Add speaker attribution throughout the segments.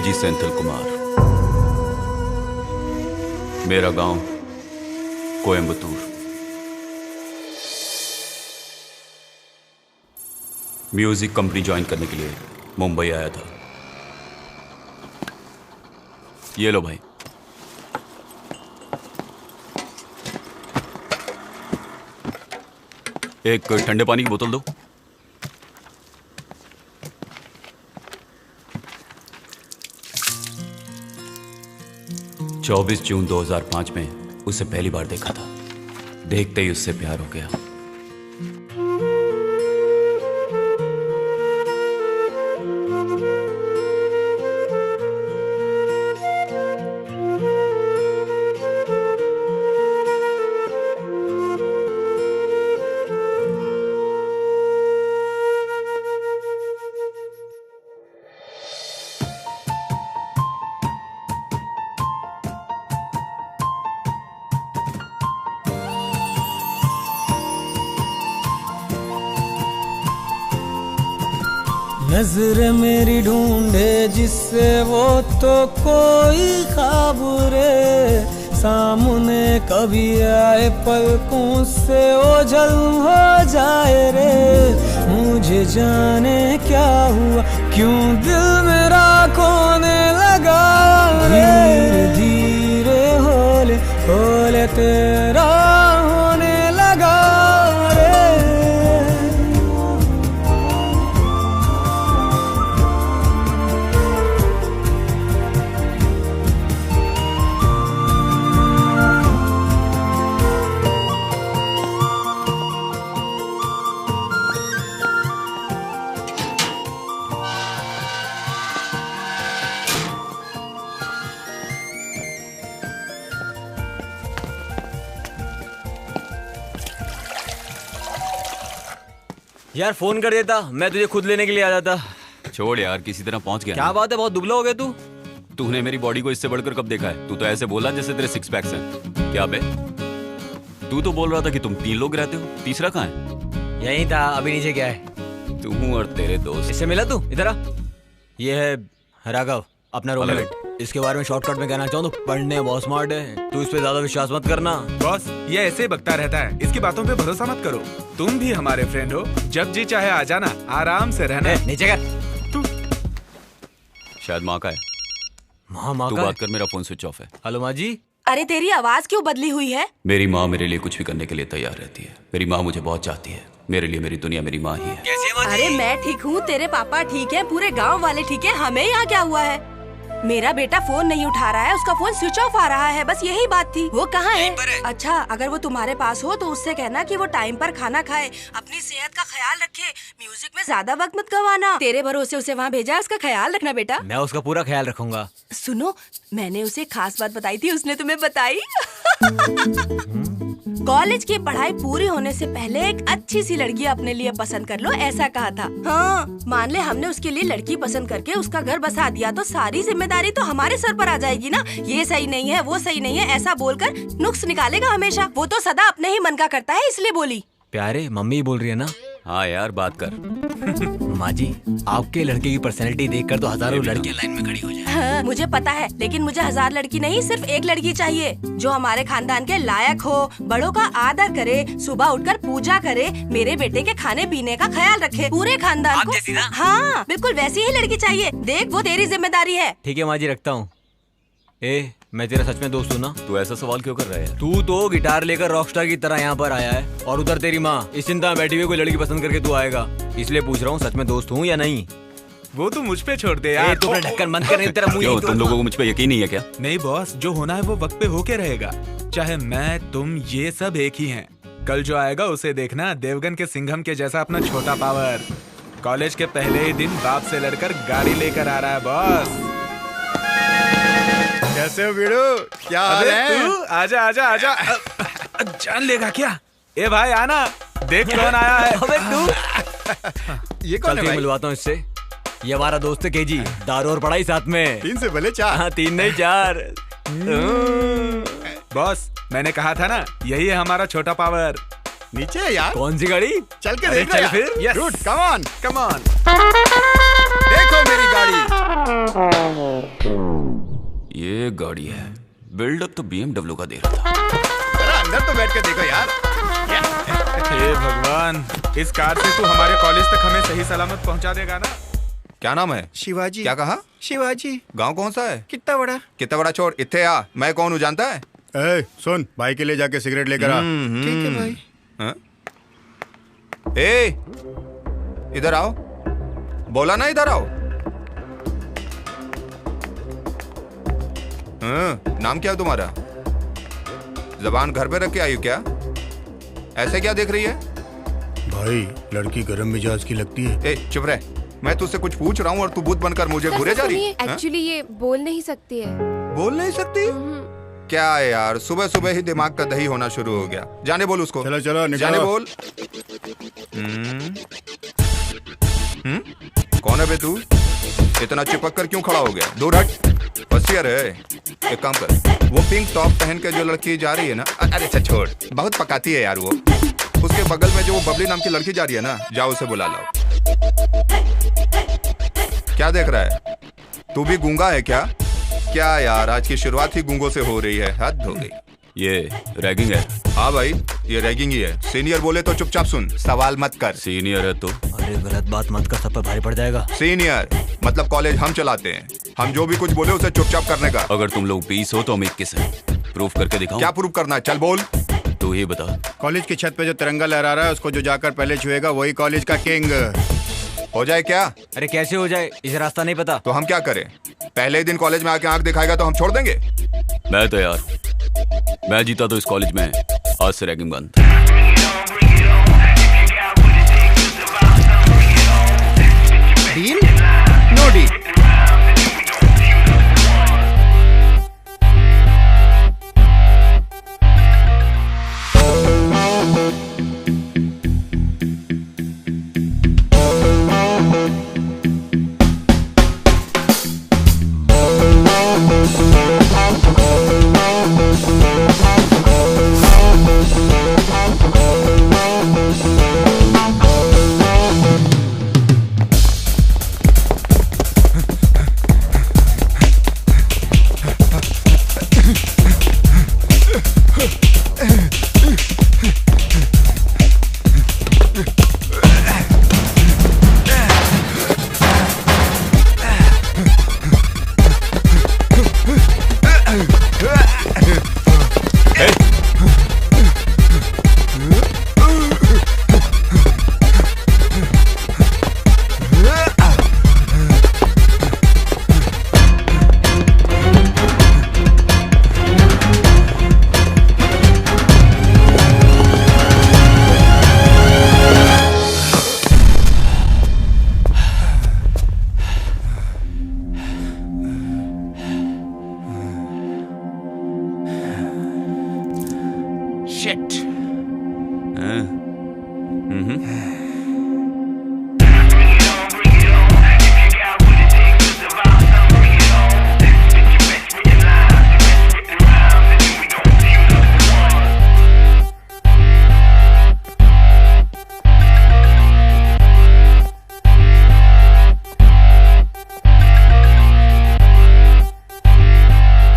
Speaker 1: KG Senthil Kumar. मेरा गांव Coimbatore. Music company join करने के लिए मुंबई आया था। ये लो भाई। एक ठंडे पानी की बोतल दो। चौबीस जून 2005 में उसे पहली बार देखा था। देखते ही उससे प्यार हो गया।
Speaker 2: नजर मेरी ढूंढे जिससे वो तो कोई ख्वाब रे सामने कभी आए पलकों से ओझल हो जाए रे। मुझे जाने क्या हुआ क्यों दिल मेरा खोने लगा रे। धीरे धीरे होले होले तेरा होने लगा रे।
Speaker 3: यार फोन कर देता, मैं तुझे खुद लेने के लिए आ जाता।
Speaker 1: छोड़ यार, किसी तरह पहुंच गया।
Speaker 3: क्या बात है, बहुत दुबला हो गया तू।
Speaker 1: तूने मेरी बॉडी को इससे बढ़कर कब देखा है? तू तो ऐसे बोला जैसे तेरे सिक्स पैक्स हैं। क्या बे? तू तो बोल रहा था कि तुम 3 लोग रहते हो, तीसरा कहाँ है?
Speaker 3: यही था, अभी नीचे क्या है?
Speaker 1: तू और तेरे दोस्त।
Speaker 3: इससे मिला तू? इधर आ। ये है राघव, अपना रूममेट। इसके बारे में शॉर्टकट में कहना चाहूँ तो पढ़ने बहुत स्मार्ट है। तू इस पे ज्यादा विश्वास मत करना।
Speaker 4: बॉस, ये ऐसे बकता रहता है, इसकी बातों पे भरोसा मत करो। तुम भी हमारे फ्रेंड हो, जब जी चाहे आ जाना, आराम से रहना।
Speaker 3: नीचे कर।
Speaker 4: तू
Speaker 1: शायद माँ का है।
Speaker 3: माँ
Speaker 1: तू
Speaker 3: का
Speaker 1: बात कर, मेरा फोन स्विच ऑफ है।
Speaker 3: हेलो माँ जी।
Speaker 5: अरे तेरी आवाज क्यों बदली हुई है?
Speaker 1: मेरी माँ मेरे लिए कुछ भी करने के लिए तैयार रहती है। मेरी माँ मुझे बहुत चाहती है। मेरे लिए मेरी दुनिया मेरी माँ ही है।
Speaker 3: कैसी है माँ जी?
Speaker 5: अरे मैं ठीक हूँ, तेरे पापा ठीक है, पूरे गांव वाले ठीक है, हमें यहाँ क्या हुआ है? मेरा बेटा फोन नहीं उठा रहा है, उसका फोन स्विच ऑफ आ रहा है, बस यही बात थी। वो कहाँ है? अच्छा, अगर वो तुम्हारे पास हो तो उससे कहना कि वो टाइम पर खाना खाए, अपनी सेहत का ख्याल रखे, म्यूजिक में ज्यादा वक्त मत गवाना। तेरे भरोसे उसे वहाँ भेजा है, उसका ख्याल रखना बेटा।
Speaker 3: मैं उसका पूरा ख्याल रखूंगा।
Speaker 5: सुनो, मैंने उसे खास बात बताई थी, उसने तुम्हें बताई? कॉलेज की पढ़ाई पूरी होने से पहले एक अच्छी सी लड़की अपने लिए पसंद कर लो, ऐसा कहा था। हाँ, मान ले हमने उसके लिए लड़की पसंद करके उसका घर बसा दिया तो सारी जिम्मेदारी तो हमारे सर पर आ जाएगी ना। ये सही नहीं है, वो सही नहीं है, ऐसा बोलकर नुक्स निकालेगा हमेशा। वो तो सदा अपने ही मन का करता है, इसलिए बोली।
Speaker 3: प्यारे, मम्मी बोल रही है ना?
Speaker 1: हाँ यार, बात कर।
Speaker 3: माँ जी, आपके लड़के की पर्सनैलिटी देखकर तो हजारों लड़कियां लाइन में खड़ी हो जाए।
Speaker 5: हाँ, मुझे पता है, लेकिन मुझे 1000 लड़की नहीं, सिर्फ एक लड़की चाहिए जो हमारे खानदान के लायक हो, बड़ों का आदर करे, सुबह उठकर पूजा करे, मेरे बेटे के खाने पीने का ख्याल रखे, पूरे खानदान
Speaker 3: आप
Speaker 5: को।
Speaker 3: जैसी ना?
Speaker 5: हाँ, बिल्कुल वैसी ही लड़की चाहिए। देख, वो तेरी जिम्मेदारी है।
Speaker 3: ठीक है माँ जी, रखता हूँ। मैं तेरा सच में दोस्त हूँ ना?
Speaker 1: तू ऐसा सवाल क्यों कर रहा है?
Speaker 3: तू तो गिटार लेकर रॉकस्टार की तरह यहाँ पर आया है और उधर तेरी माँ इस चिंता में बैठी हुई कोई लड़की पसंद करके तू आएगा। इसलिए पूछ रहा हूँ, सच में दोस्त हूँ या नहीं?
Speaker 4: वो तो मुझ पे छोड़ दे यार।
Speaker 3: तू अपना ढक्कन बंद कर, तेरा मुंह
Speaker 1: क्यों,
Speaker 3: यहीं
Speaker 1: तुम लोगों को मुझ पे यकीन नहीं है क्या?
Speaker 4: नहीं बॉस, जो होना है वो वक्त पे होके रहेगा। चाहे मैं, तुम, ये सब एक ही हैं। कल जो आएगा उसे देखना, देवगन के सिंघम के जैसा अपना छोटा पावर। कॉलेज के पहले ही दिन बाप से लड़कर गाड़ी लेकर आ रहा है बॉस।
Speaker 6: कैसे हो वीरू? क्या हाल
Speaker 4: अबे
Speaker 6: है?
Speaker 4: तू आजा आजा आजा। जान लेगा क्या? ए भाई आना, देख कौन आया है।
Speaker 3: अबे तू
Speaker 6: ये कौन है भाई?
Speaker 3: मिलवाता हूँ इससे। ये हमारा दोस्त है केजी, दारू और पढ़ाई साथ में।
Speaker 6: 3 से भले 4।
Speaker 3: हाँ, 3 नहीं 4।
Speaker 4: बॉस, मैंने कहा था ना, यही है हमारा छोटा पावर।
Speaker 6: नीचे है यार।
Speaker 3: कौन सी गाड़ी?
Speaker 6: चल के
Speaker 4: अरे
Speaker 6: देखो
Speaker 4: चल
Speaker 6: यार।
Speaker 4: फिर।
Speaker 6: Dude, come on।
Speaker 4: Come on.
Speaker 6: देखो मेरी गाड़ी।
Speaker 1: ये गाड़ी है, बिल्डअप तो BMW का दे रहा था।
Speaker 6: जरा अंदर तो बैठ के देखो यार।
Speaker 4: हे भगवान, इस कार से तू हमारे कॉलेज तक हमें सही सलामत पहुंचा देगा ना?
Speaker 6: क्या नाम है?
Speaker 7: शिवाजी।
Speaker 6: क्या कहा?
Speaker 7: शिवाजी।
Speaker 6: गांव कौन सा है?
Speaker 7: कितना बड़ा?
Speaker 6: कितना बड़ा छोड़, इत्थे आ। मैं कौन हूँ जानता है?
Speaker 8: ए, सुन, भाई के लिए जाके सिगरेट लेकर आ।
Speaker 7: ठीक है भाई।
Speaker 6: हाँ? ए, इधर आओ। बोला ना इधर आओ। हाँ, नाम क्या है तुम्हारा? जबान घर पे रख के आई हो क्या? ऐसे क्या देख रही है?
Speaker 8: भाई, लड़की गरम मिजाज की लगती है।
Speaker 6: ए, चुप रह। मैं तुझसे कुछ पूछ रहा हूँ और तू बुत बनकर मुझे घूरे जा रही है।
Speaker 9: एक्चुअली ये बोल नहीं सकती है।
Speaker 6: बोल नहीं सकती? क्या है यार, सुबह सुबह ही दिमाग का दही होना शुरू हो गया। जाने बोल उसको।
Speaker 8: चलो चलो निकलो।
Speaker 6: जाने बोल। कौन है बे तू? इतना चिपक कर क्यों खड़ा हो गया? दूर हट। होशियार है। एक काम कर, वो पिंक टॉप पहन के जो लड़की जा रही है ना, अरे अच्छा छोड़, बहुत पकाती है यार वो। उसके बगल में जो वो बबली नाम की लड़की जा रही है ना, जाओ उसे बुला लाओ। क्या देख रहा है? तू भी गूंगा है क्या? क्या यार, आज की शुरुआत ही गूंगों से हो रही है, हद हो गई।
Speaker 1: ये रैगिंग है।
Speaker 6: हाँ भाई, ये रैगिंग ही है। सीनियर बोले तो चुपचाप सुन, सवाल मत कर।
Speaker 1: सीनियर है तो?
Speaker 3: अरे गलत बात मत कर, सब पर भारी पड़ जाएगा।
Speaker 6: सीनियर मतलब कॉलेज हम चलाते हैं। हम जो भी कुछ बोले उसे चुपचाप करने का।
Speaker 1: अगर तुम लोग 20 हो तो हम 21 हैं। प्रूफ करके दिखाऊं?
Speaker 6: क्या प्रूफ करना है? चल बोल।
Speaker 1: तू ही बता।
Speaker 8: कॉलेज की छत पे जो तिरंगा लहरा रहा है, उसको जो जाकर पहले छुएगा वही कॉलेज का किंग।
Speaker 6: हो जाए क्या?
Speaker 3: अरे कैसे हो जाए, इसे रास्ता नहीं पता।
Speaker 6: तो हम क्या करें? पहले ही दिन कॉलेज में आके आंख दिखाएगा तो हम छोड़ देंगे?
Speaker 1: मैं तैयार। मैं जीता तो इस कॉलेज में आज से रैगिंग बंद।
Speaker 7: डील? No deal.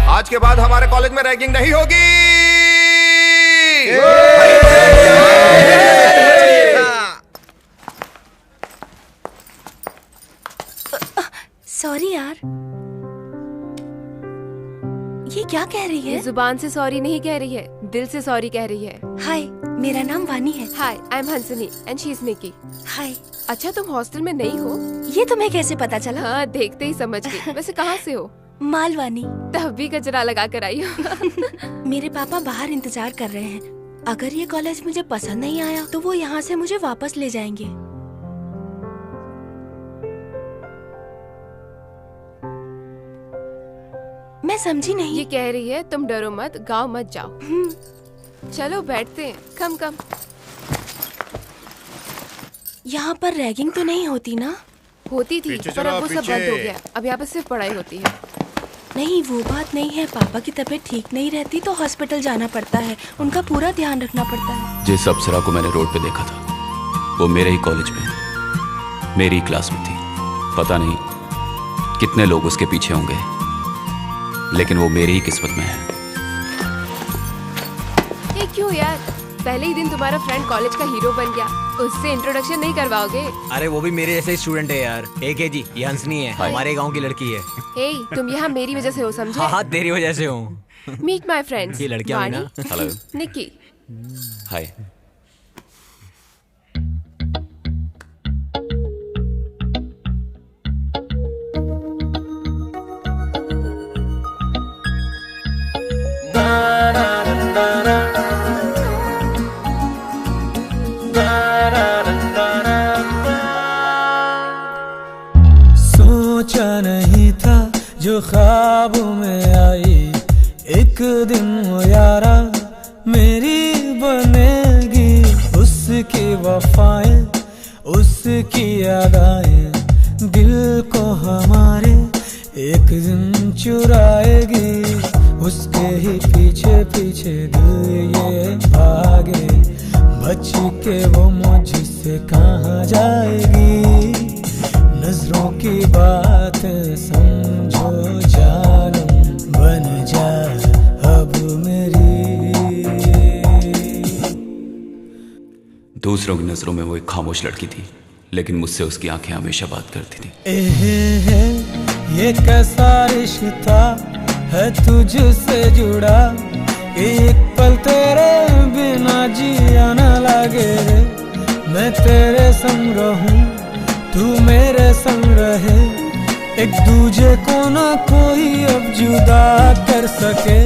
Speaker 6: आज के बाद हमारे कॉलेज में रैगिंग नहीं होगी।
Speaker 5: सॉरी यार। ये क्या कह रही
Speaker 9: ये
Speaker 5: है?
Speaker 9: जुबान से सॉरी नहीं कह रही है, दिल से सॉरी कह रही है।
Speaker 5: हाय, मेरा नाम वानी है।
Speaker 9: Hi, I am Hansni and she is Niki.
Speaker 5: Hi.
Speaker 9: अच्छा, तुम हॉस्टल में नहीं हो?
Speaker 5: ये तुम्हें कैसे पता चला?
Speaker 9: हाँ, देखते ही समझ गई। वैसे कहाँ से हो?
Speaker 5: मालवानी।
Speaker 9: तब भी कचरा लगा कर आई हो।
Speaker 5: मेरे पापा बाहर इंतजार कर रहे हैं। अगर ये कॉलेज मुझे पसंद नहीं आया तो वो यहाँ से मुझे वापस ले जाएंगे। मैं समझी नहीं।
Speaker 9: ये कह रही है तुम डरो मत, गाँव मत जाओ। चलो बैठते हैं। कम कम।
Speaker 5: यहाँ पर रैगिंग तो नहीं होती ना?
Speaker 9: होती थी,
Speaker 8: पीछे
Speaker 9: पर अब वो
Speaker 8: चलो,
Speaker 9: सब बंद
Speaker 8: पीछे।
Speaker 9: हो गया। अब यहाँ पे सिर्फ पढ़ाई होती है।
Speaker 5: नहीं, वो बात नहीं है। पापा की तबीयत ठीक नहीं रहती तो हॉस्पिटल जाना पड़ता है। उनका पूरा ध्यान रखना पड़ता है।
Speaker 1: जिस अप्सरा को मैंने रोड पे देखा था वो मेरे ही कॉलेज में मेरी क्लास में थी। पता नहीं कितने लोग उसके पीछे होंगे, लेकिन वो मेरी ही किस्मत में है।
Speaker 9: ये क्यों यार, पहले ही दिन तुम्हारा फ्रेंड कॉलेज का हीरो बन गया, उससे इंट्रोडक्शन नहीं करवाओगे?
Speaker 3: अरे वो भी मेरे जैसे स्टूडेंट है यार। जी, ये हंसनी है, हमारे गांव की लड़की है।
Speaker 9: हे, तुम यहाँ मेरी वजह से हो, समझे?
Speaker 3: हाँ, तेरी वजह से हूँ।
Speaker 9: Meet my friends.
Speaker 3: ये लड़कियां भी ना।
Speaker 1: हेलो
Speaker 9: निक्की।
Speaker 1: हाय।
Speaker 2: सोचा नहीं था जो ख्वाब में आई, एक दिन वो यारा मेरी बनेगी। उसकी वफाएं, उसकी यादें दिल को हमारे एक दिन चुराएगी। उसके ही पीछे पीछे दिल ये भागे, बच के वो मुझसे कहाँ जाएगी। नजरों की बात समझो जानम, बन जा अब मेरी।
Speaker 1: दूसरों की नजरों में वो एक खामोश लड़की थी, लेकिन मुझसे उसकी आंखें हमेशा बात करती थी।
Speaker 2: है ये कैसा रिश्ता है तुझसे जुड़ा, एक पल तेरे बिना जिया न लगे रे। मैं तेरे संग रहूं, तू मेरे संग रहे, एक दूजे को ना कोई अब जुदा कर सके।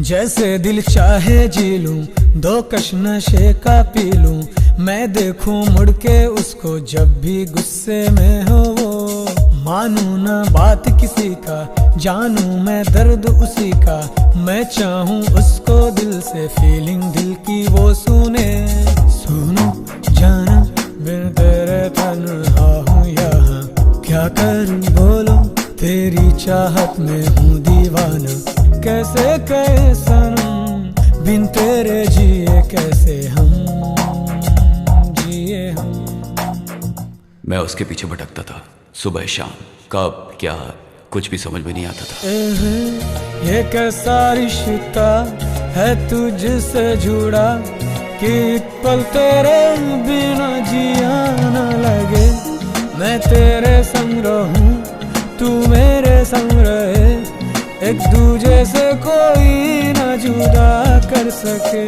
Speaker 2: जैसे दिल चाहे जी लूं, दो कश नशे का पी लूं। मैं देखूं मुड़ के उसको जब भी गुस्से में हो वो। मानूं ना बात किसी का, जानूं मैं दर्द उसी का। मैं चाहूं उसको दिल से, फीलिंग दिल की वो सुने। सुनो जाना बिन तेरे तन्हा हूँ यहाँ, क्या करूं बोलो तेरी चाहत में हूँ दीवाना। कैसे कहे सनम बिन तेरे जिए, कैसे हम जिए हम।
Speaker 1: मैं उसके पीछे भटकता था, सुबह शाम, कब क्या कुछ भी समझ में नहीं आता था।
Speaker 2: ये कैसा रिश्ता है तुझसे जुड़ा, कि एक पल तेरे बिना जिया न लगे। मैं तेरे संग रहूं, तू मेरे संग रहे, एक दूजे से कोई न जुदा कर सके।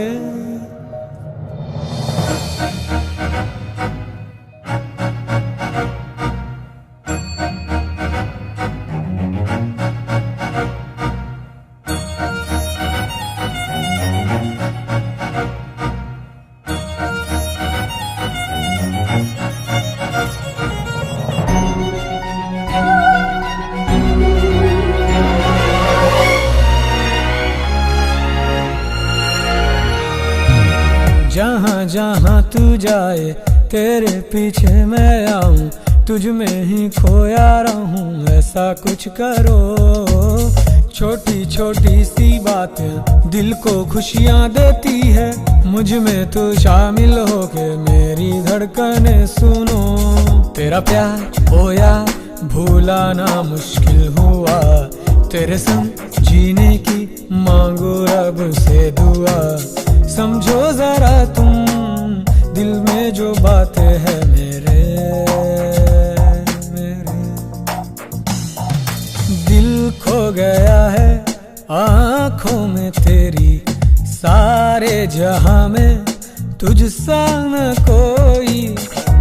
Speaker 2: जहाँ जहाँ तू जाए तेरे पीछे मैं आऊं, तुझ में ही खोया रहूं, ऐसा कुछ करो। छोटी छोटी सी बातें दिल को खुशियाँ देती है, मुझ में तू शामिल होके मेरी धड़कने सुनो। तेरा प्यार ओ यार भूला ना मुश्किल हुआ, तेरे संग जीने की मांगो रब से दुआ। समझो जरा तुम दिल में जो बातें है मेरे दिल खो गया है आँखों में तेरी, सारे जहां में तुझसा न कोई।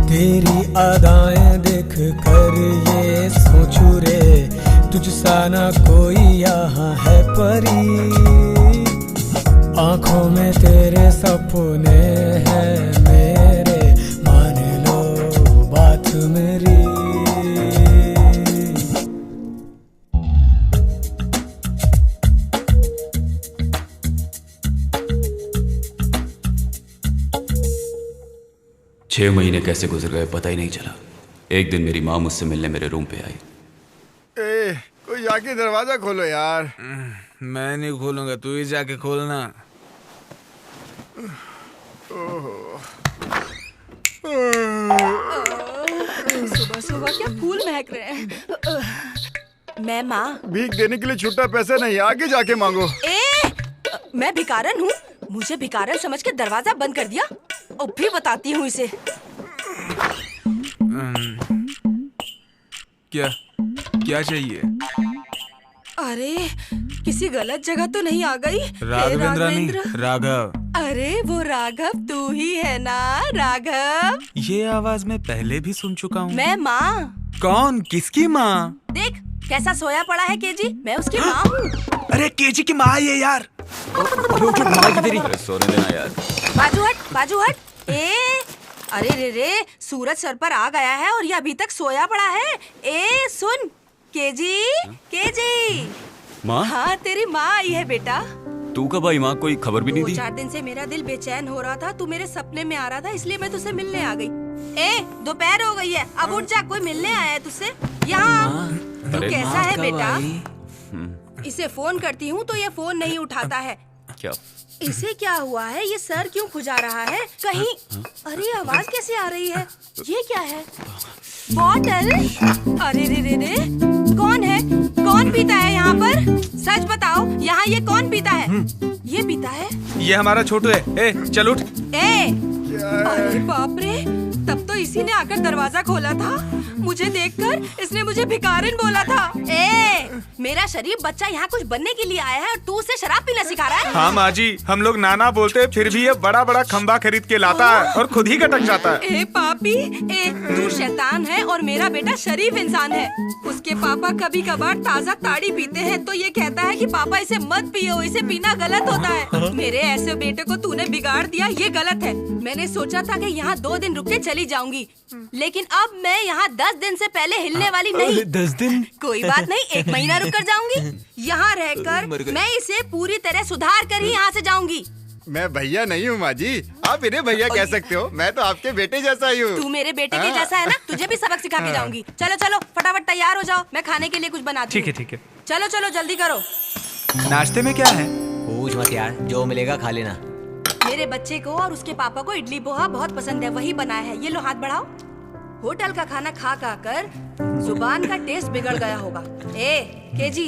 Speaker 2: तेरी अदाएं देख कर ये सोचूं रे, तुझसा न कोई यहाँ है परी। आँखों में तेरे सपने सपने हैं मेरे, मान लो बात मेरी।
Speaker 1: छह महीने कैसे गुजर गए पता ही नहीं चला। एक दिन मेरी माँ मुझसे मिलने मेरे रूम पे आई।
Speaker 8: कोई जाके दरवाजा खोलो यार।
Speaker 4: मैं नहीं खोलूंगा, तू ही जाके खोलना।
Speaker 5: सुबह सुबह क्या फूल महक रहे हैं। मैं माँ।
Speaker 8: भीख देने के लिए छुट्टा पैसा नहीं, आगे जाके मांगो।
Speaker 5: मैं भिखारन हूँ? मुझे भिखारन समझ के दरवाजा बंद कर दिया। अब भी बताती हूँ इसे।
Speaker 4: क्या क्या चाहिए?
Speaker 5: अरे किसी गलत जगह तो नहीं आ गई?
Speaker 4: राघवेंद्र नहीं, राघव।
Speaker 5: अरे वो राघव तू ही है ना? राघव,
Speaker 4: ये आवाज मैं पहले भी सुन चुका हूँ।
Speaker 5: मैं माँ।
Speaker 4: कौन? किसकी माँ?
Speaker 5: देख कैसा सोया पड़ा है केजी, मैं उसकी माँ हूँ।
Speaker 4: अरे केजी की माँ ये यार।
Speaker 1: अरे सोने देना यार।
Speaker 5: बाजू हट। अरे रे सूरज सर पर आ गया है और ये अभी तक सोया पड़ा है। सुन केजी।
Speaker 1: माँ?
Speaker 5: हाँ तेरी माँ आई है बेटा।
Speaker 1: तू कब आई माँ? कोई खबर भी नहीं दी।
Speaker 5: 2-4 दिन से मेरा दिल बेचैन हो रहा था, तू मेरे सपने में आ रहा था, इसलिए मैं तुझसे मिलने आ गई। दोपहर हो गई है, अब उठ जा, कोई मिलने आया है तुझसे। यहाँ तू कैसा है बेटा? इसे फोन करती हूँ तो ये फोन नहीं उठाता है।
Speaker 1: क्या?
Speaker 5: इसे क्या हुआ है? ये सर क्यों खुजा रहा है कहीं? अरे आवाज कैसे आ रही है? ये क्या है? बॉटल? अरे रे कौन है? कौन पीता है यहाँ पर? सच बताओ, यहाँ ये कौन पीता है? ये पीता है?
Speaker 4: ये हमारा छोटू है। चल उठ।
Speaker 5: अरे बाप रे, तब तो इसी ने आकर दरवाजा खोला था। मुझे देखकर इसने मुझे भिखारिन बोला था। मेरा शरीफ बच्चा यहाँ कुछ बनने के लिए आया है और तू उसे शराब पीना सिखा रहा है?
Speaker 4: हाँ माँ जी, हम लोग नाना बोलते फिर भी ये बड़ा बड़ा खंबा खरीद के लाता है और खुद ही कटक जाता है।
Speaker 5: पापी, तू शैतान है और मेरा बेटा शरीफ इंसान है। उसके पापा कभी कभार ताजा ताड़ी पीते हैं तो ये कहता है कि पापा इसे मत पियो, इसे पीना गलत होता है। मेरे ऐसे बेटे को तूने बिगाड़ दिया, ये गलत है। मैंने सोचा था कि यहाँ 2 दिन रुक के चली जाऊंगी, लेकिन अब मैं यहाँ 10 दिन से पहले हिलने वाली नहीं।
Speaker 3: 10 दिन?
Speaker 5: कोई बात नहीं, 1 महीना रुक कर जाऊंगी। यहाँ रहकर मैं इसे पूरी तरह सुधार कर ही यहाँ से जाऊंगी।
Speaker 8: मैं भैया नहीं हूँ माँ जी, आप इन्हें भैया कह सकते हो। मैं तो आपके बेटे जैसा ही हूँ।
Speaker 5: तू मेरे बेटे के जैसा है ना, तुझे भी सबक सिखा के जाऊंगी। चलो फटाफट तैयार हो जाओ, मैं खाने के लिए कुछ बनाती हूँ।
Speaker 4: ठीक है।
Speaker 5: चलो जल्दी करो।
Speaker 4: नाश्ते में क्या है?
Speaker 3: पूछ मत यार, जो मिलेगा खा लेना।
Speaker 5: मेरे बच्चे को और उसके पापा को इडली पोहा बहुत पसंद है, वही बनाया है। ये लो हाथ बढ़ाओ। होटल का खाना खा कर जुबान का टेस्ट बिगड़ गया होगा। केजी,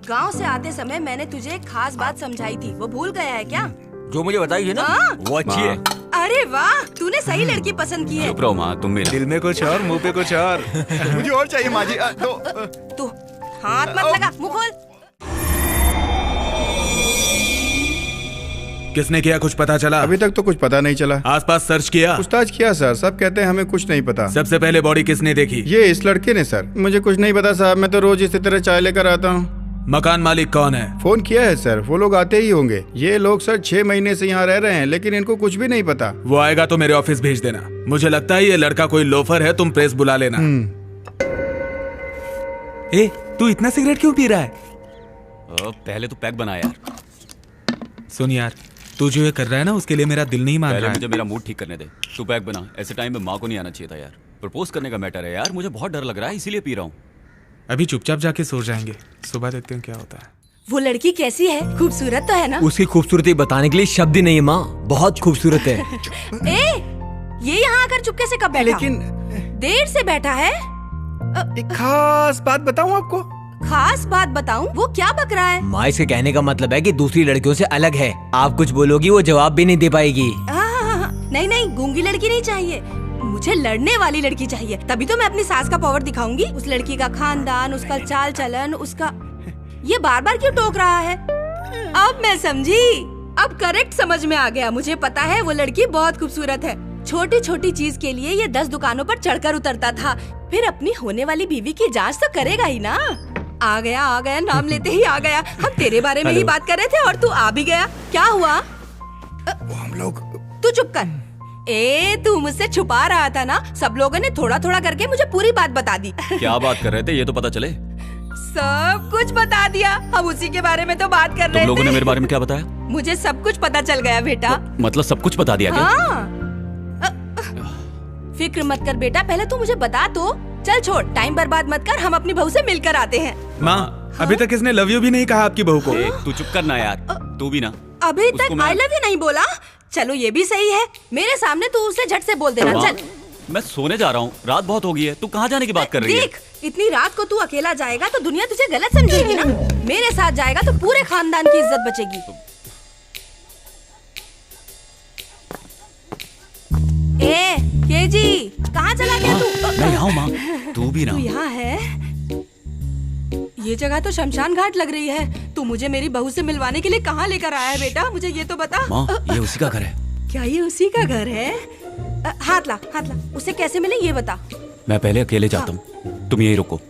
Speaker 5: गांव से आते समय मैंने तुझे एक खास बात समझाई थी, वो भूल गया है क्या?
Speaker 3: जो मुझे बताई है ना, वो अच्छी है।
Speaker 5: अरे वाह, तूने सही लड़की पसंद की है।
Speaker 1: चुप रहो माँ, तुम मेरा
Speaker 4: दिल में कुछ और, मुंह पे कुछ और।
Speaker 8: मुझे और चाहिए माँ जी।
Speaker 5: तू हाथ मत लगा, मुंह खोल।
Speaker 4: किसने किया, कुछ पता चला?
Speaker 8: अभी तक तो कुछ पता नहीं चला।
Speaker 4: आसपास सर्च किया?
Speaker 8: पूछताछ किया सर, सब कहते हैं हमें कुछ नहीं पता।
Speaker 4: सबसे पहले बॉडी किसने देखी?
Speaker 8: ये इस लड़के ने सर। मुझे कुछ नहीं पता साहब, मैं तो रोज इसी तरह चाय लेकर आता हूँ।
Speaker 4: मकान मालिक कौन है?
Speaker 8: फोन किया है सर, वो लोग आते ही होंगे। ये लोग सर 6 महीने से यहाँ रह रहे हैं, लेकिन इनको कुछ भी नहीं पता।
Speaker 4: वो आएगा तो मेरे ऑफिस भेज देना। मुझे लगता है ये लड़का कोई लोफर है, तुम प्रेस बुला लेना। तू इतना सिगरेट क्यों पी रहा है?
Speaker 1: पहले तो पैक बना यार।
Speaker 4: सुन यार, तू जो ये कर रहा है ना, उसके लिए मेरा दिल नहीं मान रहा है।
Speaker 1: मुझे मेरा मूड ठीक करने दे। तू पैक बना। ऐसे टाइम में माँ को नहीं आना चाहिए था यार। प्रपोज करने का मैटर है यार, मुझे बहुत डर लग रहा है, इसीलिए पी रहा हूँ।
Speaker 4: अभी चुपचाप जाके सो जाएंगे, सुबह देखते हैं क्या होता है।
Speaker 5: वो लड़की कैसी है? खूबसूरत तो है ना?
Speaker 3: उसकी खूबसूरती बताने के लिए शब्द ही नहीं है माँ, बहुत खूबसूरत है।
Speaker 5: ये यहाँ आकर चुपके से कब बैठा?
Speaker 8: लेकिन
Speaker 5: देर से बैठा है।
Speaker 8: एक खास बात बताऊँ आपको?
Speaker 5: खास बात बताऊं? वो क्या बक रहा है?
Speaker 3: माँ, इसके कहने का मतलब है कि दूसरी लड़कियों से अलग है। आप कुछ बोलोगी वो जवाब भी नहीं दे पाएगी।
Speaker 5: नहीं, गूंगी लड़की नहीं चाहिए, मुझे लड़ने वाली लड़की चाहिए। तभी तो मैं अपनी सास का पावर दिखाऊंगी। उस लड़की का खानदान, उसका चाल चलन, उसका ये बार बार क्यों टोक रहा है? अब मैं समझी, अब करेक्ट समझ में आ गया। मुझे पता है वो लड़की बहुत खूबसूरत है। छोटी छोटी चीज के लिए ये 10 दुकानों पर चढ़कर उतरता था, फिर अपनी होने वाली बीवी की जांच तो करेगा ही ना। आ गया, नाम लेते ही आ गया। हम तेरे बारे में ही बात कर रहे थे और तू आ भी गया। क्या हुआ?
Speaker 8: वो हम लोग
Speaker 5: तू चुप कर। तू मुझसे छुपा रहा था ना, सब लोगों ने थोड़ा थोड़ा करके मुझे पूरी बात बता दी।
Speaker 1: क्या बात कर रहे थे ये तो पता चले।
Speaker 5: सब कुछ बता दिया, हम उसी के बारे में तो बात कर रहे थे।
Speaker 1: तुम लोगों ने मेरे बारे में क्या बताया?
Speaker 5: मुझे सब कुछ पता चल गया बेटा।
Speaker 1: मतलब सब कुछ बता दिया क्या?
Speaker 5: हाँ। फिक्र मत कर बेटा, पहले तू मुझे बता तो। चल छोड़, टाइम बर्बाद मत कर, हम अपनी बहू से मिलकर आते हैं।
Speaker 4: माँ, अभी तक इसने लव यू भी नहीं कहा आपकी बहू को।
Speaker 1: तू चुप करना यार, तू भी ना।
Speaker 5: अभी तक आई लव यू नहीं बोला। चलो ये भी सही है, मेरे सामने तू उसे झट से बोल देना। चल
Speaker 1: मैं सोने जा रहा हूँ, रात बहुत हो गई है। तू कहाँ जाने की बात कर रही है?
Speaker 5: देख, इतनी रात को तू अकेला जाएगा तो दुनिया तुझे गलत समझेगी ना। मेरे साथ जाएगा तो पूरे खानदान की इज्जत बचेगी। केजी, कहाँ चला गया तू?
Speaker 1: मैं यहाँ हूँ माँ, तू भी ना।
Speaker 5: तू यहाँ है? ये जगह तो शमशान घाट लग रही है। तू मुझे मेरी बहू से मिलवाने के लिए कहाँ लेकर आया है बेटा? मुझे ये तो बता।
Speaker 1: माँ, ये उसी का घर है।
Speaker 5: क्या ये उसी का घर है? हाथ ला, हाथ ला। उसे कैसे मिले ये बता।
Speaker 1: मैं पहले अकेले जाता हूँ, तुम यही रुको।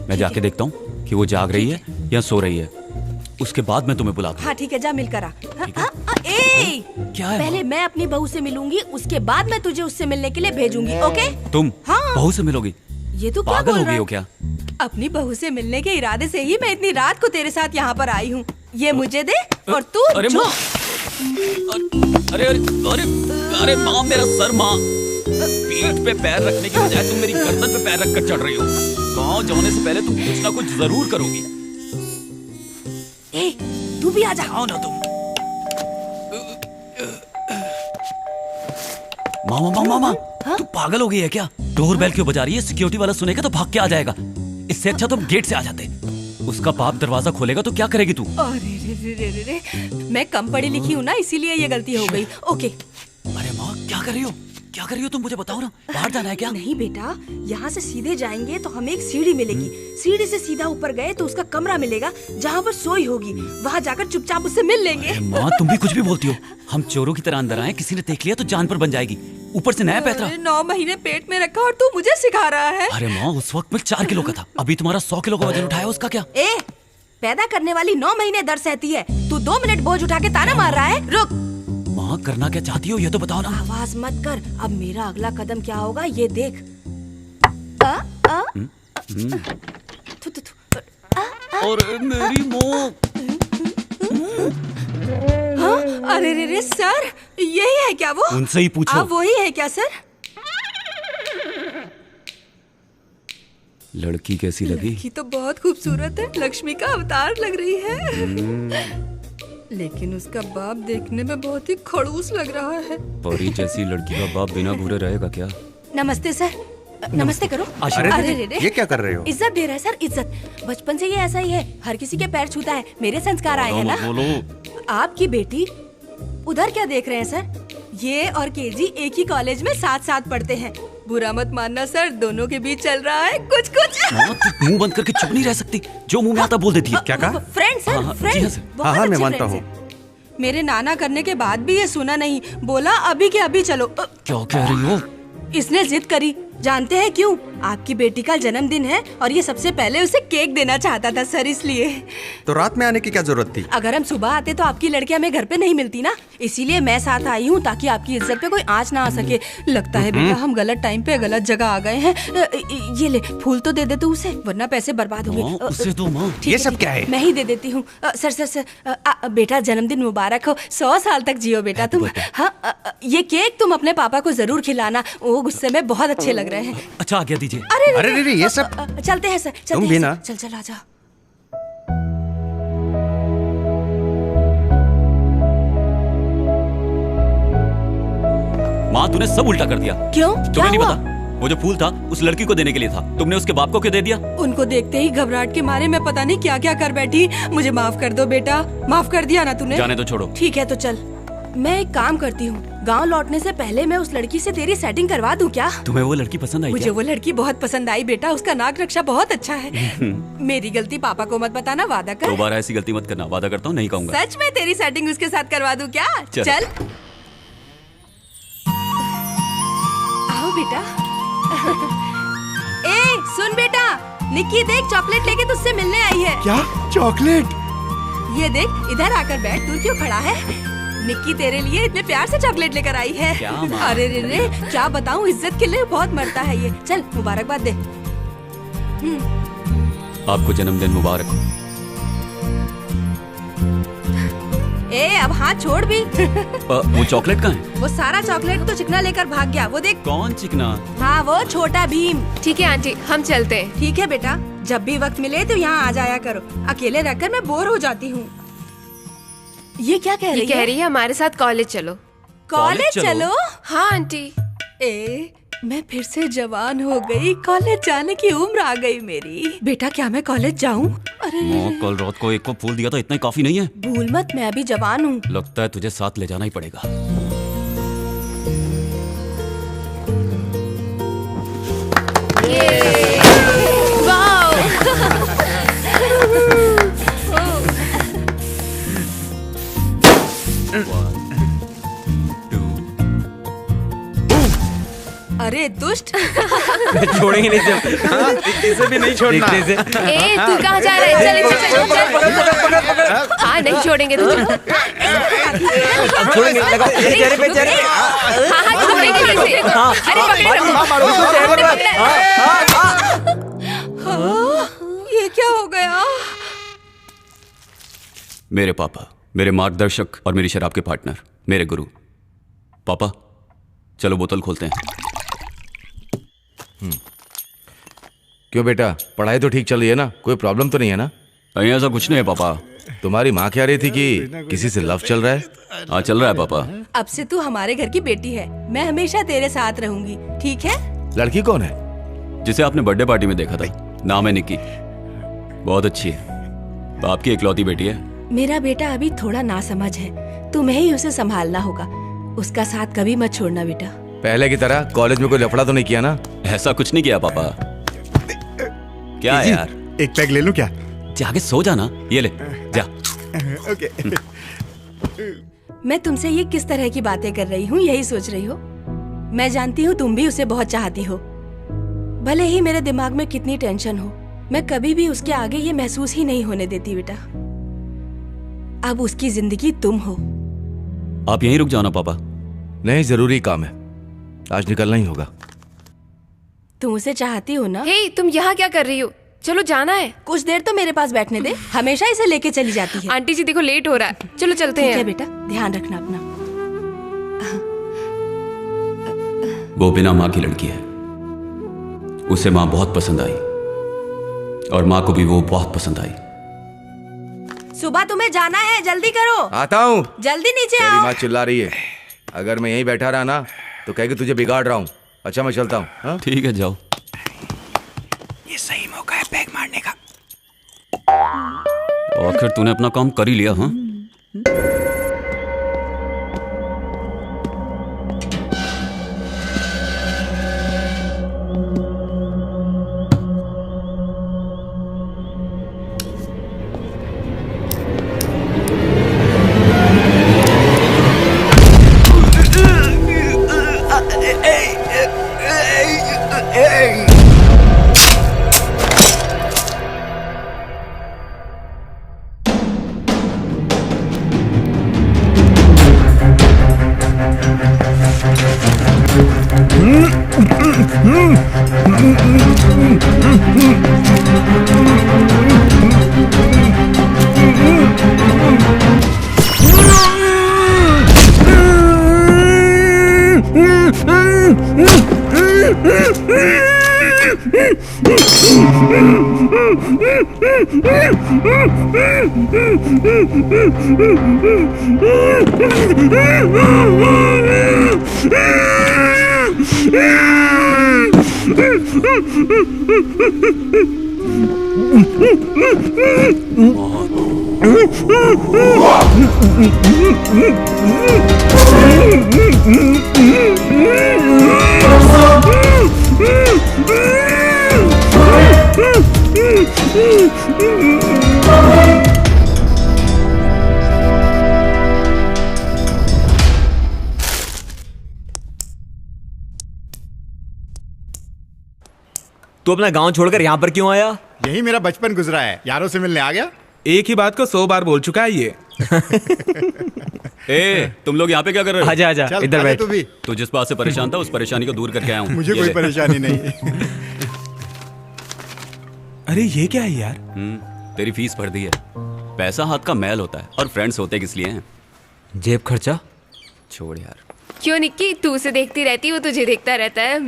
Speaker 1: मैं जाके देखता हूँ कि वो जाग रही है या सो रही है, उसके बाद मैं तुम्हें बुलाता हूँ।
Speaker 5: हाँ ठीक है, जा मिलकर आ।
Speaker 1: क्या है?
Speaker 5: पहले मैं अपनी बहू से मिलूंगी, उसके बाद मैं तुझे उससे मिलने के लिए भेजूंगी। ओके?
Speaker 1: तुम
Speaker 5: हाँ।
Speaker 1: बहू से मिलोगी?
Speaker 5: ये तू क्या
Speaker 1: पागल
Speaker 5: बोल
Speaker 1: हो
Speaker 5: रहा
Speaker 1: गई
Speaker 5: है?
Speaker 1: हो क्या?
Speaker 5: अपनी बहू से मिलने के इरादे से ही मैं इतनी रात को तेरे साथ यहाँ पर आई हूँ। ये मुझे दे और तू
Speaker 1: अरे
Speaker 5: जो।
Speaker 1: माँ, अरे अरे अरे अरे माँ, मेरा सर माँ। पीठ पे पैर रखने की बजाय तुम मेरी गर्दन पे पैर रखकर चढ़ रही हो। गाँव जाने से पहले तुम कुछ ना कुछ जरूर करोगी।
Speaker 5: तू भी आ जा।
Speaker 1: आओ ना तुम। मामा मामा मामा, तू पागल हो गई है क्या? डोर बेल क्यों बजा रही है? सिक्योरिटी वाला सुनेगा तो भाग के आ जाएगा। इससे अच्छा तुम गेट से आ जाते। उसका बाप दरवाजा खोलेगा तो क्या करेगी तू?
Speaker 5: अरे रे रे रे रे, मैं कम पढ़ी लिखी हूँ ना, इसीलिए ये गलती हो गई। ओके।
Speaker 1: अरे माँ, क्या कर रही हो? क्या कर रही हो तुम? मुझे बताओ ना, बाहर जाना है क्या?
Speaker 5: नहीं बेटा, यहाँ से सीधे जाएंगे तो हमें एक सीढ़ी मिलेगी। सीढ़ी से सीधा ऊपर गए तो उसका कमरा मिलेगा जहाँ पर सोई होगी। वहाँ जाकर चुपचाप उससे मिल लेंगे।
Speaker 1: माँ, तुम भी कुछ भी बोलती हो। हम चोरों की तरह अंदर आए, किसी ने देख लिया तो जान पर बन जाएगी। ऊपर से नया पैतरा।
Speaker 5: 9 महीने पेट में रखा और तू मुझे सिखा रहा है।
Speaker 1: अरे माँ, उस वक्त मैं 4 किलो का था, अभी तुम्हारा 100 किलो का वजन उठाया, उसका क्या?
Speaker 5: पैदा करने वाली 9 महीने दर्द सहती है, तू 2 मिनट बोझ उठा के ताना मार रहा है। रुक।
Speaker 1: माँ, करना क्या चाहती हो ये तो बताओ ना।
Speaker 5: आवाज मत कर, अब मेरा अगला कदम क्या होगा ये देख। थु, थु, थु।
Speaker 1: और मेरी माँ।
Speaker 5: अरे रे रे सर, यही है क्या वो?
Speaker 1: उनसे ही पूछो।
Speaker 5: आप वही है क्या सर?
Speaker 1: लड़की कैसी लगी?
Speaker 5: लड़की तो बहुत खूबसूरत है, लक्ष्मी का अवतार लग रही है। लेकिन उसका बाप देखने में बहुत ही खड़ूस लग रहा है।
Speaker 1: परी जैसी लड़की का बाप बिना घूरे रहेगा क्या?
Speaker 5: नमस्ते सर। नमस्ते करो।
Speaker 7: अरे ये क्या कर रहे हो?
Speaker 5: इज्जत दे रहा है सर, इज्जत। बचपन से ये ऐसा ही है, हर किसी के पैर छूता है। मेरे संस्कार आए हैं ना।
Speaker 1: बोलो।
Speaker 5: आपकी बेटी उधर क्या देख रहे हैं सर? ये और केजी एक ही कॉलेज में साथ साथ पढ़ते हैं। बुरा मत मानना सर, दोनों के बीच चल रहा है कुछ कुछ।
Speaker 1: तू मुंह बंद करके चुप नहीं रह सकती, जो मुंह में आता बोल देती है।
Speaker 7: क्या कहा?
Speaker 5: फ्रेंड सर,
Speaker 1: हाँ,
Speaker 5: फ्रेंड।
Speaker 1: जी हाँ सर।
Speaker 5: बहुत
Speaker 7: हाँ, मैं
Speaker 5: अच्छे
Speaker 7: मानता
Speaker 5: friends हैं। मेरे नाना करने के बाद भी ये सुना नहीं, बोला अभी के अभी चलो।
Speaker 1: क्या कह रही हो?
Speaker 5: इसने जिद करी, जानते हैं क्यों? आपकी बेटी का जन्मदिन है और ये सबसे पहले उसे केक देना चाहता था सर, इसलिए।
Speaker 7: तो रात में आने की क्या जरूरत थी?
Speaker 5: अगर हम सुबह आते तो आपकी लड़की हमें घर पे नहीं मिलती ना, इसीलिए मैं साथ आई हूँ ताकि आपकी इज्जत पे कोई आंच ना आ सके। लगता है बेटा हम गलत टाइम पे गलत जगह आ गए हैं। ये ले, फूल तो दे दे तू उसे, वरना पैसे बर्बाद होंगे।
Speaker 1: उससे तो माँ।
Speaker 5: ठीक
Speaker 7: ये सब क्या है?
Speaker 5: मैं ही दे देती हूँ। सर सर सर, बेटा जन्मदिन मुबारक हो, 100 साल तक जियो बेटा तुम। हाँ, ये केक तुम अपने पापा को जरूर खिलाना, वो गुस्से में बहुत अच्छे लग रहे हैं।
Speaker 1: अच्छा, आज्ञा दीजिए।
Speaker 7: अरे रे ये सब।
Speaker 5: चलते हैं सर, चलते
Speaker 7: तुम
Speaker 5: हैं
Speaker 7: भी
Speaker 5: सर।
Speaker 7: ना।
Speaker 5: चल चल आजा।
Speaker 1: माँ, तूने सब उल्टा कर दिया।
Speaker 5: क्यों? क्या
Speaker 1: तुम्हें नहीं
Speaker 5: हुआ?
Speaker 1: पता, वो जो फूल था उस लड़की को देने के लिए था, तुमने उसके बाप को क्यों दे दिया?
Speaker 5: उनको देखते ही घबराहट के मारे मैं पता नहीं क्या क्या कर बैठी। मुझे माफ कर दो बेटा, माफ कर दिया ना तूने?
Speaker 1: जाने तो छोड़ो।
Speaker 5: ठीक है तो चल, मैं एक काम करती हूँ, गांव लौटने से पहले मैं उस लड़की से तेरी सेटिंग करवा दूं क्या?
Speaker 1: तुम्हें वो लड़की पसंद आई
Speaker 5: मुझे
Speaker 1: क्या?
Speaker 5: वो लड़की बहुत पसंद आई बेटा, उसका नाक रक्षा बहुत अच्छा है। मेरी गलती पापा को मत बताना, वादा कर।
Speaker 1: दोबारा ऐसी गलती मत करना, वादा करता हूँ नहीं कहूँगा।
Speaker 5: सच में तेरी सेटिंग उसके साथ करवा दूं क्या?
Speaker 1: चल।
Speaker 5: चल आओ बेटा। ए सुन बेटा, निक्की देख चॉकलेट लेके तुझसे मिलने आई है।
Speaker 7: क्या चॉकलेट?
Speaker 5: ये देख, इधर आकर बैठ, दूर क्यों खड़ा है? निक्की तेरे लिए इतने प्यार से चॉकलेट लेकर आई है।
Speaker 1: क्या माँ?
Speaker 5: अरे रे रे, क्या बताऊँ, इज्जत के लिए बहुत मरता है ये। चल मुबारकबाद दे।
Speaker 1: आपको जन्मदिन मुबारक हो।
Speaker 5: ए अब हाथ छोड़ भी।
Speaker 1: वो चॉकलेट कहाँ है?
Speaker 5: वो सारा चॉकलेट तो चिकना लेकर भाग गया, वो देख।
Speaker 1: कौन चिकना?
Speaker 5: हाँ वो छोटा भीम।
Speaker 9: ठीक है आंटी, हम चलते हैं।
Speaker 5: ठीक है बेटा, जब भी वक्त मिले तो यहाँ आ जाया करो। अकेले रहकर मैं बोर हो जाती हूँ। ये क्या कह रही
Speaker 9: ये कह रही है हमारे साथ कॉलेज चलो।
Speaker 5: कॉलेज चलो?
Speaker 9: हाँ आंटी।
Speaker 5: ए मैं फिर से जवान हो गई, कॉलेज जाने की उम्र आ गई मेरी। बेटा क्या मैं कॉलेज जाऊँ? अरे
Speaker 1: माँ, कल रात को एक को फूल दिया था, इतना ही काफी नहीं है?
Speaker 5: भूल मत, मैं अभी जवान हूँ।
Speaker 1: लगता है तुझे साथ ले जाना ही पड़ेगा।
Speaker 5: अरे दुष्ट।
Speaker 3: छोड़ेंगे नहीं इसे। इसे भी नहीं छोड़ना।
Speaker 9: ए तू कहाँ जा रहा है? चल। हाँ नहीं छोड़ेंगे तुझे।
Speaker 3: छोड़ेंगे, लगाओ चेहरे पे चेहरे।
Speaker 9: हाँ छोड़ेंगे कैसे? अरे
Speaker 5: ये क्या हो गया?
Speaker 1: मेरे पापा, मेरे मार्गदर्शक और मेरी शराब के पार्टनर, मेरे गुरु। पापा चलो बोतल खोलते हैं।
Speaker 10: क्यों बेटा, पढ़ाई तो ठीक चल रही है ना? कोई प्रॉब्लम तो नहीं है ना?
Speaker 1: नहीं ऐसा कुछ नहीं है पापा।
Speaker 10: तुम्हारी माँ कह रही थी कि किसी से लव चल रहा है।
Speaker 1: हाँ चल रहा है पापा।
Speaker 5: अब से तू हमारे घर की बेटी है, मैं हमेशा तेरे साथ रहूंगी, ठीक है?
Speaker 10: लड़की कौन है?
Speaker 1: जिसे आपने बर्थडे पार्टी में देखा था, नाम है निक्की। बहुत अच्छी है, आपकी इकलौती बेटी है।
Speaker 5: मेरा बेटा अभी थोड़ा नासमझ है, तुम्हें ही उसे संभालना होगा। उसका साथ कभी मत छोड़ना बेटा।
Speaker 10: पहले की तरह कॉलेज में कोई लफड़ा तो नहीं किया ना?
Speaker 1: ऐसा कुछ नहीं किया पापा। क्या है यार?
Speaker 8: एक पैक ले लूं क्या?
Speaker 1: जाके सो जाना। ये ले जा।
Speaker 8: ओके।
Speaker 5: मैं तुमसे ये किस तरह की बातें कर रही हूँ, यही सोच रही हो? मैं जानती हूँ तुम भी उसे बहुत चाहती हो। भले ही मेरे दिमाग में कितनी टेंशन हो, मैं कभी भी उसके आगे ये महसूस ही नहीं होने देती बेटा। अब उसकी जिंदगी तुम हो।
Speaker 1: आप यहीं रुक जाओ ना पापा।
Speaker 10: नहीं, जरूरी काम है, आज निकलना ही होगा।
Speaker 5: तुम उसे चाहती हो ना?
Speaker 9: हे तुम यहाँ क्या कर रही हो? चलो जाना है।
Speaker 5: कुछ देर तो मेरे पास बैठने दे, हमेशा इसे लेके चली जाती है।
Speaker 9: आंटी जी देखो लेट हो रहा है, चलो चलते
Speaker 5: ठीक
Speaker 9: हैं।
Speaker 5: है बेटा, ध्यान रखना अपना।
Speaker 1: वो बिना माँ की लड़की है, उसे माँ बहुत पसंद आई और माँ को भी वो बहुत पसंद आई।
Speaker 5: सुबह तुम्हें जाना है, जल्दी करो।
Speaker 10: आता हूँ।
Speaker 5: जल्दी नीचे
Speaker 10: तेरी
Speaker 5: आओ।
Speaker 10: माँ चिल्ला रही है, अगर मैं यहीं बैठा रहा ना तो कहेगी तुझे बिगाड़ रहा हूँ। अच्छा मैं चलता हूँ।
Speaker 1: ठीक है जाओ।
Speaker 10: ये सही मौका है पैक मारने का।
Speaker 1: आखिर तूने अपना काम कर ही लिया। हाँ
Speaker 3: तू अपना गांव छोड़कर यहाँ पर क्यों आया?
Speaker 8: यही मेरा बचपन गुजरा है, यारों से मिलने आ गया।
Speaker 4: एक ही बात को 100 बार बोल चुका है ये।
Speaker 1: ए, तुम लोग यहाँ पे क्या कर रहे हो?
Speaker 3: आजा आजा
Speaker 8: चल,
Speaker 3: इधर
Speaker 8: आजा
Speaker 3: बैठ।
Speaker 8: तू भी।
Speaker 1: तू जिस बात से परेशान था उस परेशानी को दूर करके आया हूँ।
Speaker 8: मुझे
Speaker 1: ये
Speaker 8: कोई
Speaker 1: ले।
Speaker 8: परेशानी नहीं है।
Speaker 4: अरे ये क्या है यार?
Speaker 1: तेरी फीस भर दी है। पैसा हाथ का मैल होता है और फ्रेंड्स होते किस लिए हैं?
Speaker 3: जेब खर्चा।
Speaker 1: छोड़ यार।
Speaker 9: क्यों निक्की, तू उसे देखती रहती, वो तुझे देखता रहता है।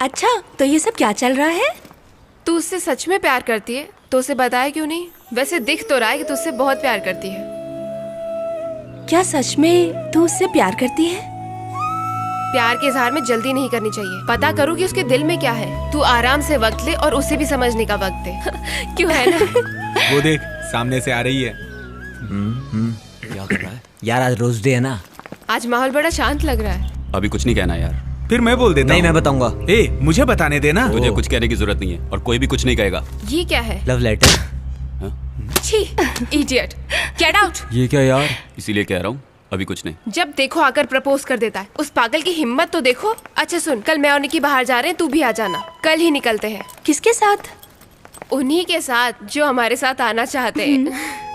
Speaker 5: अच्छा, तो ये सब क्या चल रहा है?
Speaker 9: तू उससे सच में प्यार करती है तो उसे बताया क्यों नहीं? वैसे दिख तो रहा है कि तू उससे बहुत प्यार करती है।
Speaker 5: क्या सच में तू उससे प्यार करती है?
Speaker 9: प्यार के इजहार में जल्दी नहीं करनी चाहिए। पता करो कि उसके दिल में क्या है। तू आराम से वक्त ले और उसे भी समझने का वक्त दे। क्यों है ना?
Speaker 4: वो देख सामने से आ रही है।
Speaker 1: क्या कर रहा है?
Speaker 3: यार आज रोज डे है ना।
Speaker 9: आज माहौल बड़ा शांत लग रहा है।
Speaker 1: अभी कुछ नहीं कहना यार।
Speaker 4: फिर मैं बोल देता
Speaker 3: नहीं
Speaker 4: हूँ।
Speaker 3: मैं बताऊंगा।
Speaker 4: ए, मुझे बताने देना।
Speaker 1: तुझे कुछ कहने की जरूरत नहीं है और कोई भी कुछ नहीं कहेगा।
Speaker 9: ये क्या है?
Speaker 3: Love letter.
Speaker 9: छी, इडियट, गेट आउट।
Speaker 3: ये क्या यार?
Speaker 1: इसीलिए कह रहा हूँ अभी कुछ नहीं।
Speaker 9: जब देखो आकर प्रपोज कर देता है। उस पागल की हिम्मत तो देखो। अच्छा सुन, कल मैं और निकी बाहर जा रहे हैं, तू भी आ जाना। कल ही निकलते हैं।
Speaker 5: किसके साथ?
Speaker 9: उन्हीं के साथ जो हमारे साथ आना चाहते हैं।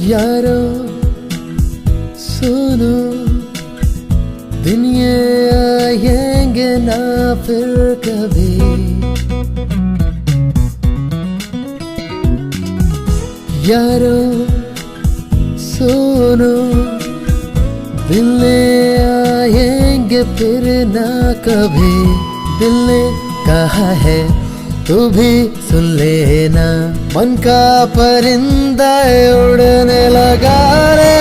Speaker 11: यारो सुनो, दिन ये आएंगे ना फिर कभी। यारो सुनो, दिन आएंगे फिर ना कभी। दिल ने कहा है तू भी सुन लेना। मन का परिंदा उड़ने लगा रे।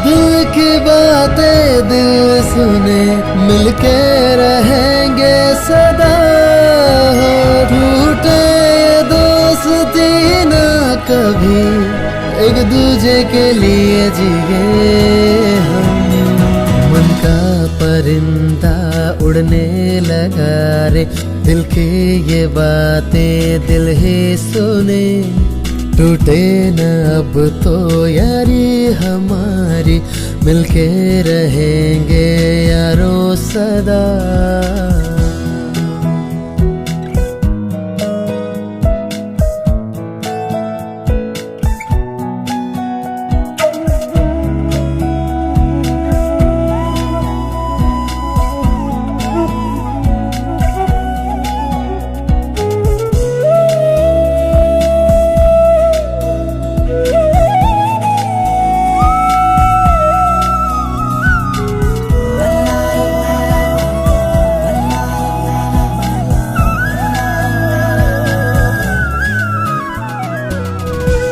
Speaker 11: दिल की बातें दिल सुने, मिलके रहेंगे सदा। टूटे ये दोस्ती ना कभी, एक दूजे के लिए जिए हम। मन का परिंदा उड़ने लगा रे। दिल की ये बातें दिल ही सुने। टूटे न अब तो यारी हमारी, मिलके रहेंगे यारों सदा।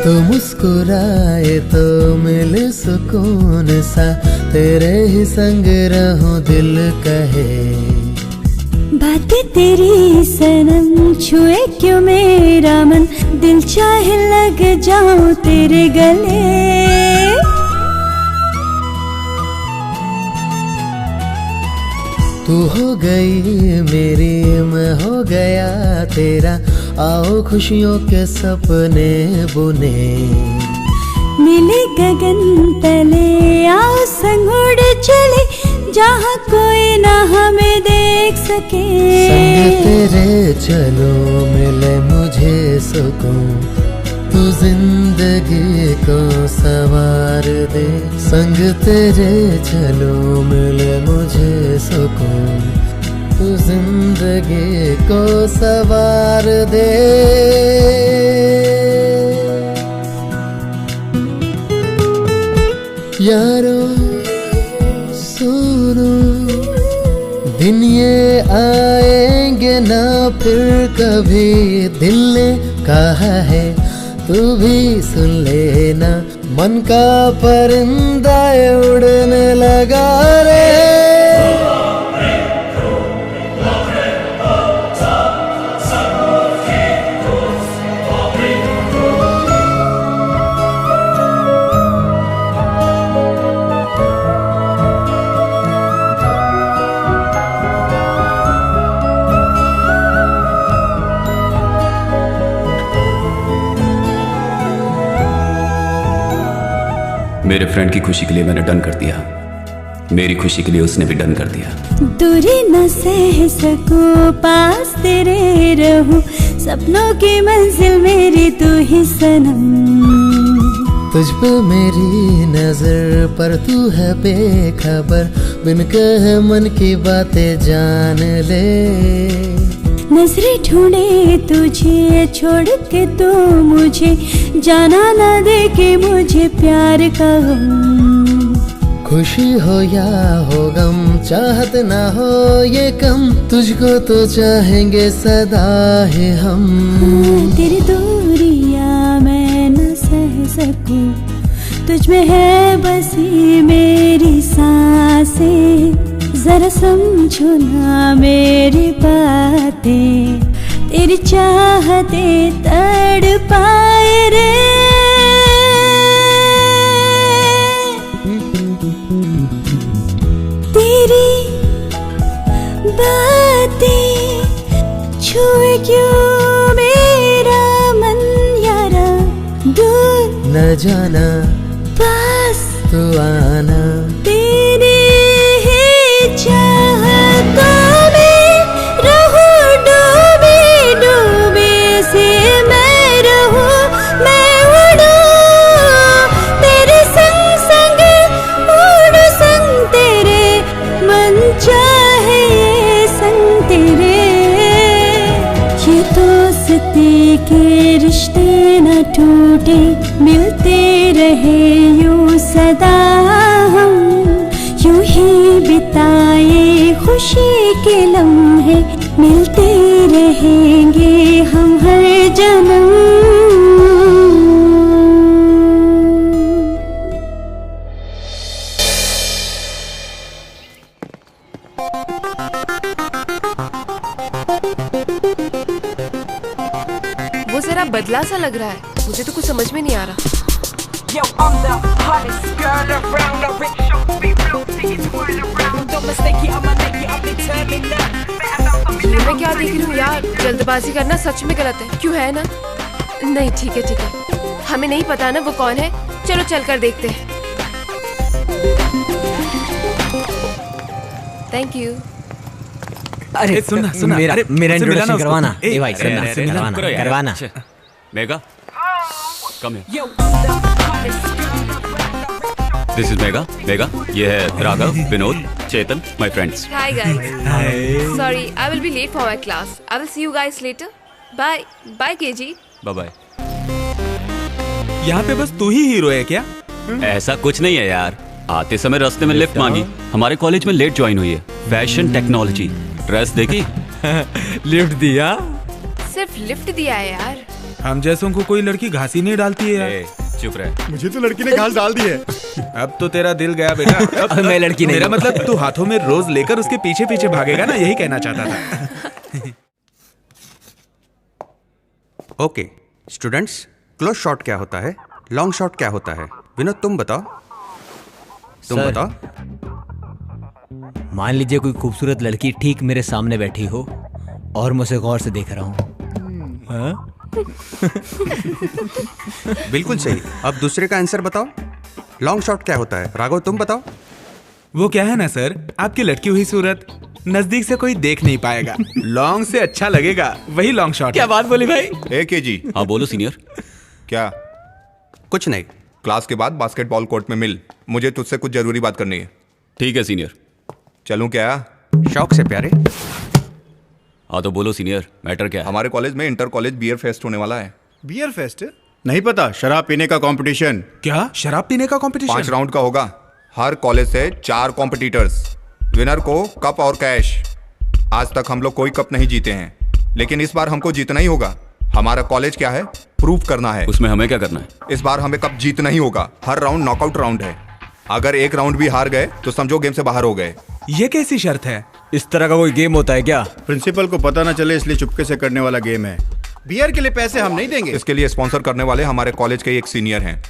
Speaker 11: तो मुस्कुराए तो मिले सुकून सा। तेरे ही संग रहूं दिल कहे।
Speaker 12: बातें तेरी सनम छुए क्यों मेरा मन। दिल चाहे लग जाऊं तेरे गले।
Speaker 11: तू हो गई मेरी, मैं हो गया तेरा। आओ खुशियों के सपने बुने।
Speaker 12: मिले गगन तले आओ संग उड़ चले। जहाँ कोई ना हमें देख सके।
Speaker 11: संग तेरे चलो मिले मुझे सुकून। तू जिंदगी को संवार दे। संग तेरे चलो मिले मुझे सुकून। तू जिंदगी को संवार दे। यारो सुनो, दिन ये आएंगे ना फिर कभी। दिल ने कहा है तू भी सुन लेना। मन का परिंदा ये उड़ने लगा रे।
Speaker 1: मेरे फ्रेंड की खुशी के लिए मैंने डन कर दिया, मेरी खुशी के लिए उसने भी डन कर दिया।
Speaker 12: दूरी न सह सकूं, पास तेरे रहूं, सपनों की मंजिल मेरी तू ही सनम।
Speaker 11: तुझ पे मेरी नजर पर तू है बेखबर, बिन कहे मन की बातें जान ले।
Speaker 12: नजरें ढूंढे तुझे छोड़ के तू मुझे, जाना ना दे के मुझे प्यार का गम।
Speaker 11: खुशी हो या हो गम, चाहत ना हो ये कम, तुझको तो चाहेंगे सदा है हम।
Speaker 12: तेरी दूरियां मैं न सह सकूं, तुझ में है बसी मेरी सांसें। जरा समझो ना मेरी बातें, तेरी चाहते तड़पाए रे। तेरी बातें छुए क्यों मेरा मन यारा, दूर
Speaker 11: न जाना
Speaker 12: पास
Speaker 11: तू आना।
Speaker 12: तेरी चाहतों में रहूं डूबे डूबे से मैं रहूं, मैं उड़ूं तेरे संग संग, उड़ूं संग तेरे, मन चाहे ये संग तेरे। ये दोस्ती के रिश्ते न टूटे, मिलते रहे यूं सदा हम, यूं ही बिताए खुशी के लम्हे, मिलते रहेंगे हम हर जन्म।
Speaker 9: वो जरा बदला सा लग रहा है, मुझे तो कुछ समझ में नहीं आ रहा।
Speaker 13: Yo, I'm the hottest girl around. The rich show be real till you twirl around. Don't mistake it, I'ma make it, I'll be turning up.
Speaker 9: मैं क्या देख रही हूँ यार, जल्दबाजी करना सच में गलत है, क्यों है ना? नहीं ठीक है, हमें नहीं पता ना वो कौन है, चलो चल कर देखते हैं। Thank you.
Speaker 3: अरे
Speaker 4: सुनना
Speaker 3: मेरा इंट्रोडक्शन करवाना। ए भाई सुनना, करवाना।
Speaker 1: Mega, come here. This is Mega. Mega, ये है Raghav, Vinod, Chetan, my friends.
Speaker 9: Hi guys. Sorry, I will be late for my class. I will see you guys later. Bye. Bye KG.
Speaker 1: Bye bye.
Speaker 4: यहाँ पे बस तू ही हीरो है क्या?
Speaker 1: ऐसा कुछ नहीं है यार, आते समय रास्ते में लिफ्ट मांगी, हमारे कॉलेज में लेट ज्वाइन हुई है, फैशन टेक्नोलॉजी, ड्रेस देखी,
Speaker 3: लिफ्ट दिया,
Speaker 9: सिर्फ लिफ्ट दिया है यार।
Speaker 4: हम जैसों को कोई लड़की घासी नहीं डालती है यार।
Speaker 1: चुप रहे।
Speaker 8: मुझे तो लड़की ने घास डाल दी है।
Speaker 4: अब तो तेरा दिल गया बेटा। अब
Speaker 3: मैं लड़की नहीं।
Speaker 4: मेरा मतलब तू हाथों में रोज लेकर उसके पीछे पीछे भागेगा ना, यही कहना चाहता था।
Speaker 7: ओके स्टूडेंट्स, क्लोज शॉट क्या होता है, लॉन्ग शॉट क्या होता है? विनोद तुम बताओ, तुम
Speaker 3: सर,
Speaker 7: बताओ।
Speaker 3: मान लीजिए कोई खूबसूरत लड़की ठीक मेरे सामने बैठी हो और मुझे गौर से देख रहा हूँ।
Speaker 7: बिल्कुल सही। अब दूसरे का आंसर बताओ, लॉन्ग शॉट क्या होता है? राघव तुम बताओ।
Speaker 4: वो क्या है ना सर, आपकी लटकी हुई सूरत नजदीक से कोई देख नहीं पाएगा, लॉन्ग से अच्छा लगेगा, वही लॉन्ग शॉट।
Speaker 3: क्या बात बोली भाई?
Speaker 6: एक जी।
Speaker 1: हाँ बोलो सीनियर।
Speaker 6: क्या?
Speaker 7: कुछ नहीं।
Speaker 6: क्लास के बाद बास्केटबॉल कोर्ट में मिल, मुझे तुझसे कुछ जरूरी बात करनी है।
Speaker 1: ठीक है सीनियर।
Speaker 6: चलूं क्या?
Speaker 7: शौक से प्यारे।
Speaker 1: हाँ तो बोलो सीनियर, मैटर क्या है?
Speaker 6: हमारे कॉलेज में इंटर कॉलेज बियर फेस्ट होने वाला है।
Speaker 8: Beer fest? नहीं पता, शराब पीने का कंपटीशन।
Speaker 4: क्या शराब पीने का कंपटीशन?
Speaker 6: 5 राउंड का होगा, हर कॉलेज से 4 कॉम्पिटिटर्स, विनर को कप और कैश। आज तक हम लोग कोई कप नहीं जीते हैं, लेकिन इस बार हमको जीतना ही होगा। हमारा कॉलेज क्या है? प्रूव करना है।
Speaker 1: उसमें हमें क्या करना है?
Speaker 6: इस बार हमें कप जीतना ही होगा। हर राउंड नॉकआउट राउंड है। अगर एक राउंड भी हार गए तो समझो गेम से बाहर हो गए।
Speaker 4: ये कैसी शर्त है?
Speaker 3: इस तरह का कोई गेम होता है क्या?
Speaker 8: प्रिंसिपल को पता ना चले इसलिए चुपके से करने वाला गेम है। बियर के लिए पैसे हम नहीं देंगे।
Speaker 6: इसके लिए स्पॉन्सर करने वाले हमारे कॉलेज के एक सीनियर हैं।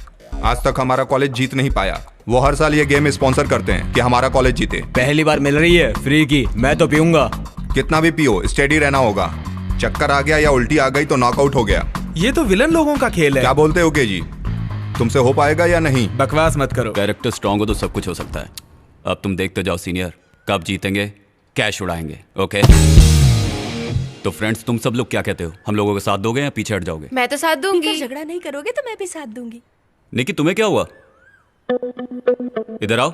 Speaker 6: आज तक हमारा कॉलेज जीत नहीं पाया। वो हर साल ये गेम स्पॉन्सर करते हैं कि हमारा कॉलेज जीते।
Speaker 3: पहली बार मिल रही है फ्री की, मैं तो पीऊंगा।
Speaker 6: कितना भी पियो, स्टेडी रहना होगा। चक्कर आ गया या उल्टी आ गई तो नॉकआउट हो गया।
Speaker 4: ये तो विलन लोगों का खेल है।
Speaker 6: क्या बोलते हो के जी? तुमसे हो पाएगा या नहीं?
Speaker 4: बकवास मत करो।
Speaker 1: कैरेक्टर स्ट्रांग हो तो सब कुछ हो सकता है। अब तुम देखते जाओ सीनियर, कब जीतेंगे, कैश उड़ाएंगे। ओके तो फ्रेंड्स, तुम सब लोग क्या कहते हो? हम लोगों का साथ दोगे या पीछे हट जाओगे?
Speaker 9: मैं तो साथ दूंगी।
Speaker 5: झगड़ा नहीं करोगे तो मैं भी साथ दूंगी।
Speaker 1: निकी, तुम्हें क्या हुआ? इधर आओ।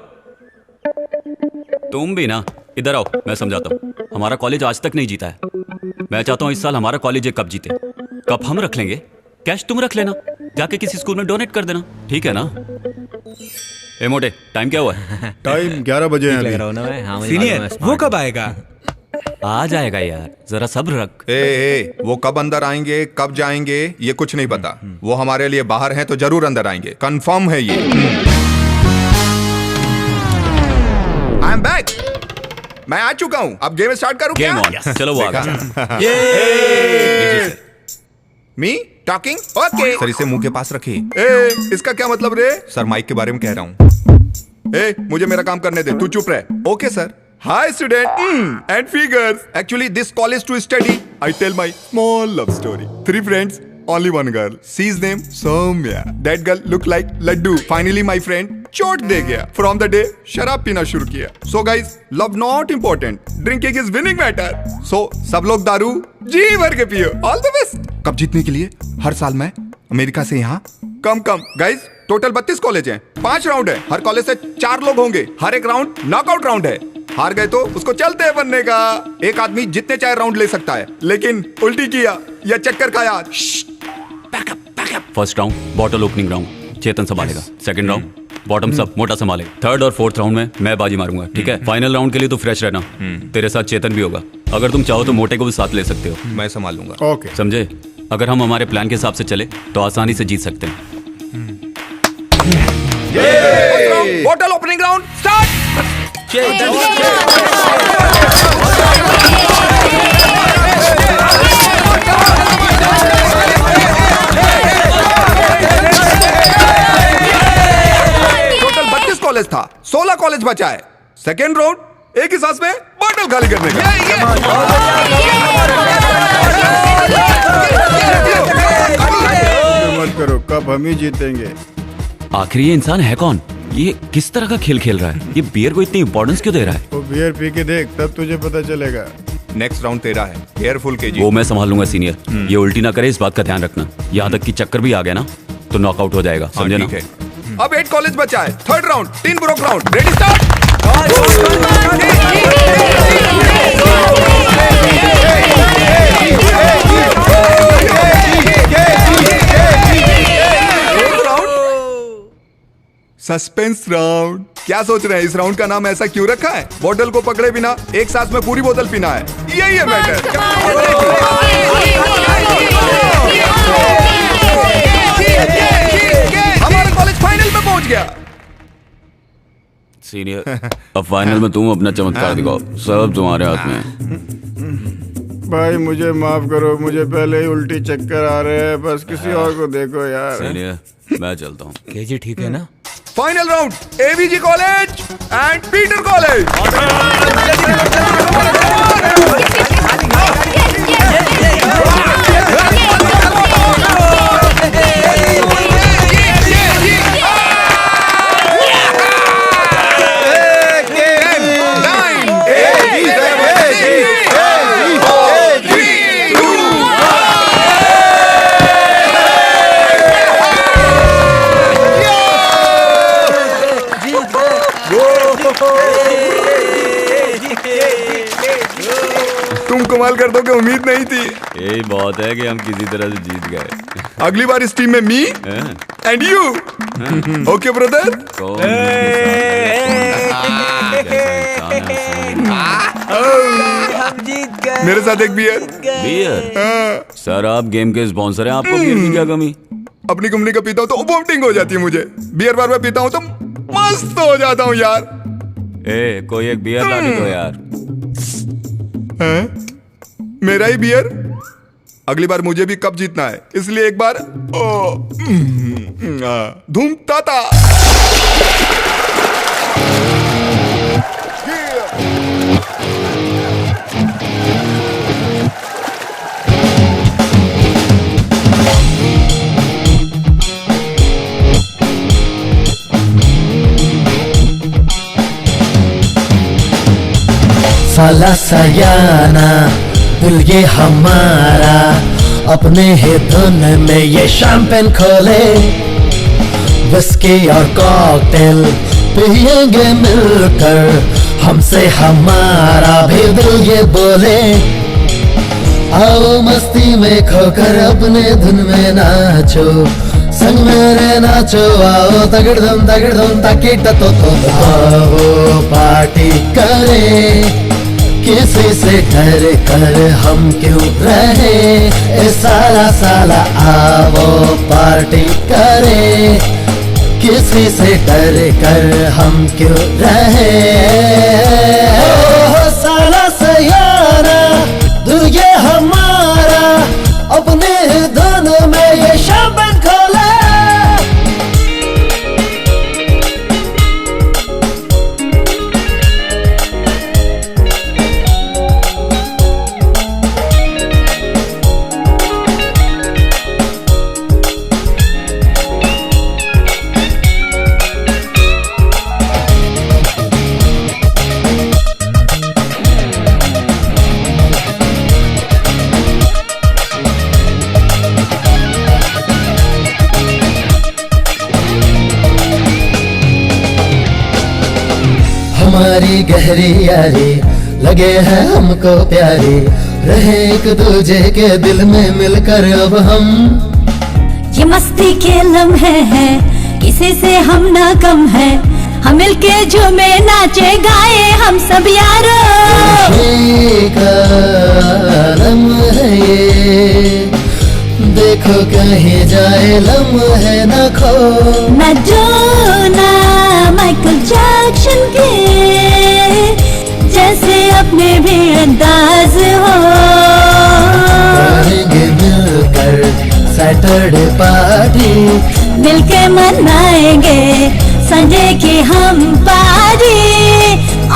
Speaker 1: तुम भी ना, इधर आओ, मैं समझाता हूँ। हमारा कॉलेज आज तक नहीं जीता है। मैं चाहता हूँ इस साल हमारा कॉलेज एक कप जीते। कप हम रख लेंगे, कैश तुम रख लेना, जाके किसी स्कूल में डोनेट कर देना, ठीक है ना? ए मोटे, टाइम क्या हुआ है?
Speaker 8: टाइम 11 बजे है अभी।
Speaker 4: सीनियर, वो कब आएगा?
Speaker 1: आ जाएगा यार, जरा सब्र रख।
Speaker 6: वो कब अंदर आएंगे, कब जाएंगे, ये कुछ नहीं पता। वो हमारे लिए बाहर हैं तो जरूर अंदर आएंगे, कंफर्म है ये। I am back. मैं आ चुका हूँ। अब गेम स्टार्ट करूँ क्या?
Speaker 1: Game on. चलो वो आ गया।
Speaker 6: Me talking? ओके। सर इसे मुंह के पास रखिए। इसका क्या मतलब रे? सर माइक के बारे में कह रहा हूँ। मुझे मेरा काम करने दे, तू चुप रह। Okay sir. Hi student and figures. Actually this college to study. I tell my small love story. 3 friends, only one girl. She's name Soumya. That girl look like Laddu. Finally my friend चोट दे गया. From the day शराब पीना शुरू किया. So guys, love not important. Drinking is winning matter. So सब लोग दारू जी भर के पियो. All the best. कब जीतने के लिए हर साल मैं अमेरिका से यहाँ कम गाइज टोटल 32 कॉलेज हैं, 5 राउंड है। हर कॉलेज से 4 लोग होंगे। हर एक राउंड नॉकआउट राउंड है। हार गए तो उसको चलते हैं बनने का। एक आदमी जितने चाहे राउंड ले सकता है, लेकिन उल्टी किया या चक्कर खाया।
Speaker 1: First round bottle opening round, Chetan संभालेगा। सेकंड राउंड बॉटम सब मोटा संभालेगा। थर्ड और फोर्थ राउंड में मैं बाजी मारूंगा, ठीक है? फाइनल राउंड के लिए तो फ्रेश रहना। तेरे साथ चेतन भी होगा। अगर तुम चाहो तो मोटे को भी साथ ले सकते हो।
Speaker 6: मैं संभाल लूंगा।
Speaker 8: ओके
Speaker 1: समझे? अगर हम हमारे प्लान के हिसाब से चले तो आसानी से जीत सकते हैं।
Speaker 6: Bottle opening round start. Total 32 college था, 16 कॉलेज बचा है। सेकेंड राउंड एक ही सांस में बॉटल खाली करने का।
Speaker 8: मत करो, कब हम ही जीतेंगे।
Speaker 1: आखिर ये इंसान है कौन? ये किस तरह का खेल खेल रहा है? ये बियर को इतनी इंपॉर्टेंस क्यों दे रहा है?
Speaker 8: वो बियर पी के देख, तब तुझे पता चलेगा।
Speaker 6: नेक्स्ट राउंड तेरा है, केयरफुल केजी।
Speaker 1: वो मैं संभाल लूंगा सीनियर। ये उल्टी ना करे, इस बात का ध्यान रखना। यहाँ तक कि चक्कर भी आ गया ना तो नॉकआउट हो जाएगा, समझे ना?
Speaker 6: अब 8 कॉलेज बचा है। Third round 3 broke round. Ready start. Suspense round. क्या सोच रहे हैं? इस राउंड का नाम ऐसा क्यों रखा है? बॉटल को पकड़े बिना एक सांस में पूरी बोतल पीना है, यही है मैटर। हमारा कॉलेज फाइनल में पहुंच गया।
Speaker 1: सीनियर, अब फाइनल में तुम अपना चमत्कार दिखाओ। सब तुम्हारे हाथ में है।
Speaker 8: भाई मुझे माफ करो, मुझे पहले ही उल्टी चक्कर आ रहे हैं। बस किसी और को देखो यार।
Speaker 1: सीनियर, मैं चलता हूँ।
Speaker 3: केजी ठीक है ना?
Speaker 6: Final round AVG college and Peter college. तुम कमाल कर दोगे, उम्मीद नहीं थी।
Speaker 1: यही बहुत है कि हम किसी तरह से जीत गए।
Speaker 6: अगली बार इस टीम में me and you. Okay brother.
Speaker 3: हम जीत गए।
Speaker 6: मेरे साथ एक बियर।
Speaker 1: बियर? सर आप गेम के स्पॉन्सर हैं, आपको बियर की क्या कमी?
Speaker 6: अपनी कंपनी का पीता हूँ तो वोमिटिंग हो जाती है मुझे। बियर बार बार पीता हूँ तो मस्त हो जाता हूँ यार।
Speaker 1: कोई एक बियर ला दो यार।
Speaker 6: मेरा ही बियर? अगली बार मुझे भी कप जीतना है, इसलिए एक बार धूम ताता।
Speaker 11: साला सयाना दिल ये हमारा, अपने ही धुन में ये शैंपेन खोले, विस्की और कॉकटेल पिएंगे मिलकर, हमसे हमारा भी दिल ये बोले। आओ मस्ती में खोकर अपने धुन में नाचो, संग मेरे नाचो, आओ तगड़धम ताकि तो आओ पार्टी करें, किसी से डर कर हम क्यों रहे, ए साला साला आओ पार्टी करें, किसी से डर कर हम क्यों रहे। ओ साला सयाना दिल ये हमारा, अपने धुन में ये शैंपेन खोले। हमारी गहरी यारी लगे है हमको प्यारी, रहे एक दूजे के दिल में मिलकर अब हम।
Speaker 12: ये मस्ती के लम्हे हैं, किसी से हम ना कम है, हम मिलके झूमे नाचे गाए हम सब यारो।
Speaker 11: खुशी का लम्हा है ये, देखो कहीं जाए लम्हे न खो।
Speaker 12: मैडोना माइकल जैक्सन के जैसे अपने भी अंदाज हो,
Speaker 11: करेंगे मिलकर सैटरडे पार्टी,
Speaker 12: मिलके मनाएंगे संडे की हम पार्टी,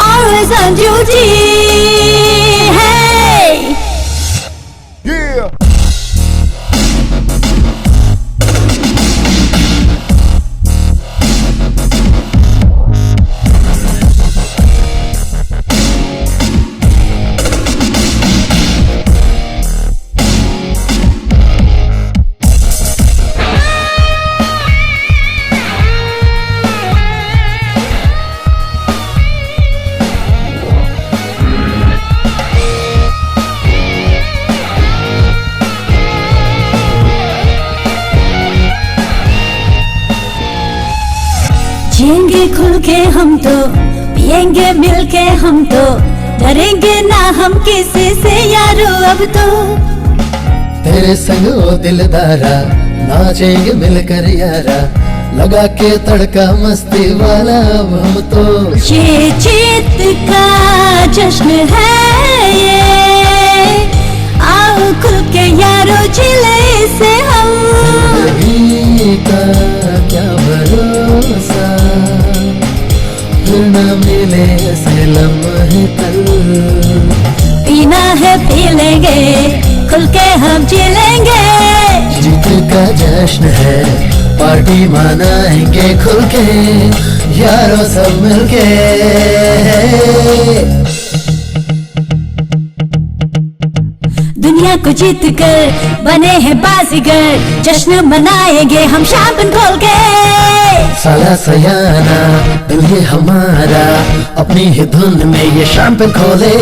Speaker 12: और संजू जी है। जिएंगे खुल के हम तो, पिएंगे मिलके हम तो, डरेंगे ना हम किसी से यारो अब तो।
Speaker 11: तेरे संग ओ दिलदारा नाचेंगे मिलकर यारा, लगा के तड़का मस्ती वाला अब हम तो।
Speaker 12: ये जीत का जश्न है ये, आओ खुल के यारो जिले से हम।
Speaker 11: जिंदगी का क्या भरोसा, फिर न मिले ऐसे लम्हे कल।
Speaker 12: पीना है पी लेंगे, खुल के हम जी लेंगे।
Speaker 11: जीत का जश्न है, पार्टी मनाएंगे खुल के, यारों सब मिलके।
Speaker 12: दुनिया को जीत कर बने हैं बाजीगर, जश्न मनाएंगे हम शैंपेन खोल के।
Speaker 11: साला सयाना दिल ये हमारा, अपनी ही धुन में ये शैंपेन खोले,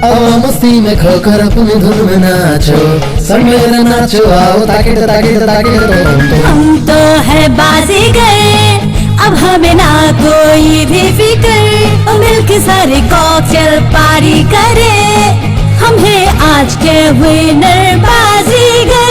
Speaker 11: आओ मस्ती में खोकर अपनी धुन में नाचो, संग मेरे नाचो, आओ ताकि
Speaker 12: हम तो है बाजीगर, अब हमें ना कोई भी फिक्र, मिलके सारे कॉकटेल पार्टी करे, हम हैं आज के विनर बाजीगर।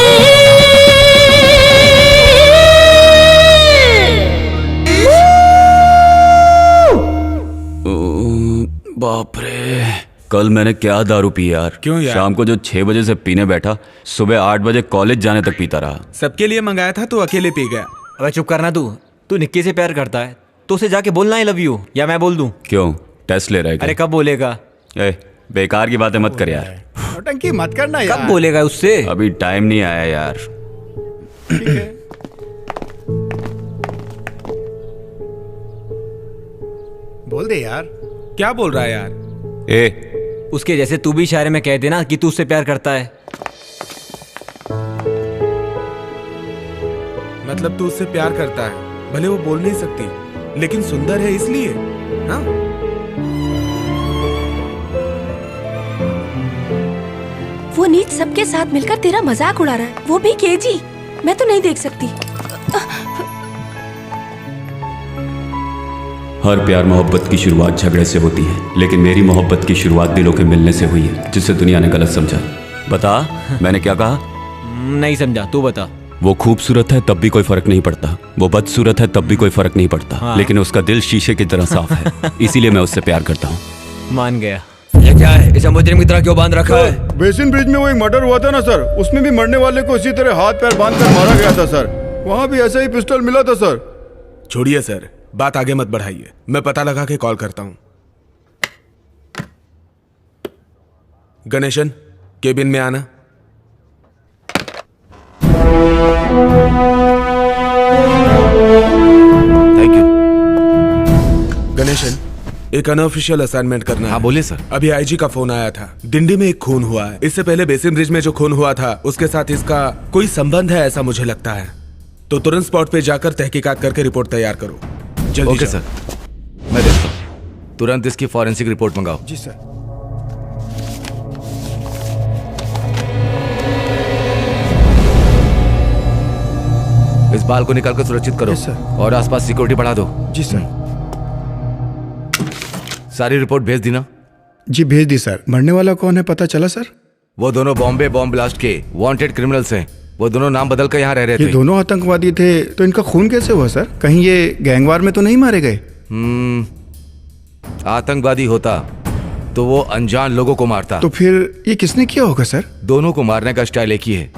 Speaker 1: बाप रे, कल मैंने क्या दारू पी यार।
Speaker 4: क्यों यार?
Speaker 1: शाम को जो 6 बजे से पीने बैठा, सुबह 8 बजे कॉलेज जाने तक पीता रहा।
Speaker 4: सबके लिए मंगाया था तो अकेले पी गया।
Speaker 3: अबे चुप करना तू निक्की से प्यार करता है तो उसे जाके बोलना आई लव यू, या मैं बोल दूं?
Speaker 1: क्यों, टेस्ट ले रहा है क्या?
Speaker 3: अरे कब बोलेगा?
Speaker 1: बेकार की बातें मत कर यार।
Speaker 8: नौटंकी मत करना यार।
Speaker 3: कब बोलेगा उससे?
Speaker 1: अभी टाइम नहीं आया यार।
Speaker 8: ठीक है। बोल दे यार।
Speaker 4: क्या बोल रहा है यार?
Speaker 3: उसके जैसे तू भी इशारे में कह देना कि तू उससे प्यार करता है।
Speaker 4: मतलब तू उससे प्यार करता है, भले वो बोल नहीं सकती लेकिन सुंदर है इसलिए। हाँ,
Speaker 5: वो नीच सबके साथ मिलकर तेरा मजाक उड़ा रहा है, वो भी केजी। मैं तो नहीं देख सकती।
Speaker 1: हर प्यार मोहब्बत की शुरुआत झगड़े से होती है, लेकिन मेरी मोहब्बत की शुरुआत दिलों के मिलने से हुई है, जिसे दुनिया ने गलत समझा। बता मैंने क्या कहा?
Speaker 3: नहीं समझा, तू बता।
Speaker 1: वो खूबसूरत है तब भी कोई फर्क नहीं पड़ता, वो बदसूरत है तब भी कोई फर्क नहीं पड़ता।
Speaker 3: हाँ।
Speaker 1: लेकिन उसका दिल शीशे की तरह साफ है, इसीलिए मैं उससे प्यार करता हूँ।
Speaker 3: मान गया। ये क्या है, इसे मुजरिम की तरह क्यों बांध रखा है?
Speaker 8: बेसिन ब्रिज में वो एक मर्डर हुआ था ना सर, उसमें भी मरने वाले को इसी तरह हाथ पैर बांध कर मारा गया था सर। वहाँ भी ऐसा ही पिस्टल मिला था सर।
Speaker 4: छोड़िए सर, बात आगे मत बढ़ाइए, मैं पता लगा के कॉल करता हूँ। गणेशन, केबिन में आना।
Speaker 10: Thank you.
Speaker 4: गणेशन, एक अनऑफिशियल असाइनमेंट करना है।
Speaker 10: हाँ बोलिए सर।
Speaker 4: अभी आईजी का फोन आया था, डिंडी में एक खून हुआ है। इससे पहले बेसिन ब्रिज में जो खून हुआ था उसके साथ इसका कोई संबंध है ऐसा मुझे लगता है। तो तुरंत स्पॉट पे जाकर तहकीकात करके रिपोर्ट तैयार करो। जल्दी।
Speaker 10: ओके सर, मैं देखता हूँ। तुरंत इसकी फॉरेंसिक रिपोर्ट मंगाओ।
Speaker 8: जी सर।
Speaker 10: इस बाल को निकाल कर सुरक्षित करो और आसपास सिक्योरिटी बढ़ा दो।
Speaker 8: जी सर।
Speaker 10: सारी रिपोर्ट भेज दी ना?
Speaker 8: जी भेज दी सर। मरने वाला कौन है पता चला सर?
Speaker 10: वो दोनों बॉम्बे बॉम्ब ब्लास्ट के वांटेड क्रिमिनल्स हैं। वो दोनों नाम बदल कर यहाँ रह रहे थे।
Speaker 8: ये दोनों आतंकवादी थे, तो इनका खून कैसे हुआ सर? कहीं ये गैंगवार में तो नहीं मारे गए?
Speaker 10: आतंकवादी होता तो वो अनजान लोगों को मारता।
Speaker 8: तो फिर ये किसने किया होगा सर?
Speaker 10: दोनों को मारने का स्टाइल एक ही है,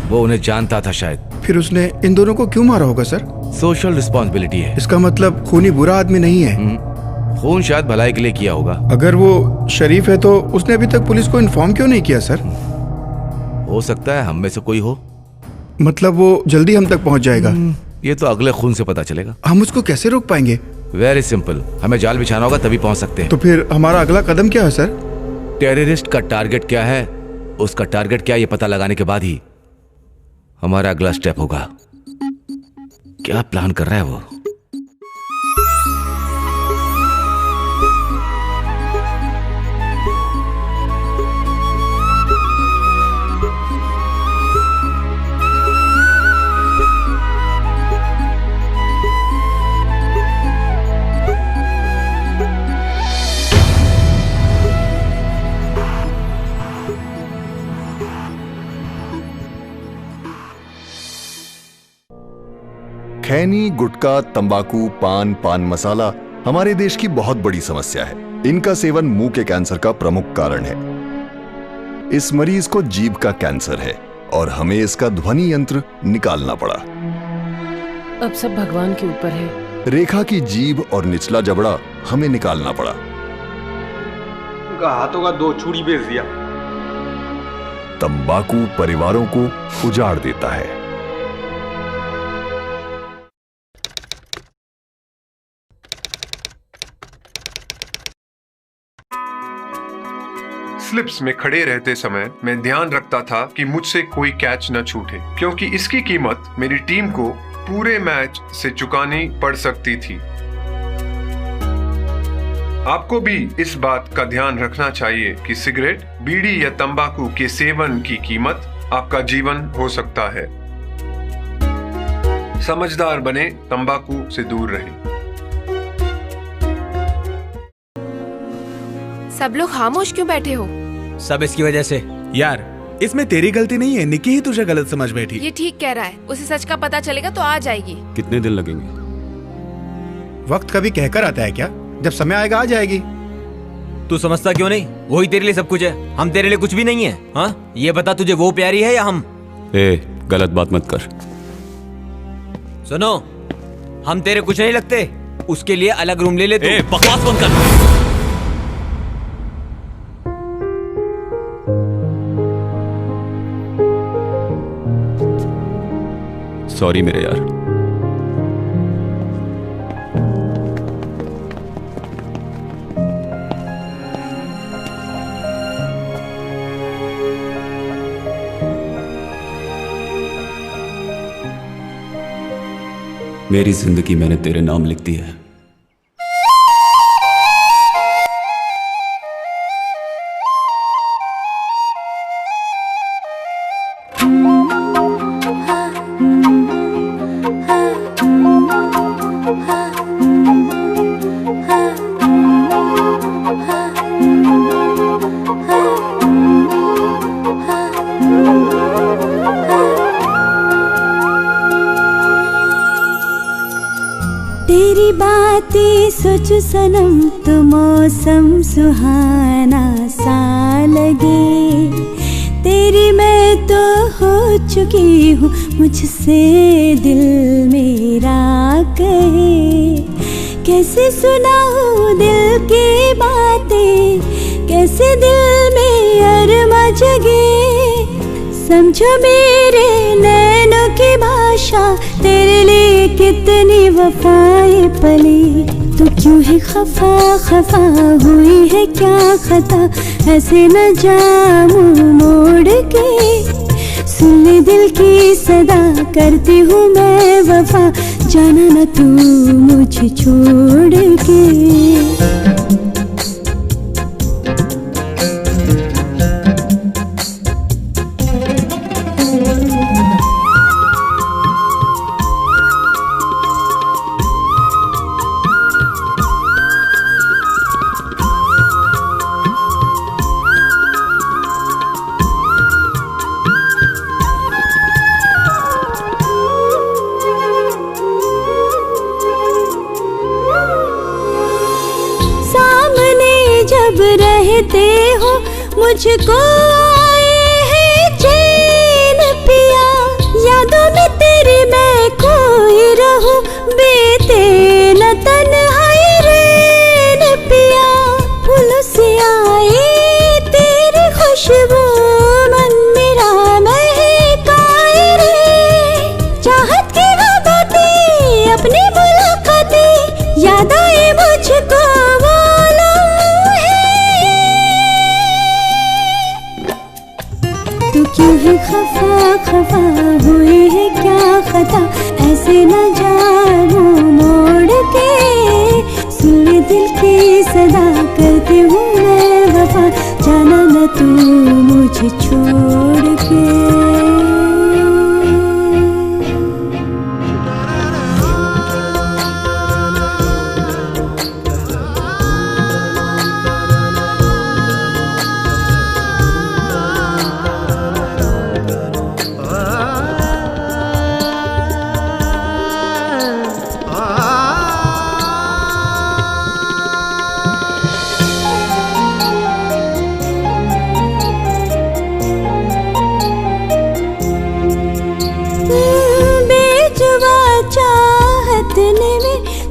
Speaker 10: वो उन्हें जानता था शायद।
Speaker 8: फिर उसने इन दोनों को क्यों मारा होगा सर?
Speaker 10: सोशल रिस्पॉन्सिबिलिटी है।
Speaker 8: इसका मतलब खूनी बुरा आदमी नहीं है।
Speaker 10: खून शायद भलाई के लिए किया होगा।
Speaker 8: अगर वो शरीफ है तो उसने अभी तक पुलिस को इन्फॉर्म क्यों नहीं किया सर?
Speaker 10: हो सकता है हम में से कोई हो।
Speaker 8: मतलब वो जल्दी हम तक पहुंच जाएगा?
Speaker 10: ये तो अगले खून से पता चलेगा।
Speaker 8: हम उसको कैसे रोक पाएंगे?
Speaker 10: वेरी सिंपल, हमें जाल बिछाना होगा तभी पहुंच सकते हैं।
Speaker 8: तो फिर हमारा अगला कदम क्या है सर?
Speaker 10: टेररिस्ट का टारगेट क्या है, उसका टारगेट क्या है ये पता लगाने के बाद ही हमारा अगला स्टेप होगा। क्या प्लान कर रहा है वो?
Speaker 14: खैनी, गुटखा, तंबाकू, पान मसाला हमारे देश की बहुत बड़ी समस्या है। इनका सेवन मुंह के कैंसर का प्रमुख कारण है। इस मरीज को जीभ का कैंसर है और हमें इसका ध्वनि यंत्र निकालना पड़ा।
Speaker 15: अब सब भगवान के ऊपर है।
Speaker 14: रेखा की जीभ और निचला जबड़ा हमें निकालना पड़ा।
Speaker 16: उनका हाथों का 2 चूड़ी बेच दिया।
Speaker 14: तंबाकू परिवारों को उजाड़ देता है।
Speaker 17: स्लिप्स में खड़े रहते समय मैं ध्यान रखता था कि मुझसे कोई कैच न छूटे, क्योंकि इसकी कीमत मेरी टीम को पूरे मैच से चुकानी पड़ सकती थी। आपको भी इस बात का ध्यान रखना चाहिए कि सिगरेट, बीड़ी या तंबाकू के सेवन की कीमत आपका जीवन हो सकता है। समझदार बने, तंबाकू से दूर रहें।
Speaker 9: सब लोग खामोश क्यों बैठे हो?
Speaker 3: सब इसकी वजह से।
Speaker 4: यार इसमें तेरी गलती नहीं है, निकी ही तुझे गलत समझ बैठी।
Speaker 9: ये ठीक कह रहा है, उसे सच का पता चलेगा तो आ जाएगी।
Speaker 16: कितने दिन लगेंगे?
Speaker 18: वक्त कभी कहकर आता है क्या? जब समय आएगा आ जाएगी।
Speaker 3: तू समझता क्यों नहीं? वही तेरे लिए सब कुछ है, हम तेरे लिए कुछ भी नहीं है। हाँ ये बता, तुझे वो प्यारी है या हम?
Speaker 16: गलत बात मत कर।
Speaker 3: सुनो, हम तेरे कुछ नहीं लगते, उसके लिए अलग रूम ले ले तू। बकवास बंद कर।
Speaker 16: सॉरी मेरे यार। मेरी जिंदगी मैंने तेरे नाम लिख दी है।
Speaker 12: तेरी बातें सोच सनम तो मौसम सुहाना सा लगे। तेरी मैं तो हो चुकी हूँ, मुझसे दिल मेरा कहे। कैसे सुनाऊँ दिल की बातें, कैसे दिल में अरमा जगे। समझो मेरे नैनों की भाषा, तेरे लिए कितनी वफाएं पली। तो क्यों है खफा खफा हुई है क्या खता, ऐसे न जाऊं मोड़ के। सुन ले दिल की सदा, करती हूँ मैं वफा, जाना न तू मुझे छोड़ के। रहते हो मुझको आए है चैन पिया। यादों में तेरी मैं खोई रहूं, बीते न तन्हाई रैन पिया। फूलों से आए तेरी खुशबू, मन मेरा महकाए रे। चाहत की वो बातें, अपनी मुलाकातें, याद आए मुझको क्यों है खफा खफा हुई है क्या खता, ऐसे न जाऊं मोड़ के। सुन दिल की सदा, करती हूँ मैं वफा, जाना न तू मुझे छोड़ के।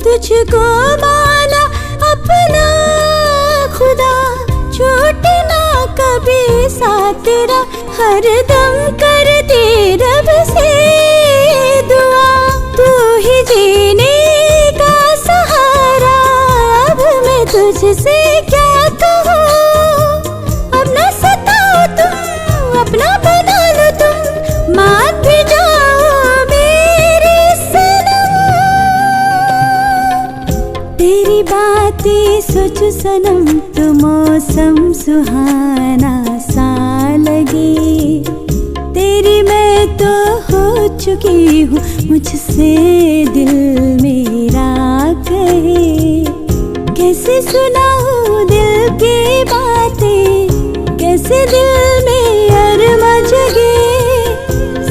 Speaker 12: तुझको माना अपना खुदा, छूटे ना कभी साथ तेरा, हर दम करती रब से दुआ। तू ही जीने का सहारा, अब मैं तुझसे क्या कहूँ। अब ना सताओ तुम, अपना बना लो तुम, मान भी जाओ मेरे सनम। तेरी बातें सोच सनम तो मौसम सुहाना सा लगे। तेरी मैं तो हो चुकी हूँ, मुझसे दिल मेरा कहे। कैसे सुनाऊँ दिल की बातें, कैसे जैसे दिल में अरमा जगे,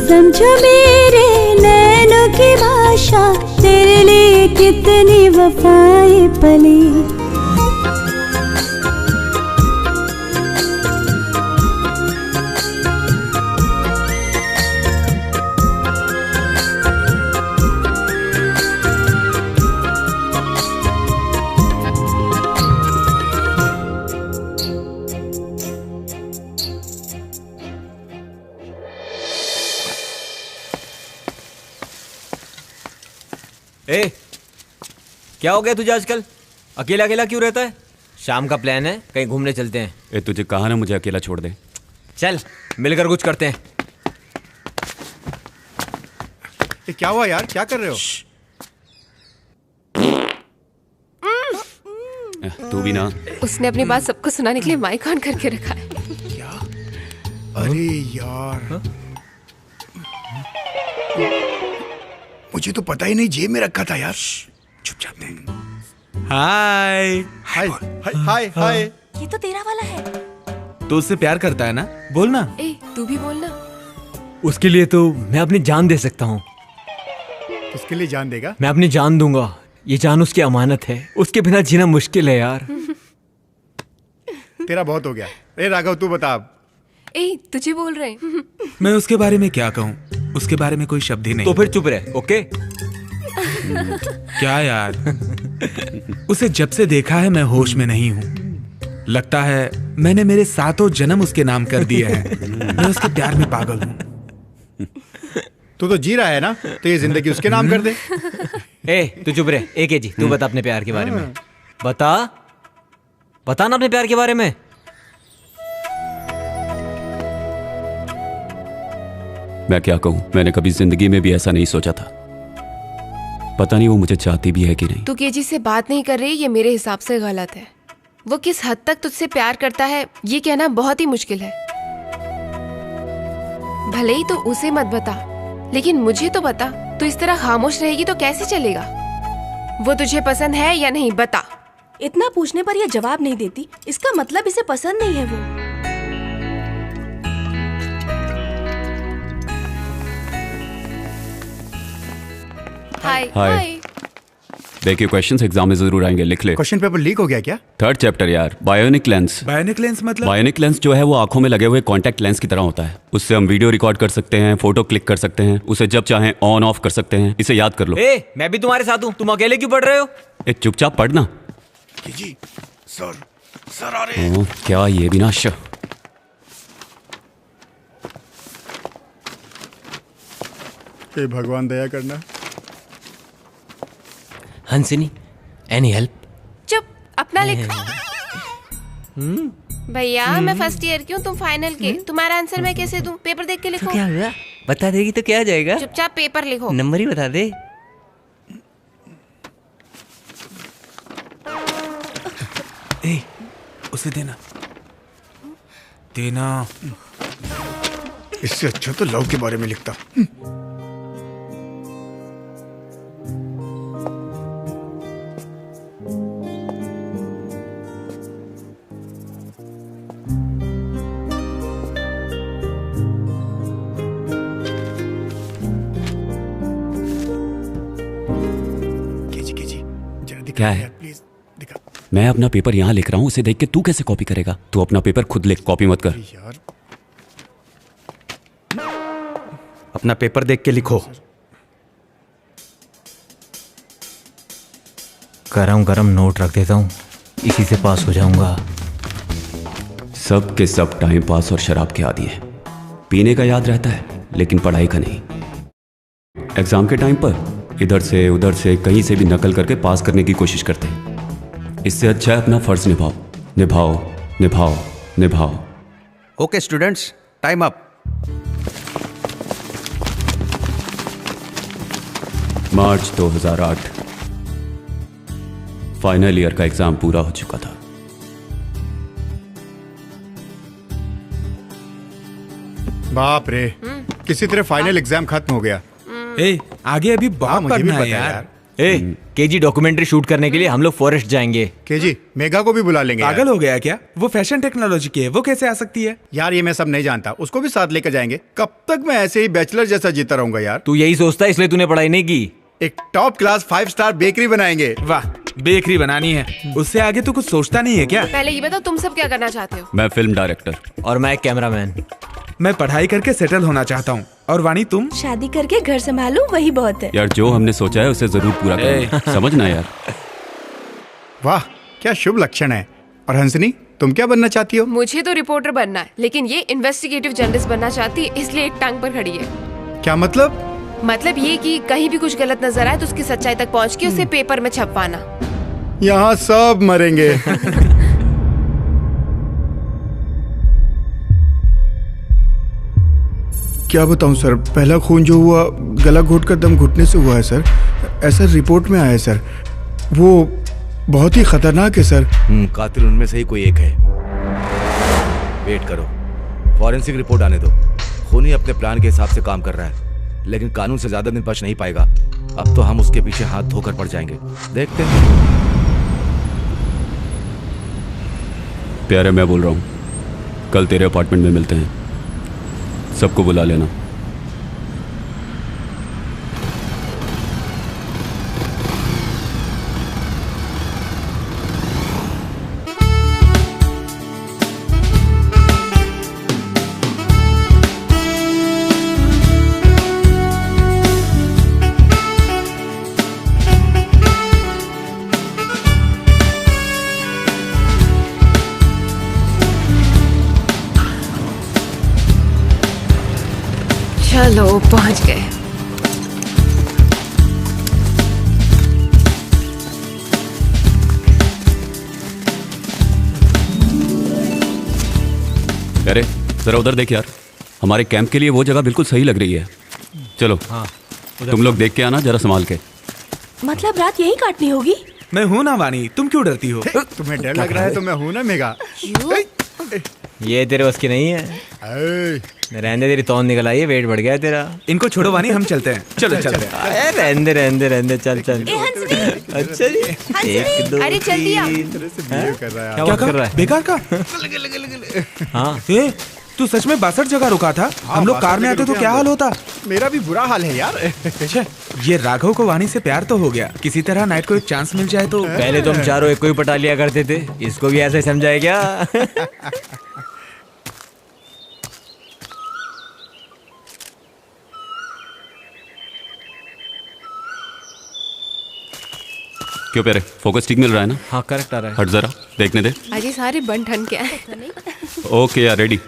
Speaker 12: समझो मेरे नैनों की भाषा, तेरे लिए कितनी वफाएं पली।
Speaker 3: ए, क्या हो गया तुझे आजकल? अकेला अकेला क्यों रहता है? शाम का प्लान है, कहीं घूमने चलते हैं।
Speaker 16: ए, तुझे कहा ना मुझे अकेला छोड़ दे।
Speaker 3: चल मिलकर कुछ करते हैं।
Speaker 18: ये क्या हुआ यार, क्या कर रहे हो?
Speaker 16: तू भी ना।
Speaker 9: उसने अपनी बात सबको सुनाने के लिए माइक ऑन करके रखा है।
Speaker 18: अरे यार, मुझे तो पता ही नहीं, जेब में रखा था यार। चुपचाप दे।
Speaker 4: हाय
Speaker 18: हाय हाय हाय।
Speaker 5: ये तो तेरा वाला है।
Speaker 4: तू उससे प्यार करता है ना? बोल ना।
Speaker 9: ए, तू भी बोलना।
Speaker 3: उसके लिए तो मैं अपनी जान दे सकता हूँ।
Speaker 18: उसके लिए जान देगा?
Speaker 3: मैं अपनी जान दूंगा। ये जान उसकी अमानत है, उसके बिना जीना मुश्किल है यार।
Speaker 18: तेरा बहुत हो गया। ए राघव, तू बता अब।
Speaker 9: ए, तुझे बोल रहे हैं।
Speaker 4: मैं उसके बारे में क्या कहूँ, उसके बारे में कोई शब्द ही नहीं।
Speaker 3: तो फिर चुप रहे, ओके?
Speaker 4: क्या यार, उसे जब से देखा है मैं होश में नहीं हूँ। लगता है मैंने मेरे 7 जन्म उसके नाम कर दिए हैं। मैं उसके प्यार में पागल हूँ।
Speaker 18: तू तो जी रहा है ना, तो ये जिंदगी उसके नाम कर दे।
Speaker 3: ए, तू चुप रहे। एक जी, तू बता अपने प्यार के बारे में। बता ना अपने प्यार के बारे में।
Speaker 16: मैं क्या कहूँ, मैंने कभी जिंदगी में भी ऐसा नहीं सोचा था। पता नहीं वो मुझे चाहती भी है कि नहीं।
Speaker 9: तू केजी से बात नहीं कर रही, ये मेरे हिसाब से गलत है। वो किस हद तक तुझसे प्यार करता है ये कहना बहुत ही मुश्किल है। भले ही तो उसे मत बता, लेकिन मुझे तो बता। तू इस तरह खामोश रहेगी तो कैसे चलेगा? वो तुझे पसंद है या नहीं, बता।
Speaker 5: इतना पूछने पर यह जवाब नहीं देती, इसका मतलब इसे पसंद नहीं है वो।
Speaker 9: हाय
Speaker 16: हाय। देखिए, क्वेश्चंस एग्जाम में जरूर आएंगे, लिख ले।
Speaker 18: क्वेश्चन पेपर लीक हो गया क्या?
Speaker 16: 3rd चैप्टर यार, बायोनिक लेंस।
Speaker 4: बायोनिक लेंस मतलब?
Speaker 16: बायोनिक लेंस जो है वो आंखों में लगे हुए कॉन्टैक्ट लेंस की तरह होता है। उससे हम वीडियो रिकॉर्ड कर सकते हैं, फोटो क्लिक कर सकते हैं, उसे जब चाहें ऑन ऑफ कर सकते हैं। इसे याद कर लो।
Speaker 3: ए, मैं भी तुम्हारे साथ हूँ, तुम अकेले क्यों पढ़ रहे हो?
Speaker 16: ए, चुपचाप पढ़ना।
Speaker 18: जी सर आ रहे हैं।
Speaker 16: क्या ये भी ना श।
Speaker 18: हे भगवान दया करना।
Speaker 3: हंसिनी, एनी हेल्प?
Speaker 9: चुप, अपना लिख। भैया मैं फर्स्ट ईयर की हूँ, तुम फाइनल के। तुम्हारा आंसर मैं कैसे दूं? पेपर देख के लिखो।
Speaker 3: क्या हुआ? बता देगी तो क्या आ जाएगा?
Speaker 9: चुपचाप पेपर लिखो।
Speaker 3: नंबर ही बता दे।
Speaker 4: ए, उसे देना।
Speaker 18: इससे अच्छा तो लव के बारे में लिखता।
Speaker 16: क्या है? मैं अपना पेपर यहाँ लिख रहा हूँ, उसे देख के तू कैसे कॉपी करेगा? तू अपना पेपर खुद लिख, कॉपी मत कर।
Speaker 18: यार, अपना पेपर देख के लिखो।
Speaker 3: गरम गरम नोट रख देता हूँ, इसी से पास हो जाऊंगा।
Speaker 16: सब के सब टाइम पास और शराब के आदी हैं। पीने का याद रहता है लेकिन पढ़ाई का नहीं। एग्जाम के टाइम पर इधर से उधर से कहीं से भी नकल करके पास करने की कोशिश करते हैं। इससे अच्छा है अपना फर्ज निभाओ, निभाओ, निभाओ, निभाओ।
Speaker 7: Okay students, time up.
Speaker 16: मार्च 2008 फाइनल ईयर का एग्जाम पूरा हो चुका था।
Speaker 18: बाप रे, किसी तरह फाइनल एग्जाम खत्म हो गया।
Speaker 4: ए, आगे अभी बहुत पढ़ना है यार।
Speaker 3: केजी डॉक्यूमेंट्री शूट करने के लिए हम लोग फॉरेस्ट जाएंगे।
Speaker 18: केजी मेघा को भी बुला लेंगे।
Speaker 4: पागल हो गया क्या? वो फैशन टेक्नोलॉजी की है, वो कैसे आ सकती है?
Speaker 18: यार ये मैं सब नहीं जानता, उसको भी साथ लेकर जाएंगे। कब तक मैं ऐसे ही बैचलर जैसा जीता रहूंगा यार?
Speaker 3: तू यही सोचता है इसलिए तूने पढ़ाई नहीं की।
Speaker 18: एक टॉप क्लास 5 स्टार बेकरी बनाएंगे।
Speaker 4: वाह, बेकरी बनानी है, उससे आगे तो कुछ सोचता नहीं है क्या?
Speaker 9: पहले ये बताओ तुम सब क्या करना चाहते हो?
Speaker 16: मैं फिल्म डायरेक्टर।
Speaker 3: और मैं कैमरामैन।
Speaker 4: मैं पढ़ाई करके सेटल होना चाहता हूँ। और वाणी तुम?
Speaker 5: शादी करके घर संभालूं, वही बहुत है।
Speaker 16: यार जो हमने सोचा है उसे जरूर पूरा करें, समझना यार।
Speaker 18: वाह क्या शुभ लक्षण है। और हंसनी तुम क्या बनना चाहती हो?
Speaker 9: मुझे तो रिपोर्टर बनना है, लेकिन ये इन्वेस्टिगेटिव जर्नलिस्ट बनना चाहती है, इसलिए एक टांग पर खड़ी है।
Speaker 18: क्या मतलब?
Speaker 9: मतलब ये कि कहीं भी कुछ गलत नजर आए तो उसकी सच्चाई तक पहुंच के उसे पेपर में छपवाना।
Speaker 18: यहाँ सब मरेंगे। क्या बताऊं सर, पहला खून जो हुआ गला घोट कर दम घुटने से हुआ है सर, ऐसा रिपोर्ट में आया है सर। वो बहुत ही खतरनाक है सर।
Speaker 10: कातिल उनमें से ही कोई एक है। वेट करो, फॉरेंसिक रिपोर्ट आने दो। खूनी अपने प्लान के हिसाब से काम कर रहा है, लेकिन कानून से ज्यादा दिन बच नहीं पाएगा। अब तो हम उसके पीछे हाथ धोकर पड़ जाएंगे। देखते हैं।
Speaker 16: प्यारे मैं बोल रहा हूँ, कल तेरे अपार्टमेंट में मिलते हैं, सबको बुला लेना।
Speaker 9: चलो पहुंच गए।
Speaker 16: अरे जरा उधर देख यार, हमारे कैंप के लिए वो जगह बिल्कुल सही लग रही है। चलो
Speaker 3: हाँ,
Speaker 16: तुम लोग देख के आना जरा संभाल के।
Speaker 5: मतलब रात यही काटनी होगी?
Speaker 4: मैं हूँ ना वाणी, तुम क्यों डरती हो?
Speaker 18: तुम्हें डर लग रहा है तो मैं हूँ ना मेघा।
Speaker 3: ये तेरे बस की नहीं है। रहने तेरी तौन निकल आई है, वेट बढ़ गया है तेरा।
Speaker 4: इनको छोड़ो वाणी, हम चलते हैं। चलो चलते हैं।
Speaker 3: रहने चल चल। अच्छा जी, एक दो
Speaker 9: अरे जल्दी आ।
Speaker 3: क्या कर रहा है?
Speaker 4: बेकार का।
Speaker 3: हाँ
Speaker 4: तू सच में 62 जगह रुका था? हम लोग कार में आते तो क्या हाल होता?
Speaker 18: मेरा भी बुरा हाल है यार।
Speaker 4: अच्छा, ये राघव को वाणी से प्यार तो हो गया, किसी तरह नाइट को एक चांस मिल जाए तो।
Speaker 3: पहले तो हम चारों एक को ही पटा लिया करते थे, इसको भी ऐसे समझाए क्या?
Speaker 16: क्यों प्यारे, फोकस ठीक मिल रहा है ना?
Speaker 3: हाँ करेक्ट आ रहा है।
Speaker 16: हट जरा देखने दे।
Speaker 9: अरे सारे बन ठन के आए।
Speaker 16: ओके यार, रेडी।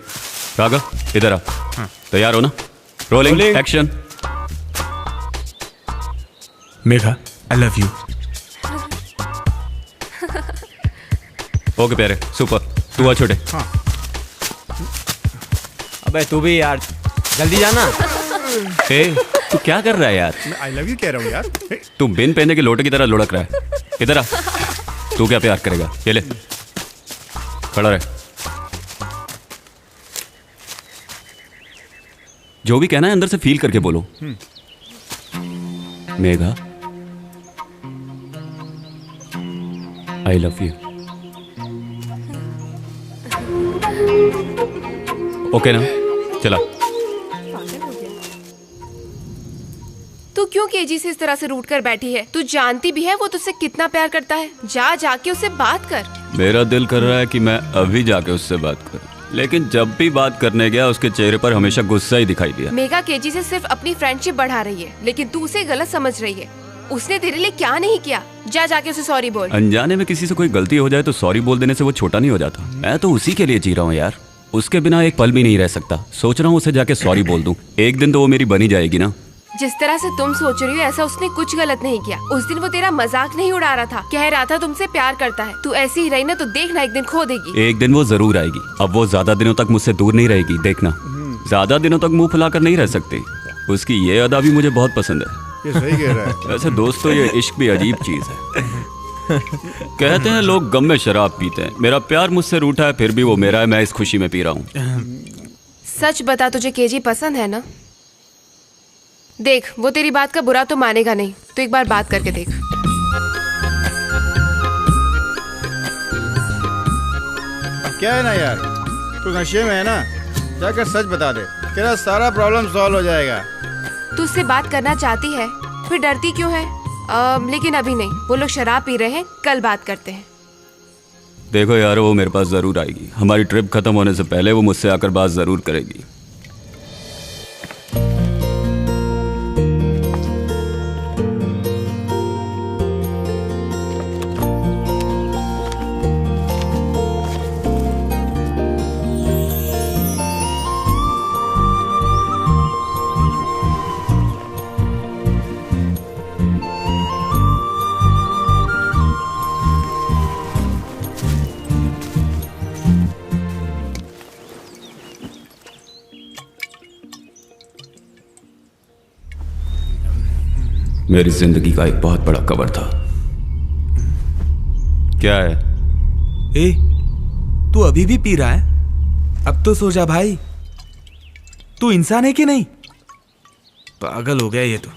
Speaker 16: राघव इधर आ। तैयार हो ना? Rolling action.
Speaker 4: Megha I love you.
Speaker 16: Okay प्यारे, सुपर। तू आ छोटे।
Speaker 3: अबे तू भी यार, जल्दी जाना।
Speaker 16: तू क्या कर रहा है यार?
Speaker 18: मैं आई लव यू कह रहा हूँ यार।
Speaker 16: तू बिन पहने के लोटे की तरह लुढ़क रहा है। इधर आ। तू क्या प्यार करेगा? ये ले, खड़ा रहे। जो भी कहना है अंदर से फील करके बोलो। Megha I love you. Okay ना? चला।
Speaker 9: तू क्यों केजी से इस तरह से रूठ कर बैठी है? तू जानती भी है वो तुझसे कितना प्यार करता है। जा जाके उससे बात कर।
Speaker 16: मेरा दिल कर रहा है कि मैं अभी जाके उससे बात करूं, लेकिन जब भी बात करने गया उसके चेहरे पर हमेशा गुस्सा ही दिखाई दिया।
Speaker 9: मेघा केजी से सिर्फ अपनी फ्रेंडशिप बढ़ा रही है, लेकिन तू उसे गलत समझ रही है। उसने तेरे लिए क्या नहीं किया? जा जाके उसे सॉरी बोल।
Speaker 16: अनजाने में किसी से कोई गलती हो जाए तो सॉरी बोल देने से वो छोटा नहीं हो जाता। मैं तो उसी के लिए जी रहा हूँ यार, उसके बिना एक पल भी नहीं रह सकता। सोच रहा हूँ उसे जाके सॉरी बोल दूं, एक दिन तो वो मेरी बनी जाएगी ना।
Speaker 9: जिस तरह से तुम सोच रही हो ऐसा उसने कुछ गलत नहीं किया। उस दिन वो तेरा मजाक नहीं उड़ा रहा था, कह रहा था तुमसे प्यार करता है। तू ऐसी ही रही ना तो देखना एक दिन खो देगी।
Speaker 16: एक दिन वो जरूर आएगी। अब वो ज्यादा दिनों तक मुझसे दूर नहीं रहेगी, देखना। ज्यादा दिनों तक मुंह फुलाकर नहीं रह सकती। उसकी ये अदा भी मुझे बहुत पसंद है।
Speaker 18: ये सही कह रहा है।
Speaker 16: वैसे दोस्तों ये इश्क भी अजीब चीज है। कहते हैं लोग गम में शराब पीते हैं। मेरा प्यार मुझसे रूठा है, फिर भी वो मेरा है, मैं इस खुशी में पी रहा हूँ।
Speaker 9: सच बता, तुझे केजी पसंद है ना? देख, वो तेरी बात का बुरा तो मानेगा नहीं, तो एक बार बात करके देख।
Speaker 8: क्या है ना यार, तू नशे में है ना, जाकर सच बता दे, तेरा सारा प्रॉब्लम सॉल्व हो जाएगा।
Speaker 9: तू उससे बात करना चाहती है, फिर डरती क्यों है? लेकिन अभी नहीं, वो लोग शराब पी रहे हैं, कल बात करते हैं।
Speaker 16: देखो यार, वो मेरे पास जरूर आएगी। हमारी ट्रिप खत्म होने से पहले वो मुझसे आकर बात जरूर करेगी। मेरी जिंदगी का एक बहुत बड़ा कवर था। क्या है?
Speaker 4: ए, तू अभी भी पी रहा है? अब तो सो जा भाई। तू इंसान है कि नहीं? पागल हो गया ये तो।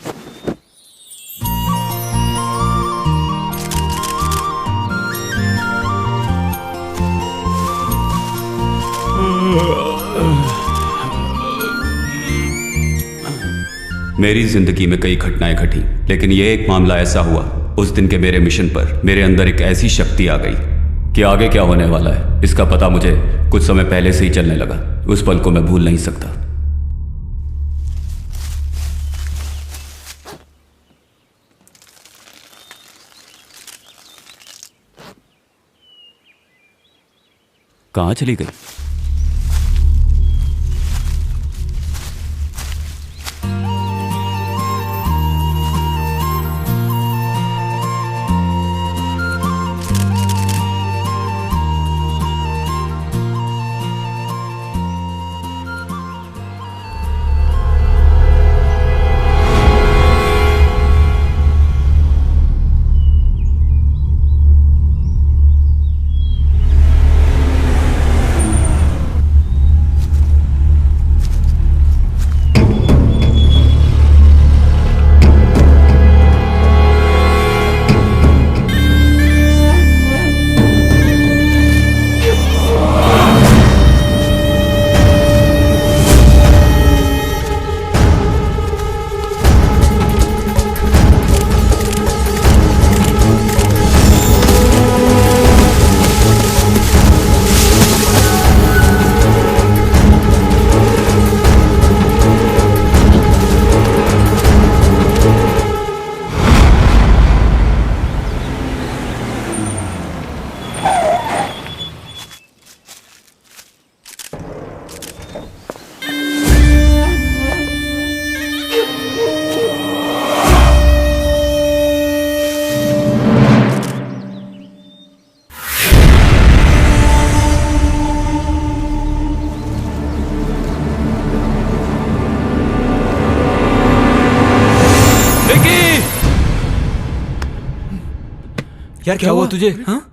Speaker 16: मेरी जिंदगी में कई घटनाएं घटी, लेकिन यह एक मामला ऐसा हुआ। उस दिन के मेरे मिशन पर मेरे अंदर एक ऐसी शक्ति आ गई कि आगे क्या होने वाला है इसका पता मुझे कुछ समय पहले से ही चलने लगा। उस पल को मैं भूल नहीं सकता। कहां चली गई?
Speaker 3: यार क्या हुआ तुझे?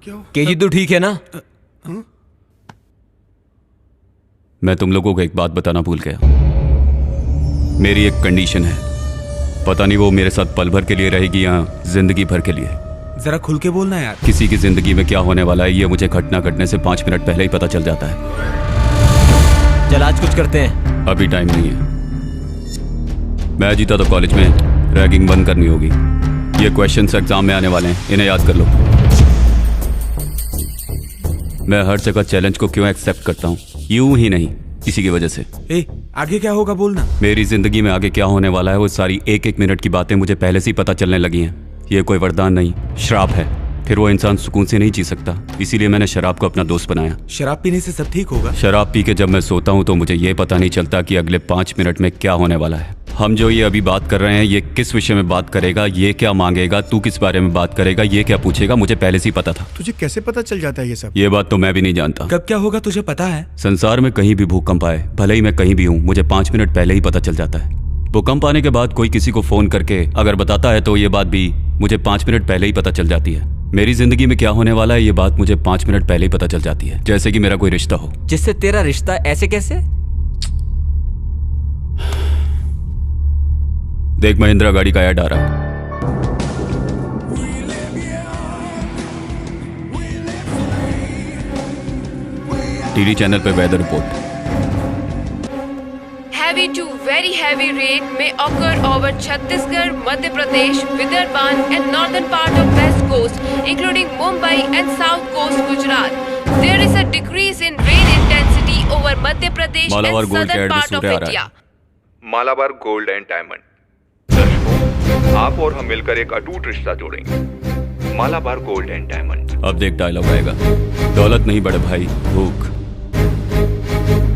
Speaker 3: केजी तू ठीक है ना?
Speaker 16: मैं तुम लोगों को एक बात बताना भूल गया। मेरी एक कंडीशन है, पता नहीं वो मेरे साथ पल भर के लिए रहेगी या जिंदगी भर के लिए।
Speaker 4: जरा खुल के बोलना यार।
Speaker 16: किसी की जिंदगी में क्या होने वाला है ये मुझे घटना घटने से 5 मिनट पहले ही पता चल जाता है।
Speaker 3: चल आज कुछ करते हैं।
Speaker 16: अभी टाइम नहीं है। मैं जीता तो कॉलेज में रैगिंग बंद करनी होगी। ये क्वेश्चंस एग्जाम में आने वाले हैं, इन्हें याद कर लो। मैं हर जगह चैलेंज को क्यों एक्सेप्ट करता हूँ? यूं ही नहीं, इसी की वजह से।
Speaker 4: आगे क्या होगा बोलना।
Speaker 16: मेरी जिंदगी में आगे क्या होने वाला है वो सारी एक एक मिनट की बातें मुझे पहले से ही पता चलने लगी हैं। ये कोई वरदान नहीं, श्राप है। फिर वो इंसान सुकून से नहीं जी सकता, इसीलिए मैंने शराब को अपना दोस्त बनाया।
Speaker 4: शराब पीने से सब ठीक होगा?
Speaker 16: शराब पी के जब मैं सोता हूँ तो मुझे ये पता नहीं चलता कि अगले 5 मिनट में क्या होने वाला है। हम जो ये अभी बात कर रहे हैं, ये किस विषय में बात करेगा, ये क्या मांगेगा, तू किस बारे में बात करेगा, ये क्या पूछेगा, मुझे पहले से ही पता था।
Speaker 18: तुझे कैसे पता चल जाता है ये सब?
Speaker 16: ये बात तो मैं भी नहीं जानता।
Speaker 4: कब क्या होगा तुझे पता है?
Speaker 16: संसार में कहीं भी भूकंप आए, भले ही मैं कहीं भी हूँ, मुझे 5 मिनट पहले ही पता चल जाता है। भूकंप आने के बाद कोई किसी को फोन करके अगर बताता है तो ये बात भी मुझे 5 मिनट पहले ही पता चल जाती है। मेरी जिंदगी में क्या होने वाला है ये बात मुझे 5 मिनट पहले ही पता चल जाती है, जैसे कि मेरा कोई रिश्ता हो।
Speaker 3: जिससे तेरा रिश्ता ऐसे कैसे?
Speaker 16: देख महिंद्रा गाड़ी का ऐड आ रहा है। टीवी चैनल पे weather report.
Speaker 9: Heavy to very heavy rain may occur over Chhattisgarh, Madhya Pradesh, Vidarbhan and northern part of West Coast, including Mumbai and South Coast Gujarat. There is a decrease in rain intensity over Madhya Pradesh
Speaker 16: Malabar
Speaker 9: and
Speaker 16: gold के
Speaker 9: southern
Speaker 16: add में
Speaker 9: part of
Speaker 16: सूर्य आ रहा
Speaker 9: India.
Speaker 16: है।
Speaker 6: Malabar gold and diamond. दर्शकों, आप और हम मिलकर एक अटूट रिश्ता जोड़ेंगे। Malabar gold and diamond.
Speaker 16: अब देख डायलॉग आएगा। दौलत नहीं बड़े भाई, भूख।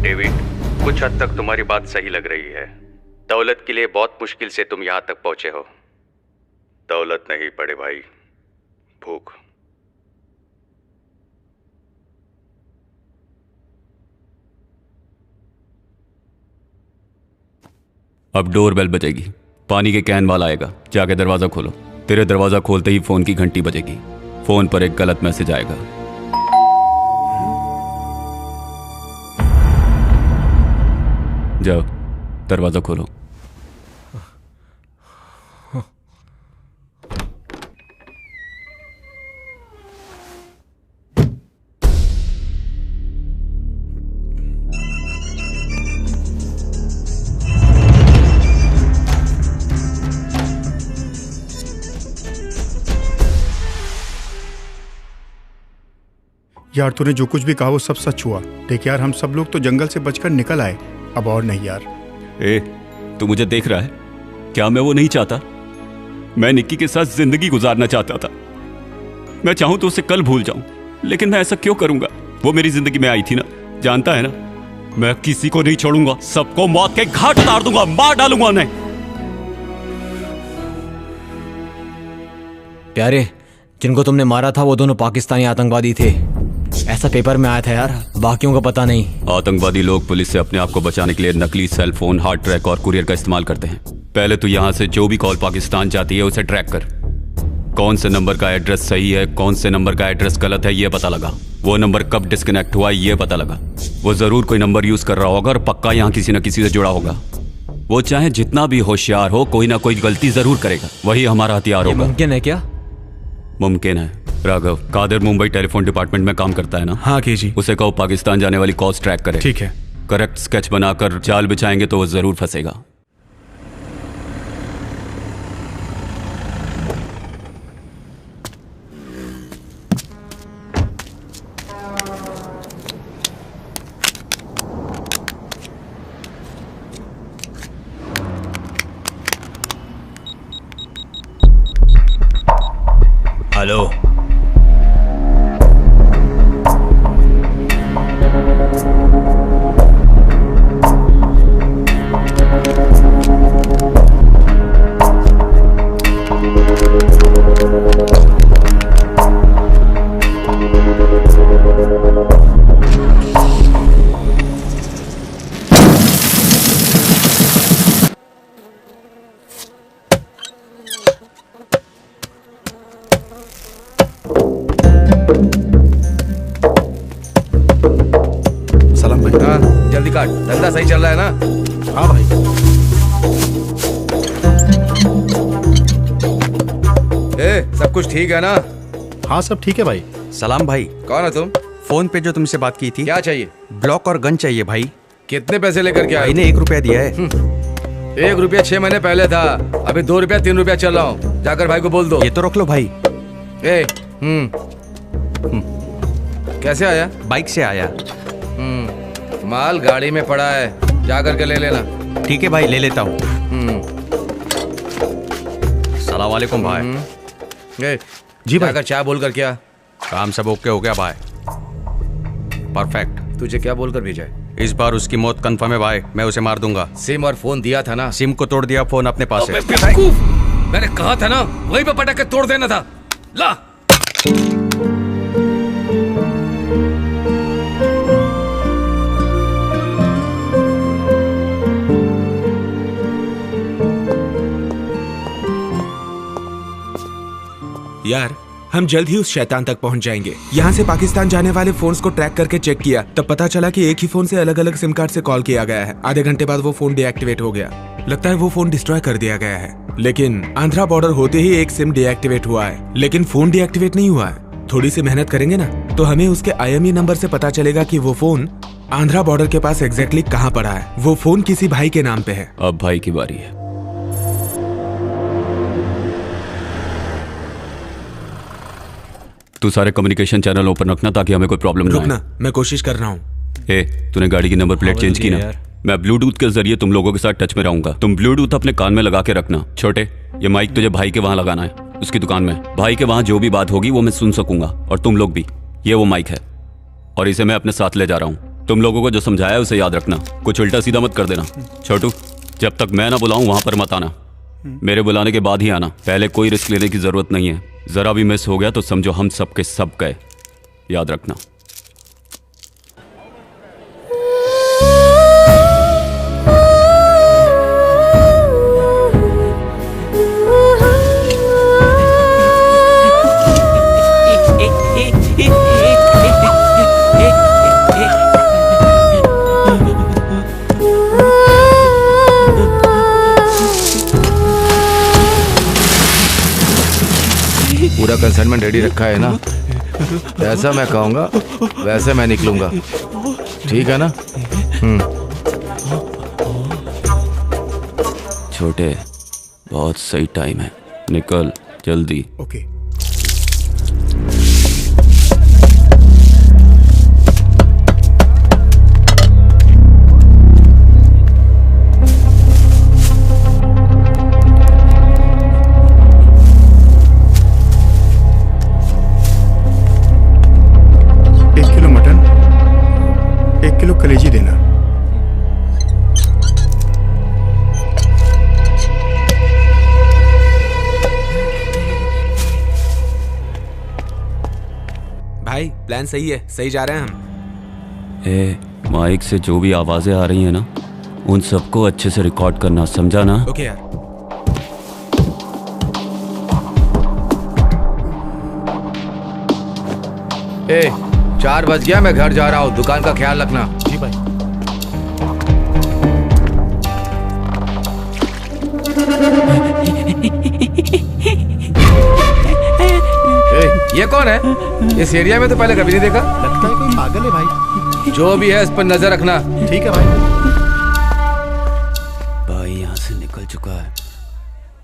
Speaker 7: डेविड, कुछ हद तक तुम्हारी बात सही लग रही है। दौलत के लिए बहुत मुश्किल से तुम यहाँ तक पहुंचे हो। दौलत नहीं बड़े भाई, भूख।
Speaker 16: अब डोर बेल बजेगी, पानी के कैन वाला आएगा, जाके दरवाजा खोलो। तेरे दरवाजा खोलते ही फोन की घंटी बजेगी। फोन पर एक गलत मैसेज आएगा। जाओ दरवाजा खोलो।
Speaker 18: यार तूने जो कुछ भी कहा वो सब सच हुआ। देख यार, हम सब लोग तो जंगल से बचकर निकल आए, अब और नहीं यार।
Speaker 16: ए, तू मुझे देख रहा है? क्या मैं वो नहीं चाहता? मैं निक्की के साथ जिंदगी गुजारना चाहता था। मैं चाहूं तो उसे कल भूल जाऊं, लेकिन मैं ऐसा क्यों करूंगा? वो मेरी जिंदगी में आई थी ना, जानता है ना? मैं किसी को नहीं छोड़ूंगा, सबको मौत के घाट उतार दूंगा, मार डालूंगा उन्हें।
Speaker 3: प्यारे, जिनको तुमने मारा था वो दोनों पाकिस्तानी आतंकवादी थे, ऐसा पेपर में आया था यार, बाकियों को पता नहीं।
Speaker 16: आतंकवादी लोग पुलिस से अपने आप को बचाने के लिए नकली सेल फोन, हार्ड ट्रैक और कुरियर का इस्तेमाल करते हैं। पहले तो यहाँ से जो भी कॉल पाकिस्तान जाती है उसे ट्रैक कर। कौन से नंबर का एड्रेस सही है, कौन से नंबर का एड्रेस गलत है, ये पता लगा। वो नंबर कब डिस्कनेक्ट हुआ ये पता लगा। वो जरूर कोई नंबर यूज कर रहा होगा और पक्का यहाँ किसी न किसी से जुड़ा होगा। वो चाहे जितना भी होशियार हो, कोई ना कोई गलती जरूर करेगा। वही हमारा हथियार होगा।
Speaker 3: मुमकिन है क्या?
Speaker 16: मुमकिन है। राघव, कादिर मुंबई टेलीफोन डिपार्टमेंट में काम करता है ना?
Speaker 4: हाँ जी।
Speaker 16: उसे कहो पाकिस्तान जाने वाली कॉल्स ट्रैक करे।
Speaker 4: ठीक है।
Speaker 16: करेक्ट स्केच बनाकर जाल बिछाएंगे तो वो जरूर फंसेगा।
Speaker 3: हेलो,
Speaker 10: सलाम भाई। हाँ, जल्दी काट, धंधा सही चल रहा है ना?
Speaker 18: हाँ भाई।
Speaker 10: सब कुछ ठीक है ना?
Speaker 7: हाँ सब ठीक है भाई। सलाम भाई।
Speaker 10: कौन है तुम?
Speaker 7: फोन पे जो तुमसे बात की थी।
Speaker 10: क्या चाहिए?
Speaker 7: ब्लॉक और गन चाहिए भाई।
Speaker 10: कितने पैसे लेकर के आए?
Speaker 7: भाई ने 1 रुपया दिया है।
Speaker 10: 1 रुपया 6 महीने पहले था, अभी 2 रुपया 3 रुपया चल रहा हूँ। जाकर भाई को बोल दो।
Speaker 7: ये तो रोक लो भाई।
Speaker 10: कैसे आया?
Speaker 7: बाइक से आया।
Speaker 10: माल गाड़ी में पड़ा है, जाकर के ले लेना।
Speaker 7: ठीक है भाई, ले लेता हूँ। सलाम वालेकुम भाई।
Speaker 10: जी भाई। जाकर चाय बोलकर क्या?
Speaker 7: काम सब ओके हो गया भाई। परफेक्ट।
Speaker 10: तुझे क्या बोलकर भेजा है?
Speaker 7: इस बार उसकी मौत कंफर्म है भाई, मैं उसे मार दूंगा।
Speaker 10: सिम और फोन दिया था ना?
Speaker 7: सिम को तोड़ दिया, फोन अपने पास है।
Speaker 10: मैंने कहा था ना, वहीं पे पटक के तोड़ देना था। ला।
Speaker 4: यार, हम जल्द ही उस शैतान तक पहुंच जाएंगे। यहाँ से पाकिस्तान जाने वाले फोन्स को ट्रैक करके चेक किया, तब पता चला कि एक ही फोन से अलग अलग सिम कार्ड से कॉल किया गया है। आधे घंटे बाद वो फोन डीएक्टिवेट हो गया। लगता है वो फोन डिस्ट्रॉय कर दिया गया है, लेकिन आंध्रा बॉर्डर होते ही एक सिम डीएक्टिवेट हुआ है, लेकिन फोन डीएक्टिवेट नहीं हुआ है। थोड़ी सी मेहनत करेंगे ना तो हमें उसके IME नंबर से पता चलेगा कि वो फोन आंध्रा बॉर्डर के पास एग्जैक्टली कहाँ पड़ा है। वो फोन किसी भाई के नाम पे है।
Speaker 16: अब भाई की बारी है। तू सारे कम्युनिकेशन चैनल ओपन रखना ताकि हमें कोई प्रॉब्लम ना आए।
Speaker 4: रुकना, मैं कोशिश कर रहा हूँ।
Speaker 16: तूने गाड़ी की नंबर प्लेट चेंज की ना? मैं ब्लूटूथ के जरिए तुम लोगों के साथ टच में रहूंगा। तुम ब्लूटूथ अपने कान में लगा के रखना। छोटे, ये माइक तुझे भाई के वहां लगाना है, उसकी दुकान में। भाई के वहां जो भी बात होगी वो मैं सुन सकूंगा, और तुम लोग भी। ये वो माइक है और इसे मैं अपने साथ ले जा रहा हूँ। तुम लोगों को जो समझाया है उसे याद रखना, कुछ उल्टा सीधा मत कर देना। छोटू, जब तक मैं ना बुलाऊं वहां पर मत आना, मेरे बुलाने के बाद ही आना। पहले कोई रिस्क लेने की जरूरत नहीं है। जरा भी मिस हो गया तो समझो हम सब के सब गए, याद रखना।
Speaker 10: पूरा कंसाइनमेंट रेडी रखा है ना? जैसा मैं कहूँगा वैसे मैं निकलूंगा, ठीक है ना?
Speaker 16: छोटे, बहुत सही टाइम है, निकल जल्दी।
Speaker 18: ओके। कलेजी देना।
Speaker 4: भाई प्लान सही है, सही जा रहे हैं हम।
Speaker 16: माइक से जो भी आवाजें आ रही है ना, उन सबको अच्छे से रिकॉर्ड करना, समझा ना?
Speaker 4: ओके यार।
Speaker 10: ए, 4 बज गया, मैं घर जा रहा हूँ, दुकान का ख्याल रखना।
Speaker 4: जी भाई।
Speaker 10: ये कौन है? इस एरिया में तो पहले कभी नहीं देखा।
Speaker 18: लगता है कोई पागल है भाई।
Speaker 10: जो भी है इस पर नजर रखना।
Speaker 18: ठीक है भाई।
Speaker 16: भाई यहाँ से निकल चुका है,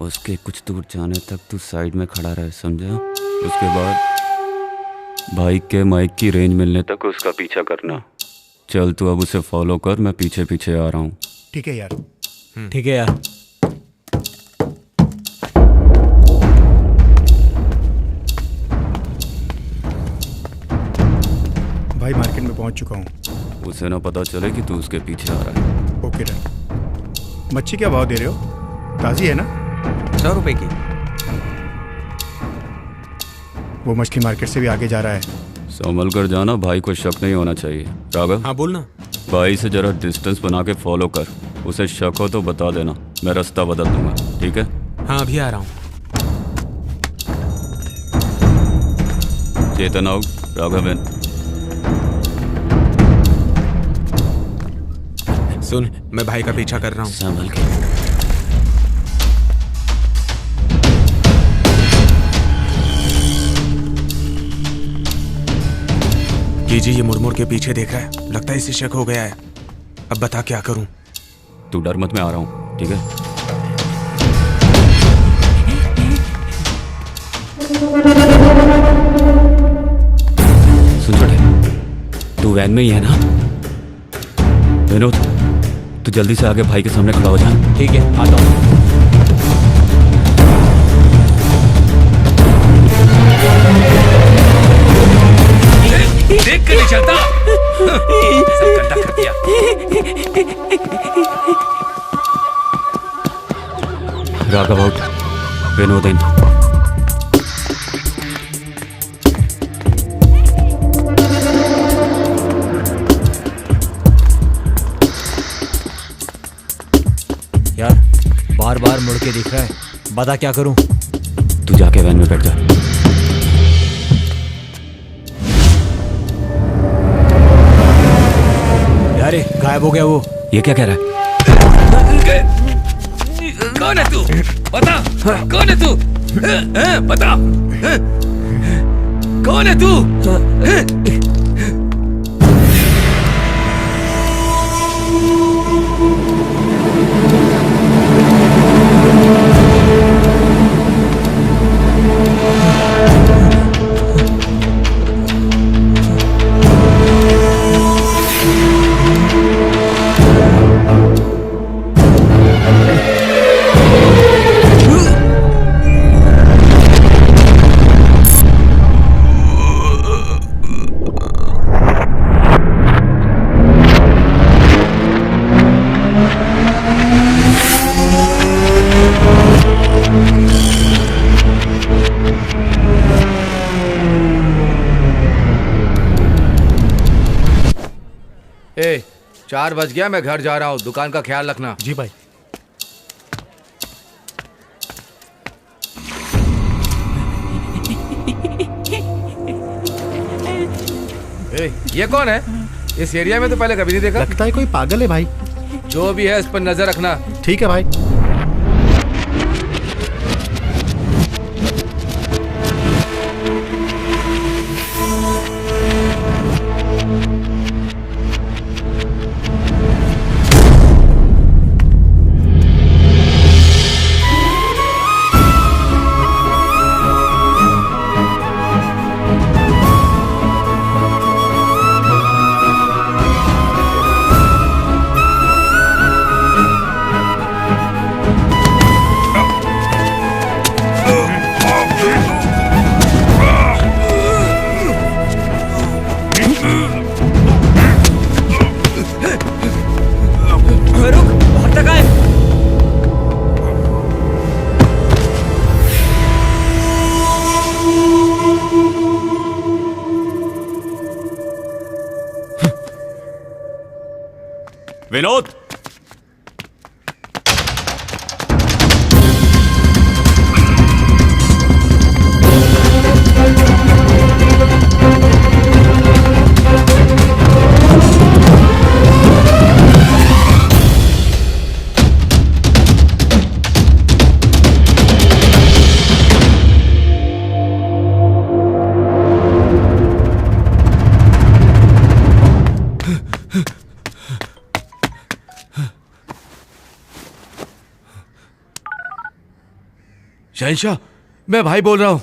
Speaker 16: उसके कुछ दूर जाने तक तू साइड में खड़ा रहे, समझा? उसके बाद बाइक के माइक की रेंज मिलने तक उसका पीछा करना। चल तू अब उसे फॉलो कर, मैं पीछे पीछे आ रहा हूँ।
Speaker 18: ठीक है यार।
Speaker 3: ठीक है यार।
Speaker 18: भाई मार्केट में पहुंच चुका हूँ।
Speaker 16: उसे ना पता चले कि तू उसके पीछे आ रहा है।
Speaker 18: Okay done. मच्छी क्या भाव दे रहे हो? ताज़ी है ना?
Speaker 4: 100 रुपए की।
Speaker 18: वो मछली मार्केट से भी आगे जा रहा है।
Speaker 16: संभल कर जाना, भाई को शक नहीं होना चाहिए। राघव।
Speaker 4: हाँ बोलना।
Speaker 16: भाई से जरा डिस्टेंस बना के फॉलो कर, उसे शक हो तो बता देना, मैं रास्ता बदल दूंगा, ठीक है?
Speaker 4: हाँ अभी आ रहा हूँ।
Speaker 16: चेतन आउट, राघवन।
Speaker 4: सुन, मैं भाई का पीछा कर रहा हूँ।
Speaker 16: संभल के।
Speaker 4: जी ये मुड़ के पीछे देख रहा है, लगता है इसे शक हो गया है। अब बता क्या करूं?
Speaker 16: तू डर मत, मैं आ रहा हूं, ठीक है? सुन छोटे, तू वैन में ही है ना? विनोद, तू जल्दी से आगे भाई के सामने खड़ा हो जा।
Speaker 3: ठीक है, आता हूँ।
Speaker 1: देख कर नहीं चलता, सब गंदा कर दिया।
Speaker 16: राघव आउट, विनोद इन।
Speaker 3: यार बार बार मुड़ के दिख रहा है, बता क्या करूं?
Speaker 16: तू जाके वैन में बैठ जा।
Speaker 3: अरे गायब हो गया वो।
Speaker 16: ये क्या कह रहा है?
Speaker 1: कौन है तू? बता, कौन है तू? बता, कौन है तू?
Speaker 10: ए, 4 बज गया, मैं घर जा रहा हूँ। दुकान का ख्याल रखना।
Speaker 18: जी भाई।
Speaker 10: ए, ये कौन है? इस एरिया में तो पहले कभी नहीं देखा।
Speaker 18: लगता है कोई पागल है भाई।
Speaker 10: जो भी है इस पर नजर रखना।
Speaker 18: ठीक है भाई।
Speaker 16: विनोद,
Speaker 10: शहंशाह, मैं भाई बोल रहा हूँ।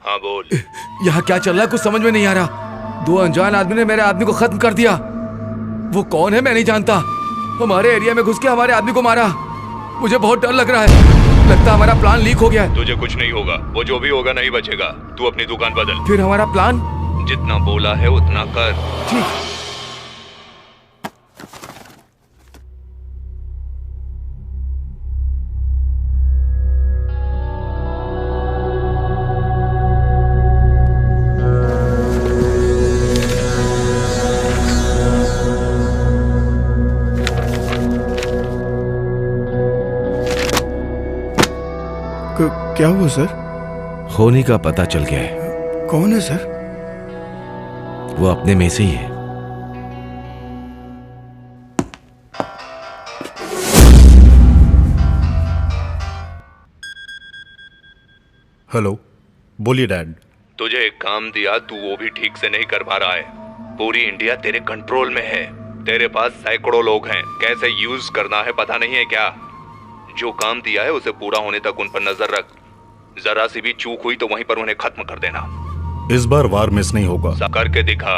Speaker 7: हाँ बोल।
Speaker 10: यहाँ क्या चल रहा है कुछ समझ में नहीं आ रहा। 2 अनजान आदमी ने मेरे आदमी को खत्म कर दिया। वो कौन है मैं नहीं जानता। हमारे एरिया में घुस के हमारे आदमी को मारा। मुझे बहुत डर लग रहा है। लगता है हमारा प्लान लीक हो गया है।
Speaker 7: तुझे कुछ नहीं होगा, वो जो भी होगा नहीं बचेगा। तू अपनी दुकान बदल।
Speaker 10: फिर हमारा प्लान?
Speaker 7: जितना बोला है उतना कर।
Speaker 10: ठीक।
Speaker 18: क्या हुआ सर?
Speaker 10: होनी का पता चल गया है।
Speaker 18: कौन है सर?
Speaker 10: वो अपने में से ही है।
Speaker 19: हेलो, बोलिए डैड।
Speaker 7: तुझे एक काम दिया, तू वो भी ठीक से नहीं कर पा रहा है। पूरी इंडिया तेरे कंट्रोल में है। तेरे पास सैकड़ों लोग हैं। कैसे यूज करना है पता नहीं है क्या? जो काम दिया है उसे पूरा होने तक उन पर नजर रख। जरा सी भी चूक हुई तो वहीं पर उन्हें खत्म कर देना।
Speaker 19: इस बार वार मिस नहीं होगा।
Speaker 7: करके दिखा।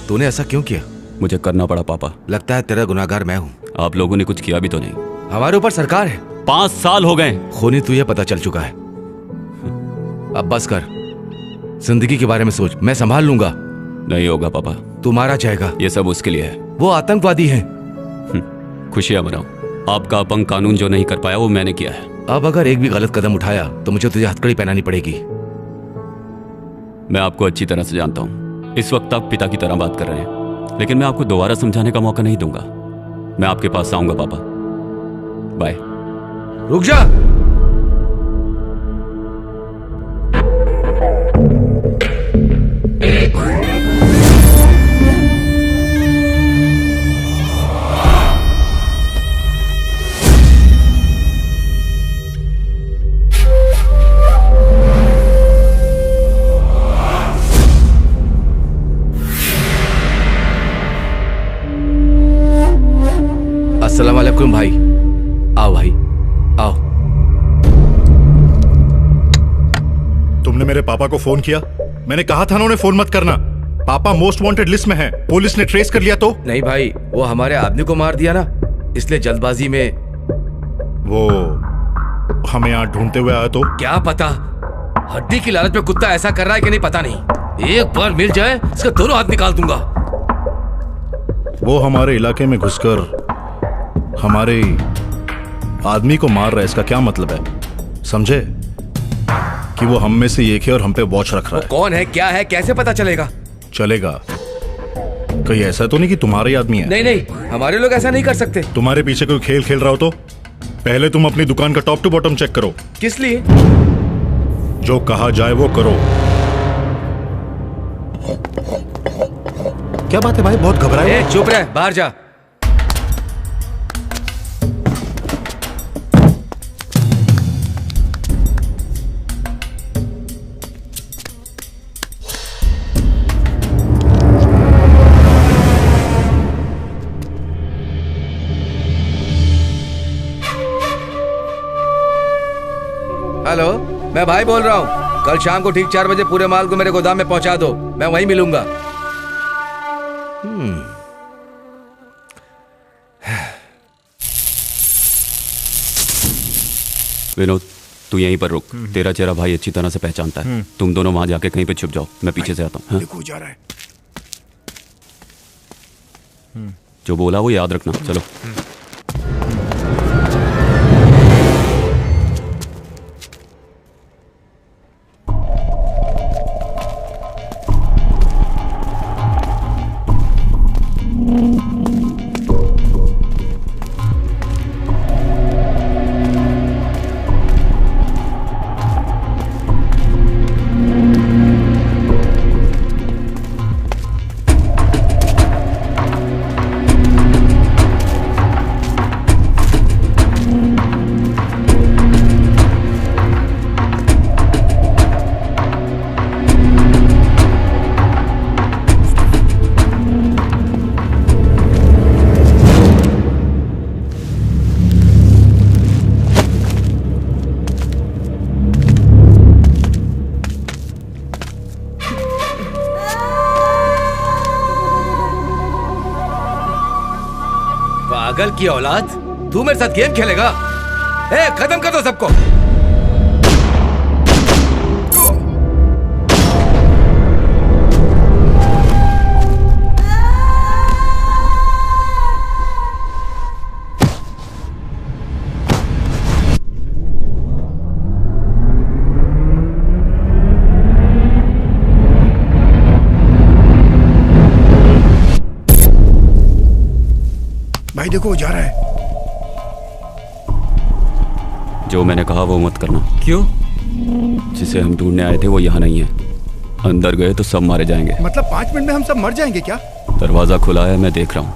Speaker 10: तूने ऐसा क्यों किया?
Speaker 16: मुझे करना पड़ा पापा।
Speaker 10: लगता है तेरा गुनाहगार मैं हूँ।
Speaker 16: आप लोगों ने कुछ किया भी तो नहीं।
Speaker 10: हमारे ऊपर सरकार है।
Speaker 16: 5 साल हो गए।
Speaker 10: खूनी तुझे पता चल चुका है। अब बस कर। जिंदगी के बारे में सोच। मैं संभाल लूंगा।
Speaker 16: नहीं होगा पापा।
Speaker 10: तू मारा जाएगा।
Speaker 16: ये सब उसके लिए है।
Speaker 10: वो आतंकवादी है।
Speaker 16: खुशियां मनाओ। आपका अपंग कानून जो नहीं कर पाया वो मैंने किया है।
Speaker 10: अब अगर एक भी गलत कदम उठाया तो मुझे तुझे हथकड़ी पहनानी पड़ेगी।
Speaker 16: मैं आपको अच्छी तरह से जानता हूँ। इस वक्त आप पिता की तरह बात कर रहे हैं, लेकिन मैं आपको दोबारा समझाने का मौका नहीं दूंगा। मैं आपके पास आऊंगा पापा। बाय।
Speaker 10: रुक जा। हुक्म भाई। आओ भाई आओ।
Speaker 19: तुमने मेरे पापा को फोन किया? मैंने कहा था ना उन्हें फोन मत करना। पापा मोस्ट वांटेड लिस्ट में हैं। पुलिस ने ट्रेस कर लिया तो?
Speaker 10: नहीं भाई, वो हमारे आदमी को मार दिया ना, इसलिए जल्दबाजी में।
Speaker 19: वो हमें यहाँ ढूंढते हुए आया तो?
Speaker 10: क्या पता, हड्डी की लालच में कुत्ता ऐसा कर रहा है कि नहीं पता नहीं। एक बार मिल जाए इसका दोनों हाथ निकाल दूंगा।
Speaker 19: वो हमारे इलाके में घुसकर हमारे आदमी को मार रहा है, इसका क्या मतलब है? समझे कि वो हम में से एक है और हम पे वॉच रख रहा है।
Speaker 10: कौन है, क्या है, कैसे पता चलेगा?
Speaker 19: चलेगा। कहीं ऐसा तो नहीं कि तुम्हारे आदमी है?
Speaker 10: नहीं नहीं, हमारे लोग ऐसा नहीं कर सकते।
Speaker 19: तुम्हारे पीछे कोई खेल खेल रहा हो तो पहले तुम अपनी दुकान का टॉप टू बॉटम चेक करो।
Speaker 10: किस लिए?
Speaker 19: जो कहा जाए वो करो। क्या बात है भाई, बहुत घबराए?
Speaker 10: चुप रह, बाहर जा। हेलो, मैं भाई बोल रहा हूँ। कल शाम को ठीक 4 बजे पूरे माल को मेरे गोदाम में पहुंचा दो, मैं वहीं मिलूंगा।
Speaker 16: विनोद, तू यहीं पर रुक। तेरा चेहरा भाई अच्छी तरह से पहचानता है। तुम दोनों वहां जाके कहीं पे छुप जाओ, मैं पीछे से आता हूँ।
Speaker 18: देखो जा रहा है।
Speaker 16: जो बोला वो याद रखना। चलो।
Speaker 10: पागल की औलाद, तू मेरे साथ गेम खेलेगा? ए, खत्म कर दो सबको।
Speaker 18: भाई देखो वो जा रहा है।
Speaker 16: जो मैंने कहा वो मत करना।
Speaker 1: क्यों?
Speaker 16: जिसे हम ढूंढने आए थे वो यहाँ नहीं है। अंदर गए तो सब मारे जाएंगे।
Speaker 18: मतलब 5 मिनट में हम सब मर जाएंगे क्या?
Speaker 16: दरवाजा खुला है, मैं देख रहा हूँ।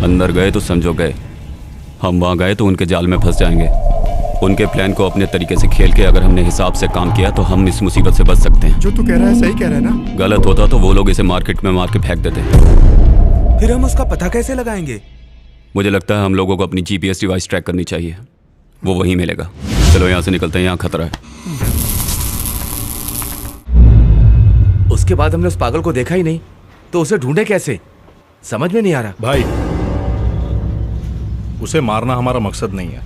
Speaker 16: अंदर गए तो समझो गए। हम वहाँ गए तो उनके जाल में फंस जाएंगे। उनके प्लान को अपने तरीके से खेल के अगर हमने हिसाब से काम किया तो हम इस मुसीबत से बच सकते हैं।
Speaker 18: जो तू कह रहा है सही कह रहा है ना?
Speaker 16: गलत होता तो वो लोग इसे मार्केट में मार के फेंक देते।
Speaker 4: फिर हम उसका पता कैसे लगाएंगे?
Speaker 16: मुझे लगता है हम लोगों को अपनी जीपीएस डिवाइस ट्रैक करनी चाहिए, वो वहीं मिलेगा। चलो यहाँ से निकलते हैं, यहाँ खतरा है।
Speaker 10: उसके बाद हमने उस पागल को देखा ही नहीं, तो उसे ढूंढे कैसे, समझ में नहीं आ रहा।
Speaker 19: भाई उसे मारना हमारा मकसद नहीं है,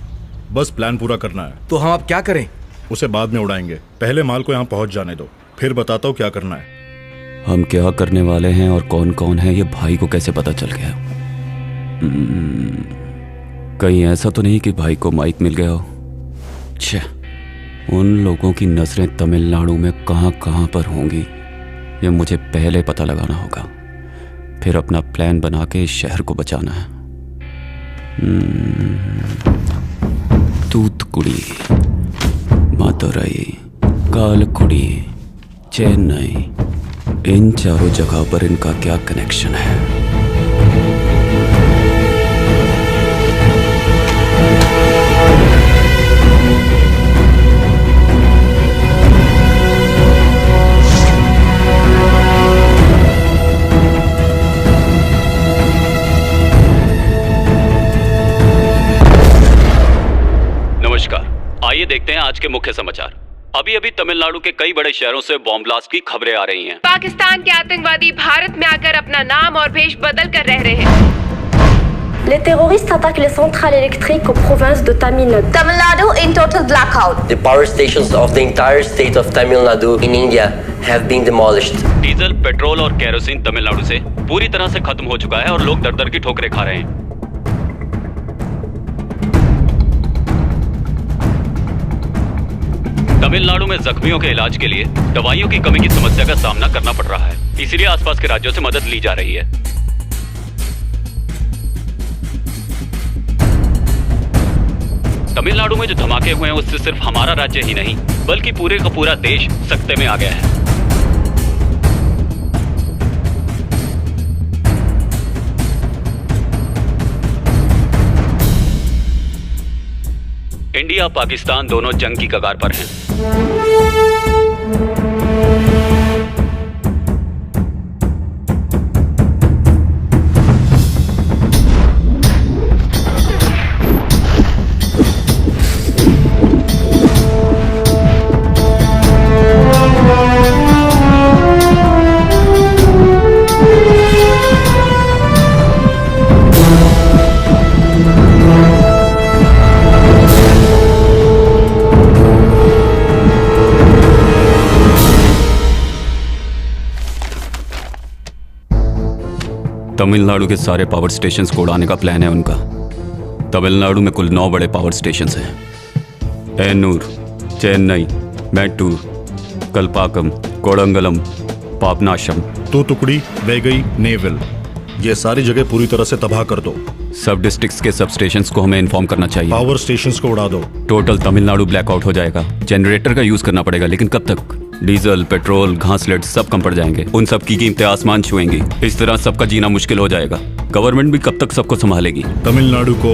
Speaker 19: बस प्लान पूरा करना है।
Speaker 10: तो हम अब क्या करें?
Speaker 19: उसे बाद में उड़ाएंगे, पहले माल को यहाँ पहुंच जाने दो, फिर बताता हूँ क्या करना है।
Speaker 16: हम क्या करने वाले हैं और कौन कौन है ये भाई को कैसे पता चल गया? कहीं ऐसा तो नहीं कि भाई को माइक मिल गया हो? छे, उन लोगों की नजरें तमिलनाडु में कहाँ कहाँ पर होंगी ये मुझे पहले पता लगाना होगा, फिर अपना प्लान बना के इस शहर को बचाना है। तूतुकुड़ी, मदुरई, कालकुड़ी, चेन्नई, इन चारों जगह पर इनका क्या कनेक्शन है? आइए देखते हैं आज के मुख्य समाचार। अभी अभी तमिलनाडु के कई बड़े शहरों से बॉम्ब ब्लास्ट की खबरें आ रही हैं।
Speaker 9: पाकिस्तान के आतंकवादी भारत में आकर अपना नाम और भेष बदल कर रह रहे हैं।
Speaker 20: Les terroristes attaquent les centrales électriques aux provinces de Tamil Nadu. Tamil Nadu in total blackout.
Speaker 21: The power stations of the entire state of Tamil Nadu in India have been demolished.
Speaker 16: Diesel, petrol और kerosene Tamil Nadu से पूरी तरह से खत्म हो चुका है और लोग दर दर की ठोकरें खा रहे हैं। तमिलनाडु में जख्मियों के इलाज के लिए दवाइयों की कमी की समस्या का सामना करना पड़ रहा है, इसीलिए आसपास के राज्यों से मदद ली जा रही है। तमिलनाडु में जो धमाके हुए हैं उससे सिर्फ हमारा राज्य ही नहीं बल्कि पूरे का पूरा देश सकते में आ गया है। इंडिया पाकिस्तान दोनों जंग की कगार पर हैं। तमिलनाडु के सारे पावर स्टेशंस को उड़ाने का प्लान है उनका। तमिलनाडु में कुल 9 बड़े पावर स्टेशंस हैं। एन्नूर, चेन्नई, मैट्टूर, कल्पाकम, कोडंगलम, पापनाशम,
Speaker 19: तूतुकुड़ी, वेगई, नेवल, ये सारी जगह पूरी तरह से तबाह कर दो।
Speaker 16: सब डिस्ट्रिक्ट्स के सब स्टेशंस को हमें इन्फॉर्म करना चाहिए।
Speaker 19: पावर स्टेशंस को उड़ा दो।
Speaker 16: टोटल तमिलनाडु ब्लैकआउट हो जाएगा। जनरेटर का यूज करना पड़ेगा, लेकिन कब तक? डीजल, पेट्रोल, घासलेट सब कम पड़ जाएंगे। उन सब की कीमतें आसमान छुएंगी। इस तरह सबका जीना मुश्किल हो जाएगा। गवर्नमेंट भी कब तक सबको संभालेगी?
Speaker 19: तमिलनाडु को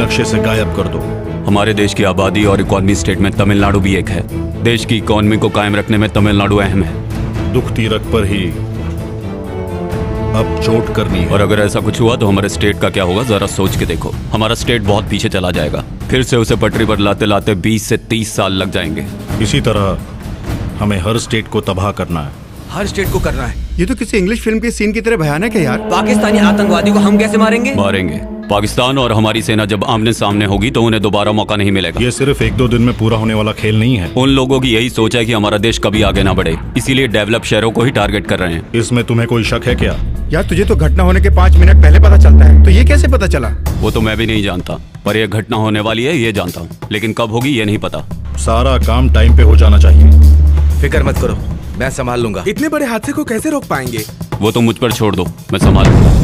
Speaker 19: नक्शे से गायब कर दो।
Speaker 16: हमारे देश की आबादी और इकोनॉमी स्टेट में तमिलनाडु भी एक है। देश की इकोनॉमी को कायम रखने में तमिलनाडु अहम है।
Speaker 19: दुखती रख पर ही अब चोट करनी है।
Speaker 16: और अगर ऐसा कुछ हुआ तो हमारे स्टेट का क्या होगा, जरा सोच के देखो। हमारा स्टेट बहुत पीछे चला जाएगा। फिर से उसे पटरी पर लाते लाते 20 से 30 साल लग जाएंगे।
Speaker 19: इसी तरह हमें हर स्टेट को तबाह करना है।
Speaker 3: हर स्टेट को करना है।
Speaker 18: ये तो किसी इंग्लिश फिल्म के सीन की तरह भयानक है यार।
Speaker 3: पाकिस्तानी आतंकवादी को हम कैसे मारेंगे?
Speaker 16: मारेंगे। पाकिस्तान और हमारी सेना जब आमने सामने होगी तो उन्हें दोबारा मौका नहीं मिलेगा।
Speaker 19: ये सिर्फ 1-2 दिन में पूरा होने वाला खेल नहीं है।
Speaker 16: उन लोगों की यही सोच है कि हमारा देश कभी आगे ना बढ़े, इसीलिए डेवलप शहरों को ही टारगेट कर रहे हैं।
Speaker 19: इसमें तुम्हें कोई शक है क्या?
Speaker 18: यार तुझे तो घटना होने के 5 मिनट पहले पता चलता है, तो ये कैसे पता चला?
Speaker 16: वो तो मैं भी नहीं जानता, पर यह घटना होने वाली है ये जानता हूँ, लेकिन कब होगी ये नहीं पता।
Speaker 19: सारा काम टाइम पे हो जाना चाहिए।
Speaker 10: फिक्र मत करो, मैं संभाल लूंगा।
Speaker 4: इतने बड़े हादसे को कैसे रोक पाएंगे?
Speaker 16: वो तो मुझ पर छोड़ दो, मैं संभाल लूंगा।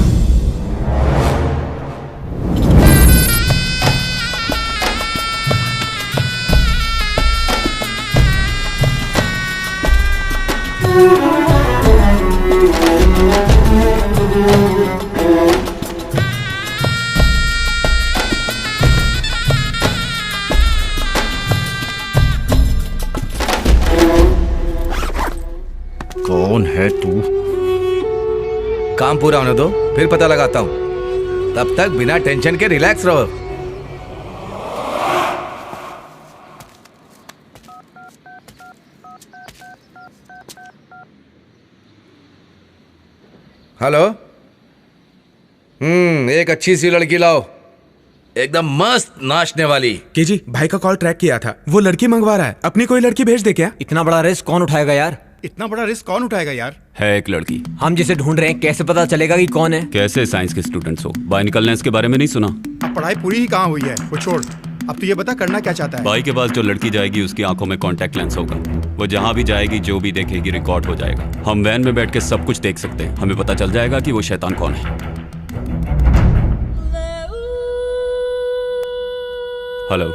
Speaker 19: कौन है तू?
Speaker 10: काम पूरा होने दो, फिर पता लगाता हूं। तब तक बिना टेंशन के रिलैक्स रहो। हेलो, एक अच्छी सी लड़की लाओ, एकदम मस्त नाचने वाली।
Speaker 4: जी भाई का कॉल ट्रैक किया था, वो लड़की मंगवा रहा है। अपनी कोई लड़की भेज दे क्या?
Speaker 3: इतना बड़ा रिस्क कौन उठाएगा यार?
Speaker 18: इतना बड़ा रिस्क कौन उठाएगा यार?
Speaker 16: है एक लड़की।
Speaker 3: हम जिसे ढूंढ रहे हैं कैसे पता चलेगा कि कौन है?
Speaker 16: कैसे साइंस के स्टूडेंट्स हो, बाहर निकलने इसके बारे में नहीं सुना?
Speaker 18: अब पढ़ाई पूरी ही कहाँ हुई है, वो छोड़। अब तू ये बता करना क्या चाहता है?
Speaker 16: भाई के पास जो लड़की जाएगी उसकी आंखों में कॉन्टैक्ट लेंस होगा। वो जहाँ भी जाएगी जो भी देखेगी रिकॉर्ड हो जाएगा। हम वैन में बैठ के सब कुछ देख सकते हैं। हमें पता चल जाएगा कि वो शैतान कौन है। हेलो,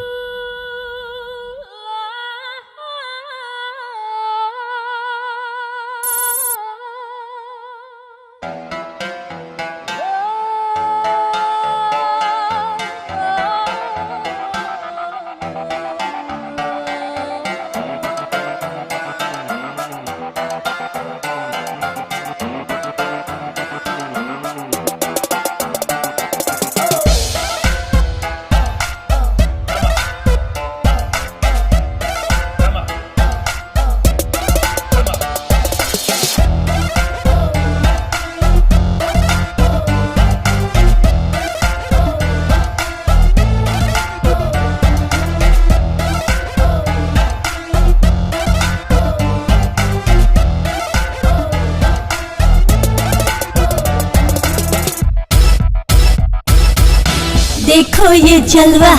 Speaker 12: ये जलवा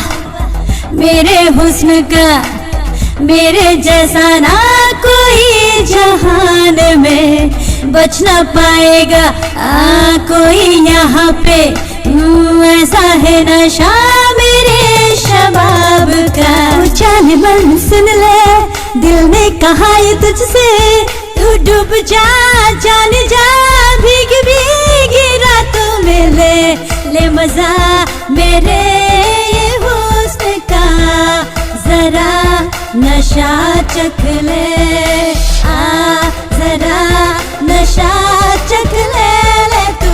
Speaker 12: मेरे हुस्न का, मेरे जैसा ना कोई जहान में बच ना पाएगा कोई यहाँ पे। ऐसा है नशा मेरे शबाब का। जाने मन सुन ले, दिल ने कहा ये तुझसे, तू डूब जा जान जा, भीग भीगी रातों में ले मजा मेरे ये हुस्न का। जरा नशा चख ले, जरा नशा चख ले तू,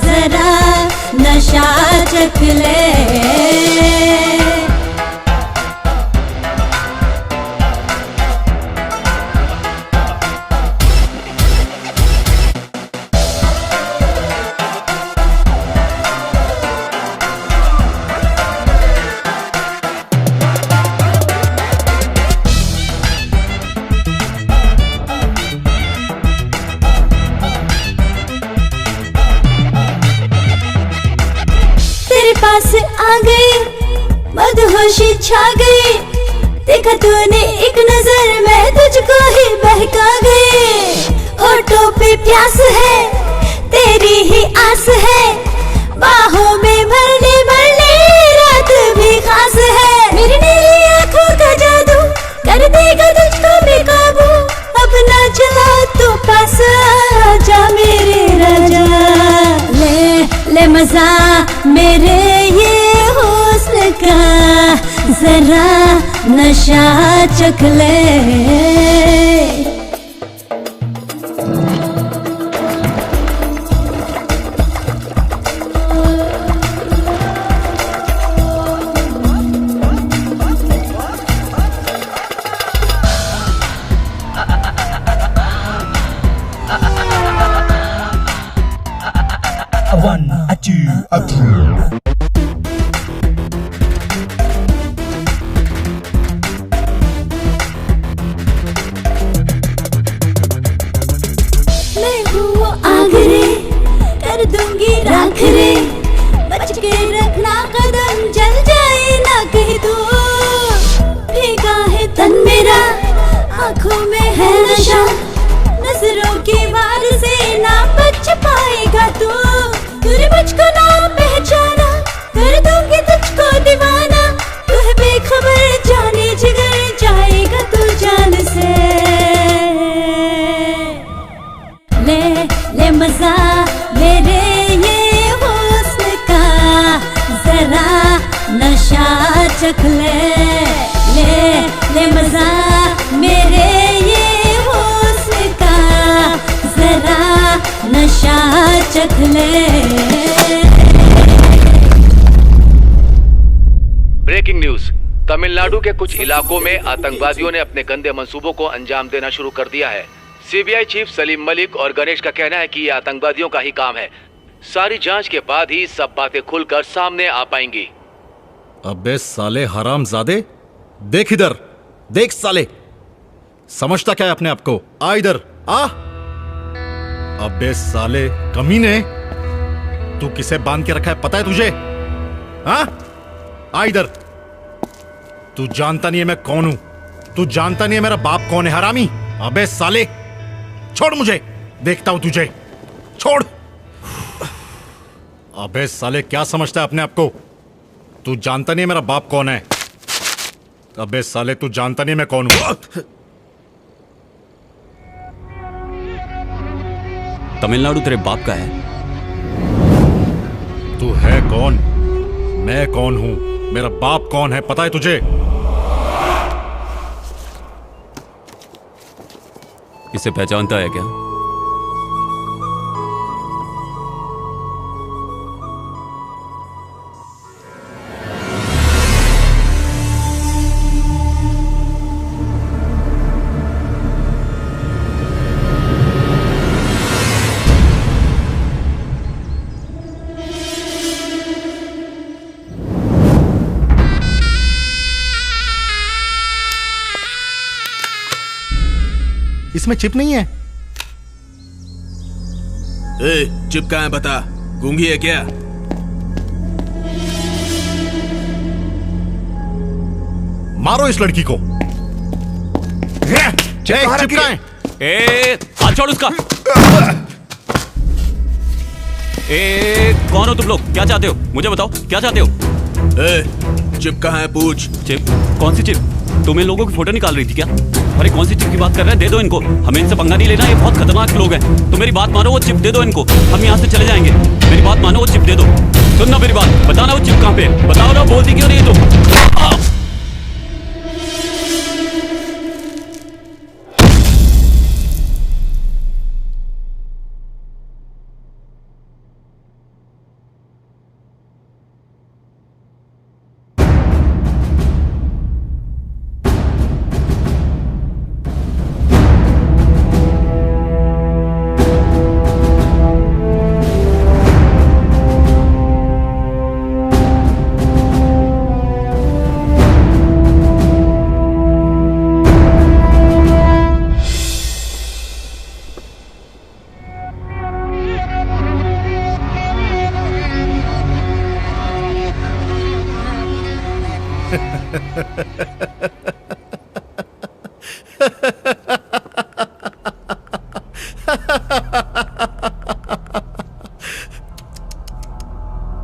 Speaker 12: जरा नशा चख ले। पास आ गई, मदहोशी छा गई, देखा तूने एक नजर में तुझको ही बहका गई। होठों पे प्यास है, तेरी ही आस है, बाहों में भरने भरने रात भी खास है। मेरी नीली आंखों का जादू कर देगा तुझको बेकाबू, अपना चला तो पास जा मेरे राजा। ले मजा मेरे ये हुस्न का, जरा नशा चख ले। मैं हूँ आग रे, कर दूंगी राख रे, बच के रखना कदम जल जाए ना कहीं तो। भीगा है तन मेरा, आँखों में है नशा, नजरों की वार से ना बच पाएगा तू। तूने मुझको ना पहचाना, कर दूंगी तुझको दीवाना, तू है बेखबर जाने जिगर जाएगा तू जान से। ले मजा मेरे ये हुस्न का, जरा नशा चख ले मजा मेरे ये हुस्न का, जरा नशा चख ले।
Speaker 10: ब्रेकिंग न्यूज, तमिलनाडु के कुछ इलाकों में आतंकवादियों ने अपने गंदे मंसूबों को अंजाम देना शुरू कर दिया है। सीबीआई चीफ सलीम मलिक और गणेश का कहना है कि ये आतंकवादियों का ही काम है। सारी जांच के बाद ही सब बातें खुलकर सामने आ पाएंगी।
Speaker 19: अबे साले हरामजादे, देख इधर, देख साले, समझता क्या है अपने आप को? आ इधर आ। अबे साले कमीने, तू किसे बांध के रखा है पता है तुझे? हाँ, आ इधर। तू जानता नहीं है मैं कौन हूं, तू जानता नहीं है मेरा बाप कौन है हरामी। अबे साले छोड़ मुझे, देखता हूं तुझे, छोड़। अबे साले क्या समझता है अपने आप को? तू जानता नहीं है मेरा बाप कौन है। अबे साले तू जानता नहीं मैं कौन हूं।
Speaker 16: तमिलनाडु तेरे बाप का है?
Speaker 19: तू है कौन? मैं कौन हूं? मेरा बाप कौन है पता है तुझे?
Speaker 16: इसे पहचानता है क्या?
Speaker 19: इसमें चिप नहीं है।
Speaker 3: चिप कहाँ है बता? गूंगी है क्या?
Speaker 19: मारो इस लड़की को। चिपकाएं।
Speaker 1: हाथ छोड़ उसका। कौन हो तुम लोग? क्या चाहते हो? मुझे बताओ, क्या चाहते हो?
Speaker 4: चिप कहाँ है? पूछ।
Speaker 1: चिप? कौन सी चिप? तुम इन लोगों की फोटो निकाल रही थी क्या? अरे कौन सी चिप की बात कर रहे हैं? दे दो इनको, हमें इनसे पंगा नहीं लेना, ये बहुत खतरनाक लोग हैं। तो मेरी बात मानो, वो चिप दे दो इनको, हम यहाँ से चले जाएंगे। मेरी बात मानो, वो चिप दे दो। सुनना मेरी बात, बताना वो चिप कहाँ पे? बताओ ना, बोलती क्यों नहीं तुम?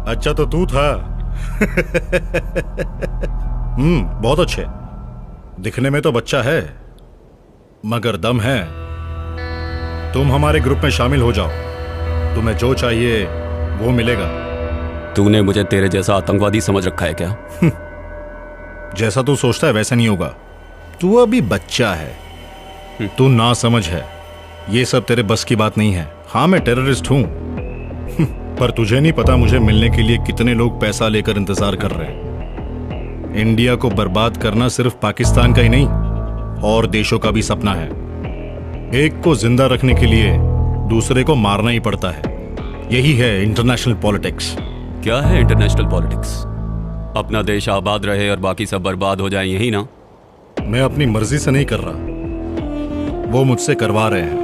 Speaker 19: अच्छा तो तू था। बहुत अच्छे। दिखने में तो बच्चा है मगर दम है। तुम हमारे ग्रुप में शामिल हो जाओ, तुम्हें जो चाहिए वो मिलेगा।
Speaker 1: तूने मुझे तेरे जैसा आतंकवादी समझ रखा है क्या?
Speaker 19: जैसा तू सोचता है वैसा नहीं होगा। तू अभी बच्चा है, तू ना समझ है। ये सब तेरे बस की बात नहीं है। हाँ मैं टेररिस्ट हूं, पर तुझे नहीं पता मुझे मिलने के लिए कितने लोग पैसा लेकर इंतजार कर रहे हैं। इंडिया को बर्बाद करना सिर्फ पाकिस्तान का ही नहीं और देशों का भी सपना है। एक को जिंदा रखने के लिए दूसरे को मारना ही पड़ता है। यही है इंटरनेशनल पॉलिटिक्स।
Speaker 1: क्या है इंटरनेशनल पॉलिटिक्स? अपना देश आबाद रहे और बाकी सब बर्बाद हो जाए, यही ना?
Speaker 19: मैं अपनी मर्जी से नहीं कर रहा, वो मुझसे करवा रहे हैं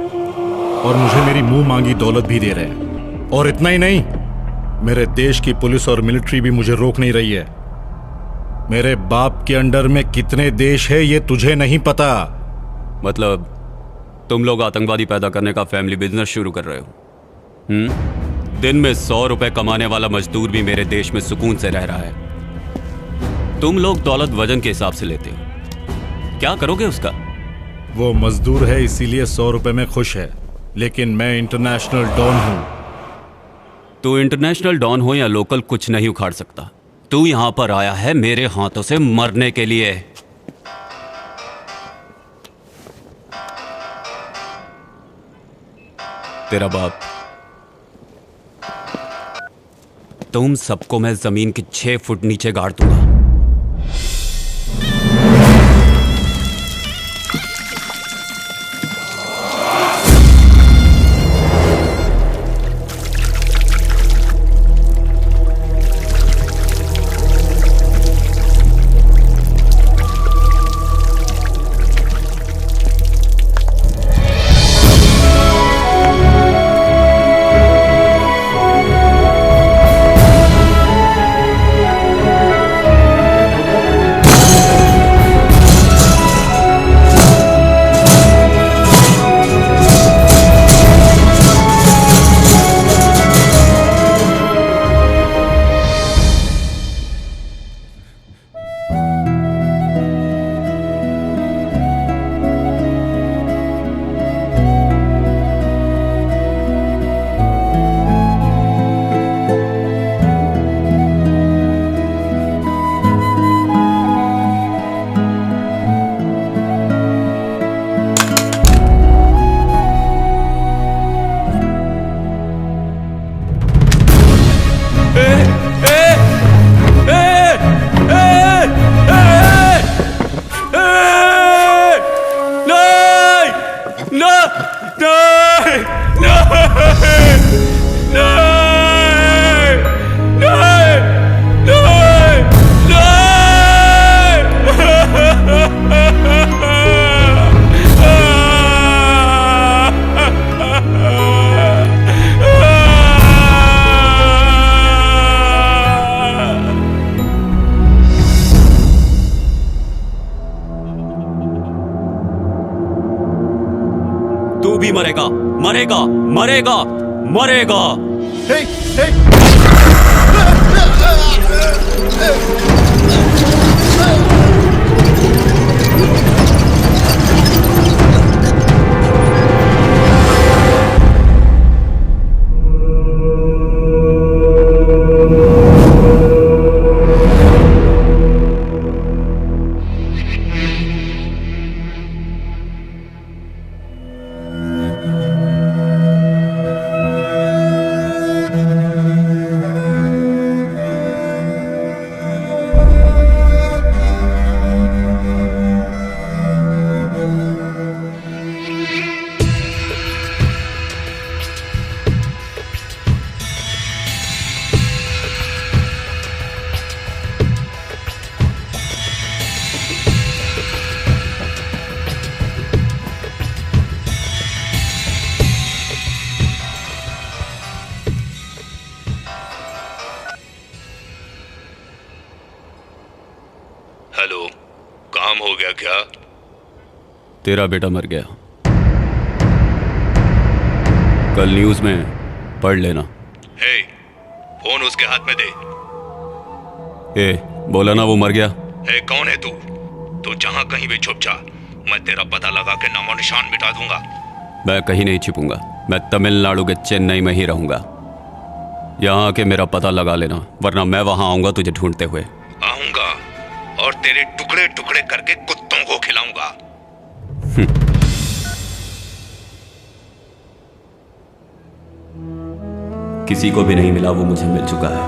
Speaker 19: और मुझे मेरी मुंह मांगी दौलत भी दे रहे हैं। और इतना ही नहीं, मेरे देश की पुलिस और मिलिट्री भी मुझे रोक नहीं रही है। मेरे बाप के अंडर में कितने देश है ये तुझे नहीं पता।
Speaker 1: मतलब तुम लोग आतंकवादी पैदा करने का फैमिली बिजनेस शुरू कर रहे हो? दिन में 100 रुपए कमाने वाला मजदूर भी मेरे देश में सुकून से रह रहा है। तुम लोग दौलत वजन के हिसाब से लेते हो, क्या करोगे उसका?
Speaker 19: वो मजदूर है इसीलिए 100 रुपए में खुश है, लेकिन मैं इंटरनेशनल डॉन हूं।
Speaker 1: तू इंटरनेशनल डॉन हो या लोकल, कुछ नहीं उखाड़ सकता। तू यहां पर आया है मेरे हाथों से मरने के लिए। तेरा बाप, तुम सबको मैं जमीन के 6 फुट नीचे गाड़ दूंगा।
Speaker 16: तू भी मरेगा, मरेगा, मरेगा, मरेगा।
Speaker 7: हेलो, काम हो गया क्या?
Speaker 16: तेरा बेटा मर गया। कल न्यूज में पढ़ लेना।
Speaker 7: हे, फोन उसके हाथ में दे।
Speaker 16: ए, बोला ना वो मर गया।
Speaker 7: हे, कौन है तू? तू जहां कहीं भी छुप जा, मैं तेरा पता लगा के नामो निशान मिटा दूंगा।
Speaker 16: मैं कहीं नहीं छिपूंगा। मैं तमिलनाडु के चेन्नई में ही रहूंगा। यहाँ आके मेरा पता लगा लेना, वरना मैं वहां आऊंगा तुझे ढूंढते हुए।
Speaker 7: आऊंगा और तेरे टुकड़े टुकड़े करके कुत्तों को खिलाऊंगा।
Speaker 16: किसी को भी नहीं मिला, वो मुझे मिल चुका है।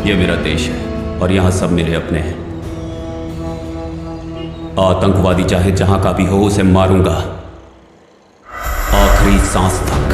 Speaker 16: ये मेरा देश है और यहां सब मेरे अपने हैं। आतंकवादी चाहे जहां का भी हो, उसे मारूंगा आखिरी सांस तक।